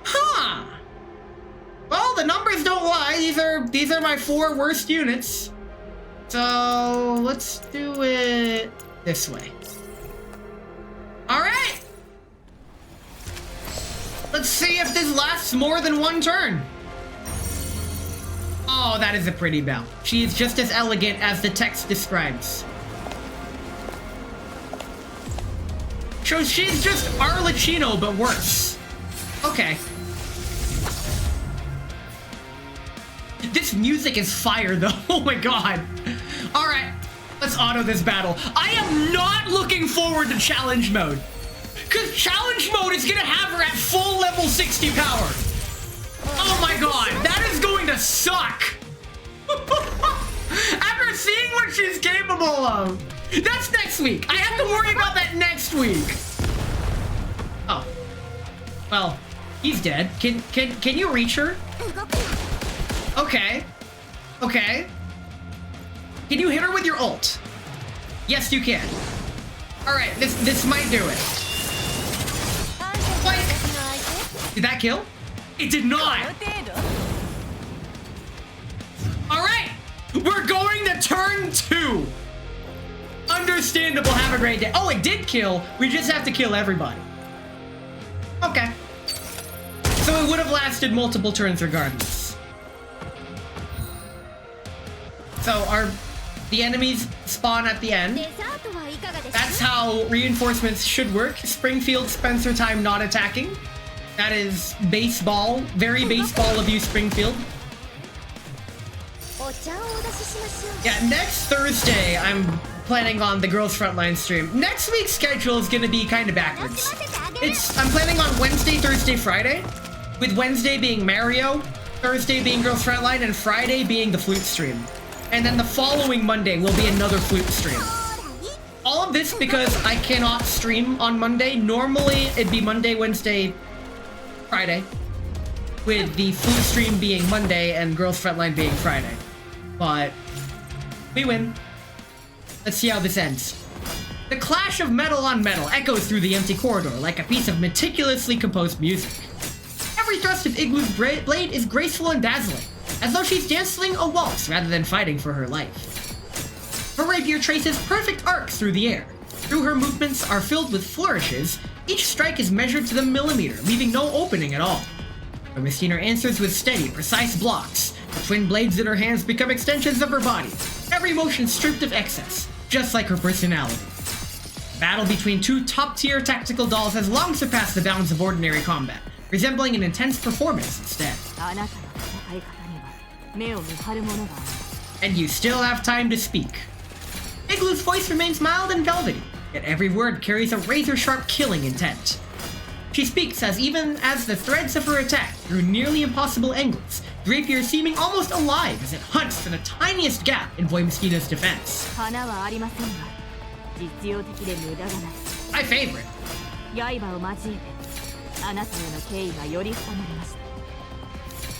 Huh. Well, the numbers don't lie. These are my 4 worst units. So let's do it this way. All right. Let's see if this lasts more than one turn. Oh, that is a pretty belle. She is just as elegant as the text describes. So she's just Arlecchino, but worse. Okay. This music is fire, though. Oh my god. All right, let's auto this battle. I am not looking forward to challenge mode. Because challenge mode is going to have her at full level 60 power. Oh my god, that is going to suck. After seeing what she's capable of. That's next week. I have to worry about that next week. Oh. Well, he's dead. Can you reach her? Okay. Okay. Can you hit her with your ult? Yes, you can. All right, this might do it. Like, did that kill? It did not. All right, we're going to turn 2. Understandable. Have a great day. Oh, it did kill. We just have to kill everybody. Okay. So it would have lasted multiple turns regardless. So the enemies spawn at the end. That's how reinforcements should work. Springfield spends her time not attacking. That is baseball. Very baseball of you, Springfield. Yeah, next Thursday, I'm planning on the Girls Frontline stream. Next week's schedule is gonna be kind of backwards. I'm planning on Wednesday, Thursday, Friday, with Wednesday being Mario, Thursday being Girls Frontline, and Friday being the flute stream. And then the following Monday will be another flute stream. All of this because I cannot stream on Monday. Normally, it'd be Monday, Wednesday, Friday, with the flute stream being Monday and Girls Frontline being Friday. But we win. Let's see how this ends. The clash of metal on metal echoes through the empty corridor like a piece of meticulously composed music. Every thrust of Igloo's blade is graceful and dazzling, as though she's dancing a waltz rather than fighting for her life. Her rapier traces perfect arcs through the air. Through her movements are filled with flourishes, each strike is measured to the millimeter, leaving no opening at all. Her Messina answers with steady, precise blocks. The twin blades in her hands become extensions of her body, every motion stripped of excess, just like her personality. Battle between 2 top-tier tactical dolls has long surpassed the bounds of ordinary combat, resembling an intense performance instead. And you still have time to speak. Igloo's voice remains mild and velvety, yet every word carries a razor-sharp killing intent. She speaks even as the threads of her attack through nearly impossible angles, rapier seeming almost alive as it hunts for the tiniest gap in Voimstina's defense. My favorite.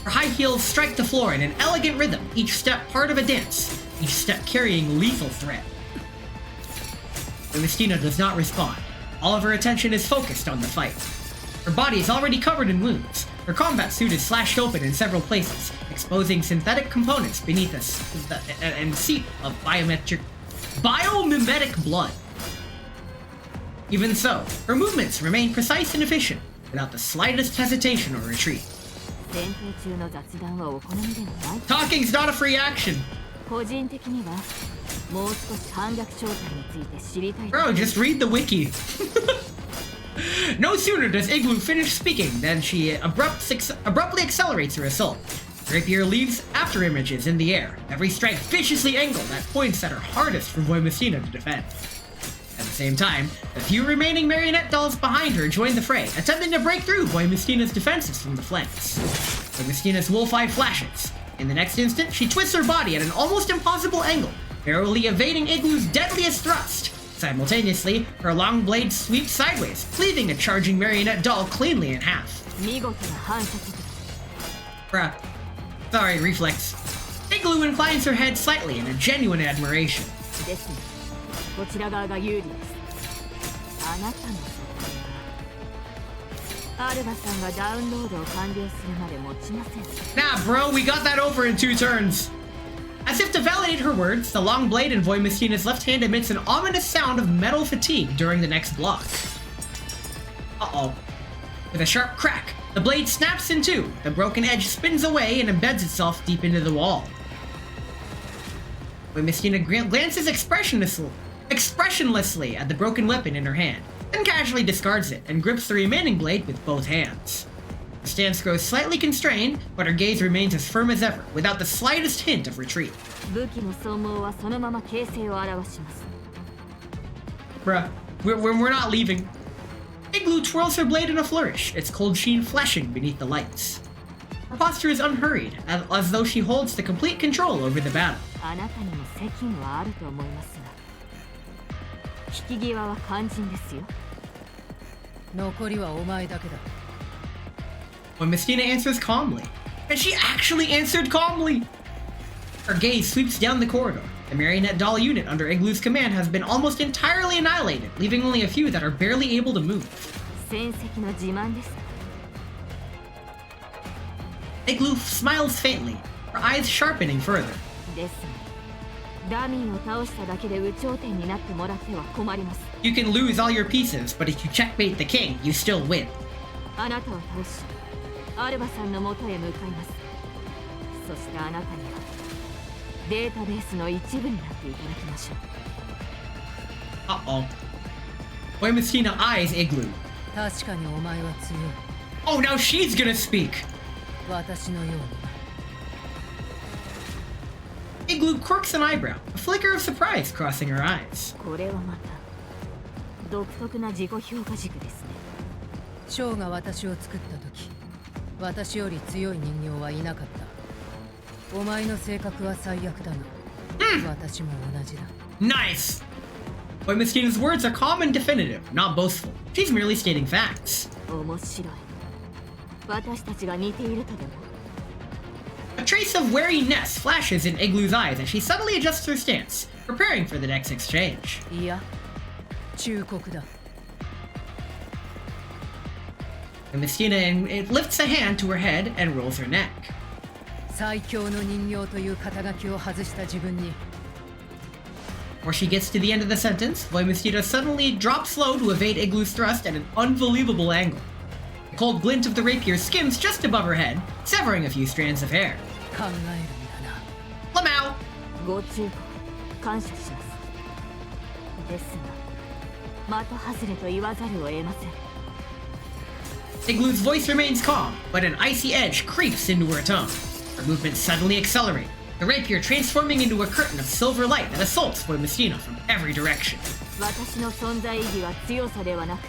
Her high heels strike the floor in an elegant rhythm, each step part of a dance, each step carrying lethal threat. Voimstina does not respond. All of her attention is focused on the fight. Her body is already covered in wounds. Her combat suit is slashed open in several places, exposing synthetic components beneath us and seep of biomimetic blood. Even so, her movements remain precise and efficient, without the slightest hesitation or retreat. Talking's not a free action. もう少し反逆状態について知りたい。 Bro, just read the wiki. No sooner does Igloo finish speaking than she abruptly accelerates her assault. Rapier leaves after images in the air, every strike viciously angled at points that are hardest for Voimostina to defend. At the same time, the few remaining marionette dolls behind her join the fray, attempting to break through Voimostina's defenses from the flanks. Voimostina's wolf eye flashes. In the next instant, she twists her body at an almost impossible angle, narrowly evading Igloo's deadliest thrust. Simultaneously, her long blade sweeps sideways, cleaving a charging marionette doll cleanly in half. 見事な反射的。 Bruh. Sorry, reflex. Igloo inclines her head slightly in a genuine admiration. ですね。こちら側が有利です。あなたの測定はアルバさんがダウンロードを完了するまで持ちません。 Nah, bro, we got that over in 2 turns. As if to validate her words, the long blade in Voimostina's left hand emits an ominous sound of metal fatigue during the next block. Uh-oh. With a sharp crack, the blade snaps in two, the broken edge spins away and embeds itself deep into the wall. Voimostina glances expressionlessly at the broken weapon in her hand, then casually discards it and grips the remaining blade with both hands. Her stance grows slightly constrained, but her gaze remains as firm as ever, without the slightest hint of retreat. 武器の消耗はそのまま形勢を表します。 Bruh, we're not leaving. Igloo twirls her blade in a flourish, its cold sheen flashing beneath the lights. Her posture is unhurried, as though she holds the complete control over the battle. あなたにも責任はあると思いますが、引き際は肝心ですよ。残りはお前だけだ。 Voimostina answers calmly. And she actually answered calmly! Her gaze sweeps down the corridor. The marionette doll unit under Igloo's command has been almost entirely annihilated, leaving only a few that are barely able to move. 戦績の自慢です。 Igloo smiles faintly, her eyes sharpening further. ですが、ダミーを倒しただけで有頂天になってもらっては困ります。 You can lose all your pieces, but if you checkmate the king, you still win. あなたを倒し、アルバさんの元へ向かいます。そしてあなたにはデータベースの一部になっていただきましょう。 Uh-oh. Voimostina eyes Igloo. 確かにお前は強い。 Oh, now she's gonna speak! 私のように。 Igloo quirks an eyebrow, a flicker of surprise crossing her eyes. これはまた独特な自己評価軸ですね。ショーが私を作った時、私より強い人形はいなかった。お前の性格は最悪だが、私も同じだ。 Nice! Voimostina's words are calm and definitive, not boastful. She's merely stating facts. 面白い。私たちが似ているとでも。 A trace of wariness flashes in Igloo's eyes as she subtly adjusts her stance, preparing for the next exchange. いや、忠告だ。 Voimostina lifts a hand to her head and rolls her neck. 最強の人形という肩書きを外した自分に。 Before she gets to the end of the sentence, Voimostina suddenly drops low to evade Igloo's thrust at an unbelievable angle. The cold glint of the rapier skims just above her head, severing a few strands of hair. 考えるんだな。 Lamau! ご忠告感謝します。ですが、的外れと言わざるを得ません。 Igloo's voice remains calm, but an icy edge creeps into her tone. Her movements suddenly accelerate, the rapier transforming into a curtain of silver light that assaults Voimostina from every direction. 私の存在意義は強さではなく、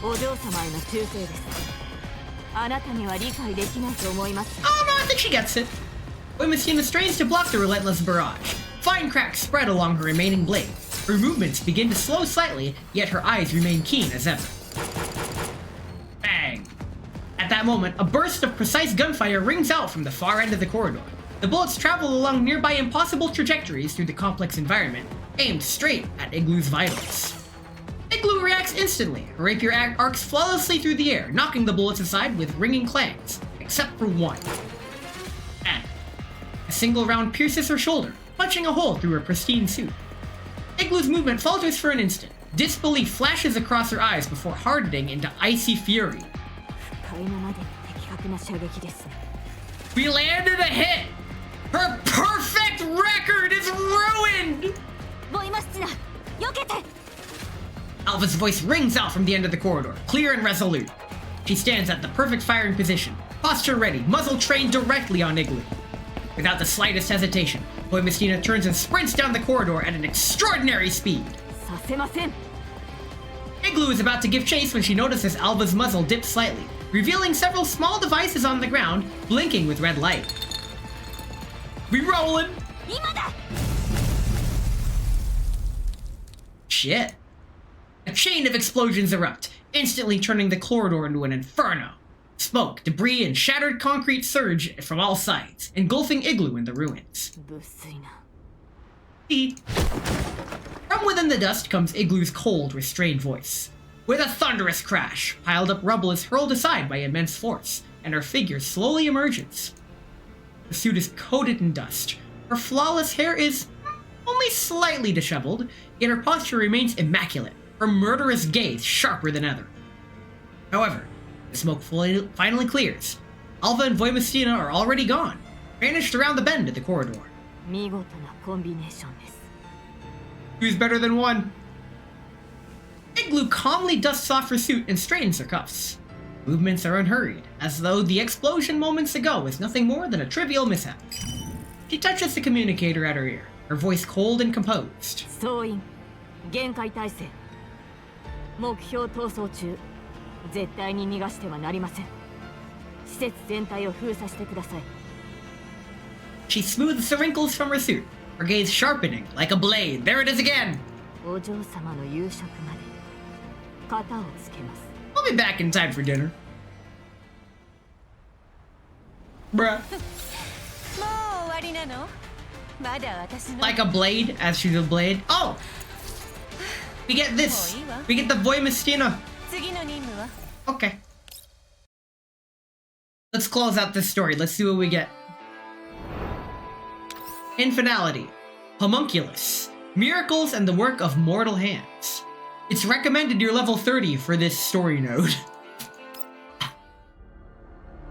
お嬢様への忠誠です。あなたには理解できないと思います。 Oh no, I think she gets it. Voimostina strains to block the relentless barrage. Fine cracks spread along her remaining blade. Her movements begin to slow slightly, yet her eyes remain keen as ever. Bang! At that moment, a burst of precise gunfire rings out from the far end of the corridor. The bullets travel along nearby impossible trajectories through the complex environment, aimed straight at Igloo's vitals. Igloo reacts instantly. Her rapier arcs flawlessly through the air, knocking the bullets aside with ringing clangs, except for one. And a single round pierces her shoulder, punching a hole through her pristine suit. Igloo's movement falters for an instant. Disbelief flashes across her eyes before hardening into icy fury. 不快なまでに的確な射撃ですね。 We landed a hit! Her perfect record is ruined! ボイマスチナ避けて Alva's voice rings out from the end of the corridor, clear and resolute. She stands at the perfect firing position, posture ready, muzzle trained directly on Igloo. Without the slightest hesitation, Boy Mestina turns and sprints down the corridor at an extraordinary speed. させません Igloo is about to give chase when she notices Alva's muzzle dip slightly, revealing several small devices on the ground, blinking with red light. We rollin'! 今だ Shit. A chain of explosions erupt, instantly turning the corridor into an inferno. Smoke, debris, and shattered concrete surge from all sides, engulfing Igloo in the ruins. 無粋な From within the dust comes Igloo's cold, restrained voice. With a thunderous crash, piled up rubble is hurled aside by immense force, and her figure slowly emerges. The suit is coated in dust. Her flawless hair is only slightly disheveled, yet her posture remains immaculate, her murderous gaze sharper than ever. However, the smoke finally clears. Alva and Voimestina are already gone, vanished around the bend of the corridor. 見事なコンビネーションです Who's better than one? Igloo calmly dusts off her suit and straightens her cuffs. Movements are unhurried, as though the explosion moments ago was nothing more than a trivial mishap. She touches the communicator at her ear, her voice cold and composed. 総員限界態勢目標逃走中絶対に逃がしてはなりません施設全体を封鎖してください She smooths the wrinkles from her suit, her gaze sharpening like a blade. There it is again! お嬢様の夕食まで型をつけます I'll be back in time for dinner. Bruh. もう終わりなのまだ私の Like a blade, as she's a blade. Oh! We get this. We get the Voimestina. 次の任務は Okay. Let's close out this story. Let's see what we get. Infinality. Homunculus. Miracles and the work of mortal hands. It's recommended you're level 30 for this story node.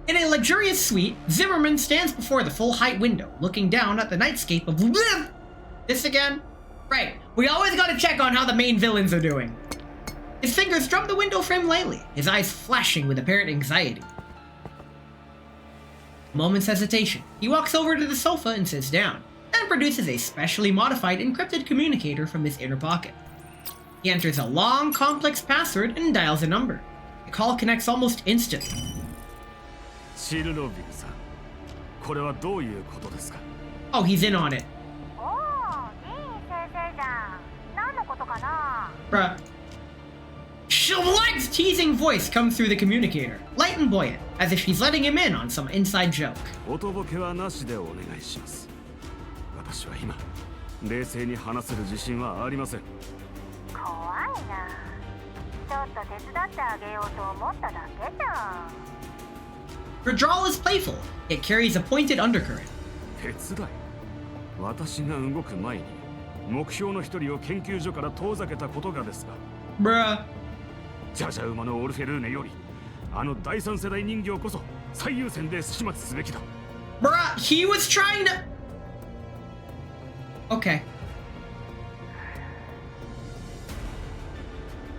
In a luxurious suite, Zimmerman stands before the full-height window, looking down at the nightscape of This again? Right, we always gotta check on how the main villains are doing. His fingers drum the window frame lightly, his eyes flashing with apparent anxiety. A moment's hesitation, he walks over to the sofa and sits down, then produces a specially modified encrypted communicator from his inner pocket. He enters a long, complex password and dials a number. The call connects almost instantly. シルロビルさん、これはどういうことですか? Oh, he's in on it. おお、ディーン先生じゃん。何のことかな? Bruh. Shlug's teasing voice comes through the communicator, light and buoyant, as if she's letting him in on some inside joke. おとぼけはなしでお願いします。私は今、冷静に話せる自信はありません。怖いな。ちょっと手伝ってあげようと思っただけじゃん。Her drawl is playful, yet carries a pointed undercurrent. 手伝い? 私が動く前に目標の一人を研究所から遠ざけたことがですか? Bruh. ジャジャ馬のオルフェルーネよりあの第三世代人形こそ最優先で始末すべきだ。 Bruh, he was trying to... Okay.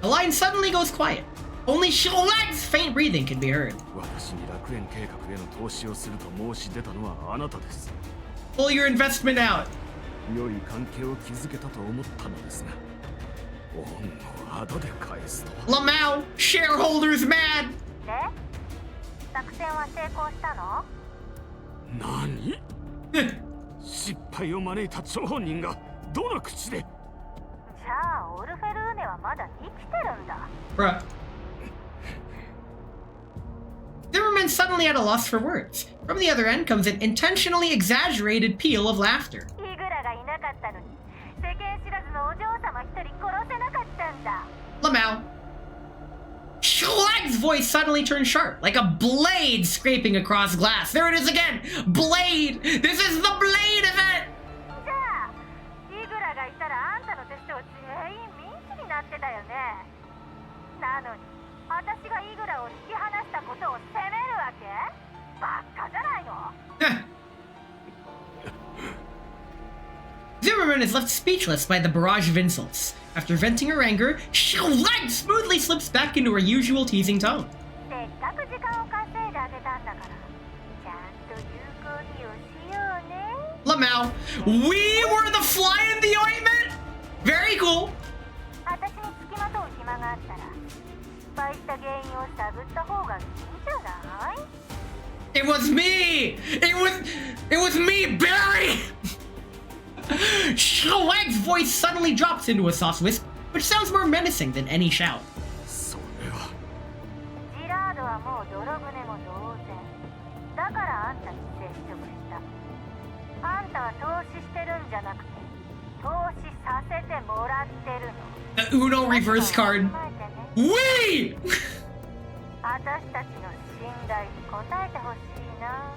The line suddenly goes quiet. Only Shlug's faint breathing can be heard. 私に楽園計画への投資をすると申し出たのはあなたです。 Pull your investment out. 良い関係を築けたと思ったのですが、恩を後で返すとは。 Lamau, shareholders mad. で、作戦は成功したの? 何? 失敗を招いた張本人がどの口で? じゃあオルフェルーネはまだ生きてるんだ。 Bruh. Zimmerman suddenly at a loss for words. From the other end comes an intentionally exaggerated peal of laughter. イグラがいなかったのに、世間知らずのお嬢様一人殺せなかったんだ。 Lamau. Shlug's voice suddenly turns sharp, like a blade scraping across glass. There it is again! Blade! This is the Blade event! じゃあ、イグラがいたらあんたの手下を全員ミンチになってたよね。なのに、私がイグラを引き離したことを責めるわけ？バカじゃないの？ Zimmerman is left speechless by the barrage of insults. After venting her anger, Leg smoothly slips back into her usual teasing tone. せっかく時間を稼いであげたんだからちゃんと有効利用しようね Lamau, we were the fly in the ointment? Very cool. 私につきまとう暇があったら失敗した原因を探った方がいいんじゃない It was me! It was me, Barry! Leg's voice suddenly drops into a soft whisper, which sounds more menacing than any shout. それはジラードはもう泥船も同然だからあんたに接触したあんたは投資してるんじゃなくて投資させてもらってるの The Uno reverse card. 考えてね We! 私たちの信頼に応えてほしいな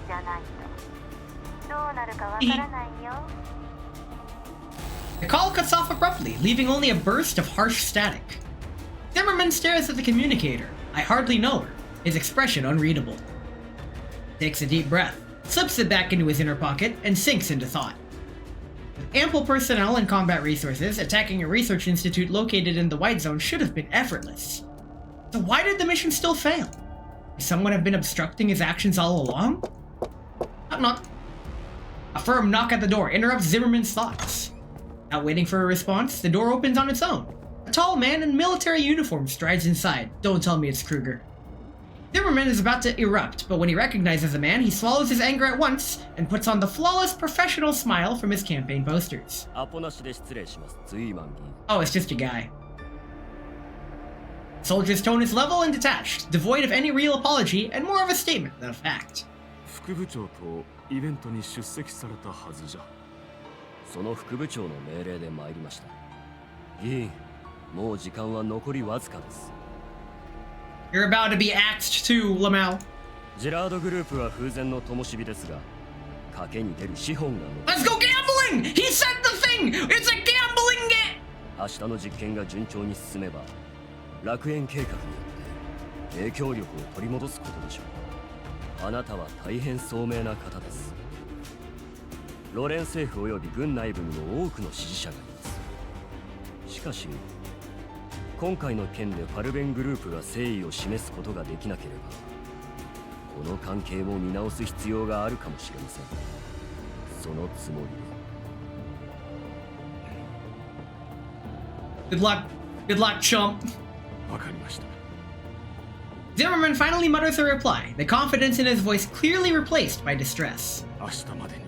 じゃないとどうなるかわからないよ The call cuts off abruptly, leaving only a burst of harsh static. Zimmerman stares at the communicator. I hardly know her, his expression unreadable. Takes a deep breath, slips it back into his inner pocket, and sinks into thought. With ample personnel and combat resources, attacking a research institute located in the White Zone should have been effortless. So why did the mission still fail? Could someone have been obstructing his actions all along? Knock knock. A firm knock at the door interrupts Zimmerman's thoughts. Not waiting for a response, the door opens on its own. A tall man in military uniform strides inside. Don't tell me it's Kruger. Zimmerman is about to erupt, but when he recognizes the man, he swallows his anger at once and puts on the flawless professional smile from his campaign posters. アポなしで失礼しますツイーマン議員 Oh, it's just a guy. Soldier's tone is level and detached, devoid of any real apology and more of a statement than a fact. 副部長とイベントに出席されたはずじゃその副部長の命令で参りました議員もう時間は残りわずかです You're about to be axed too, Lamau. ジェラードグループは風前の灯火ですが賭けに出る資本が残 Let's go gambling! He said the thing! It's a gambling game! 明日の実験が順調に進めば楽園計画によって影響力を取り戻すことでしょうあなたは大変聡明な方ですロレン政府及び軍内部にも多くの支持者がいますしかし今回の件でファルベングループが誠意を示すことができなければこの関係も見直す必要があるかもしれませんそのつもりで Good luck. Good luck, chump. わかりました Zimmerman finally mutters a reply, the confidence in his voice clearly replaced by distress. 明日までに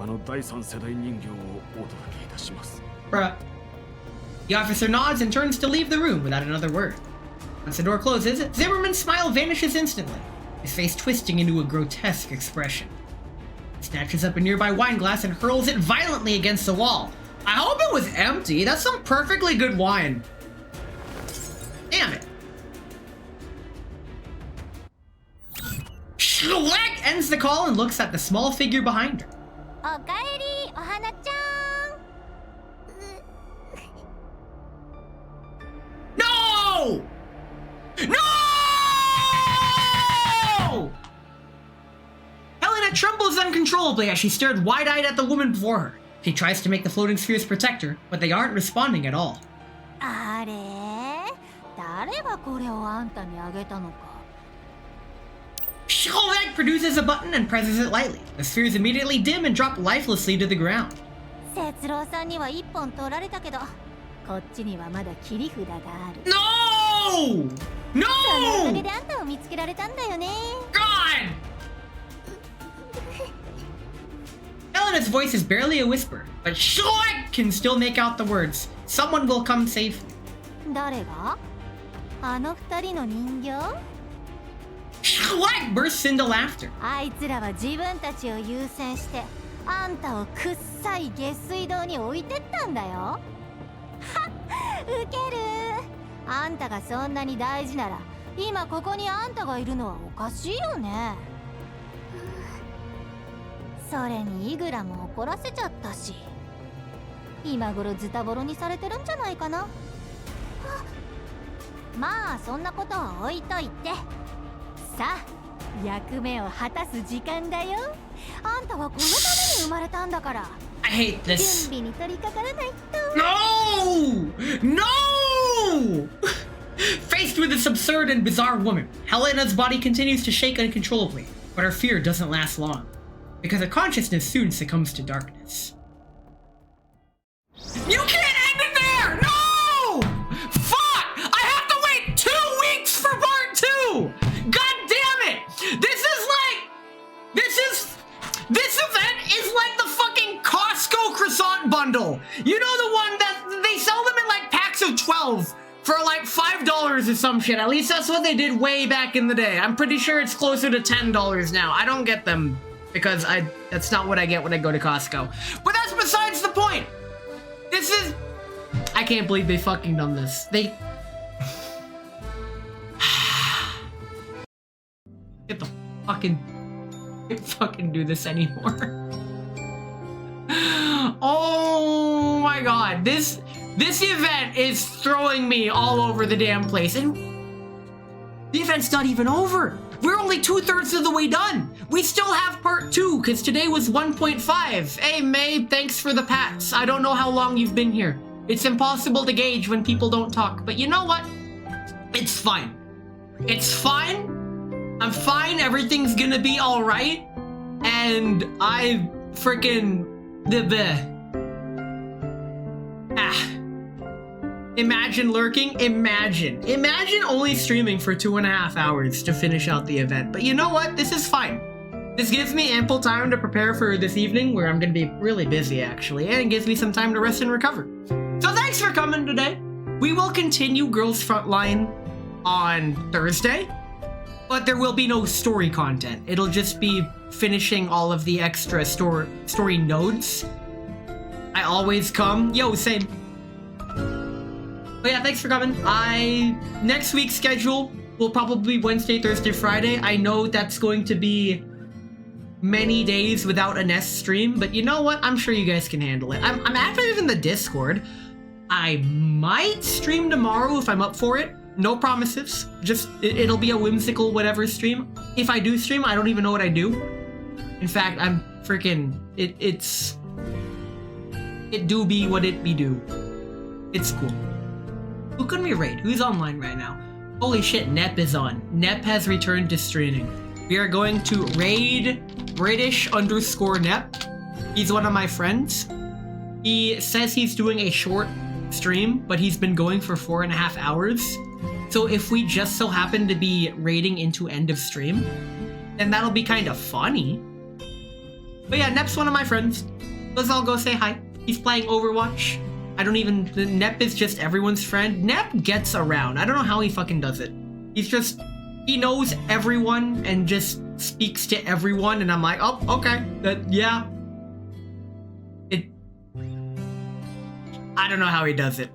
あの第三世代人形をお届けいたします Bruh. The officer nods and turns to leave the room without another word. Once the door closes, Zimmerman's smile vanishes instantly, his face twisting into a grotesque expression. He snatches up a nearby wine glass and hurls it violently against the wall. I hope it was empty. That's some perfectly good wine. Damn it. Schleck ends the call and looks at the small figure behind her. おかえりお花ちゃん No! No! Helena trembles uncontrollably as she stared wide-eyed at the woman before her. She tries to make the floating spheres protect her, but they aren't responding at all. あれ誰がこれをあんたにあげたのか Schleck produces a button and presses it lightly. The spheres immediately dim and drop lifelessly to the ground. 節郎さんには一本取られたけどこっちにはまだ切り札がある No! そのおか No! げであんたを見つけられたんだよね God! Helena's voice is barely a whisper, but Schleck can still make out the words. Someone will come save me. 誰があの二人の人形 Schleck bursts into laughter. あいつらは自分たちを優先してあんたをくっさい下水道に置いてったんだよはっウケるあんたがそんなに大事なら今ここにあんたがいるのはおかしいよねそれにイグラも怒らせちゃったし今頃ズタボロにされてるんじゃないかなまあそんなことは置いといてさあ役目を果たす時間だよあんたはこのために生まれたんだから I hate 準 this. 備に取り掛からないと No! No! Faced with this absurd and bizarre woman, Helena's body continues to shake uncontrollably, but her fear doesn't last long, because her consciousness soon succumbs to darkness. You can't end it there! No! Fuck! I have to wait 2 weeks for part 2! God damn it! This event is like the fucking Costco croissant bundle. You know, the one that they sell them in like packs of 12 for like $5 or some shit. At least that's what they did way back in the day. I'm pretty sure it's closer to $10 now. I don't get them because that's not what I get when I go to Costco. But that's besides the point. I can't believe they fucking done this. They get the fucking do this anymore. Oh my god, this event is throwing me all over the damn place, and the event's not even over. We're only 2/3 of the way done. We still have part 2 because today was 1.5. Hey May, thanks for the pats. I don't know how long you've been here. It's impossible to gauge when people don't talk, but you know what? It's fine. It's fine. I'm fine, everything's gonna be alright, and I freaking... Imagine lurking? Imagine only streaming for 2.5 hours to finish out the event, but you know what? This is fine. This gives me ample time to prepare for this evening, where I'm gonna be really busy actually, and it gives me some time to rest and recover. So thanks for coming today. We will continue Girls Frontline on Thursday, but there will be no story content. It'll just be finishing all of the extra story nodes. I always come. Yo, same. But yeah, thanks for coming. Next week's schedule will probably be Wednesday, Thursday, Friday. I know that's going to be many days without a Nest stream, but you know what? I'm sure you guys can handle it. I'm active in the Discord. I might stream tomorrow if I'm up for it. No promises. Just, it'll be a whimsical whatever stream. If I do stream, I don't even know what I do. In fact, I'm freaking... It do be what it be do. It's cool. Who can we raid? Who's online right now? Holy shit, Nep is on. Nep has returned to streaming. We are going to raid British_Nep. He's one of my friends. He says he's doing a short stream, but he's been going for 4.5 hours. So if we just so happen to be raiding into end of stream, then that'll be kind of funny. But yeah, Nep's one of my friends. Let's all go say hi. He's playing Overwatch. Nep is just everyone's friend. Nep gets around. I don't know how he fucking does it. He knows everyone and just speaks to everyone, and I'm like, oh, okay, yeah. I don't know how he does it.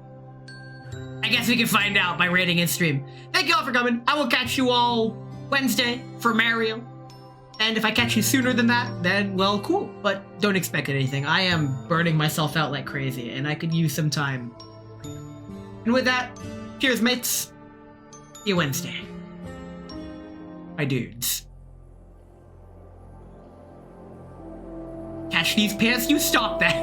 I guess we can find out by rating his stream. Thank you all for coming. I will catch you all Wednesday for Mario. And if I catch you sooner than that, then, well, cool. But don't expect anything. I am burning myself out like crazy, and I could use some time. And with that, cheers, mates. See you Wednesday. My dudes. Catch these pants, you stop that.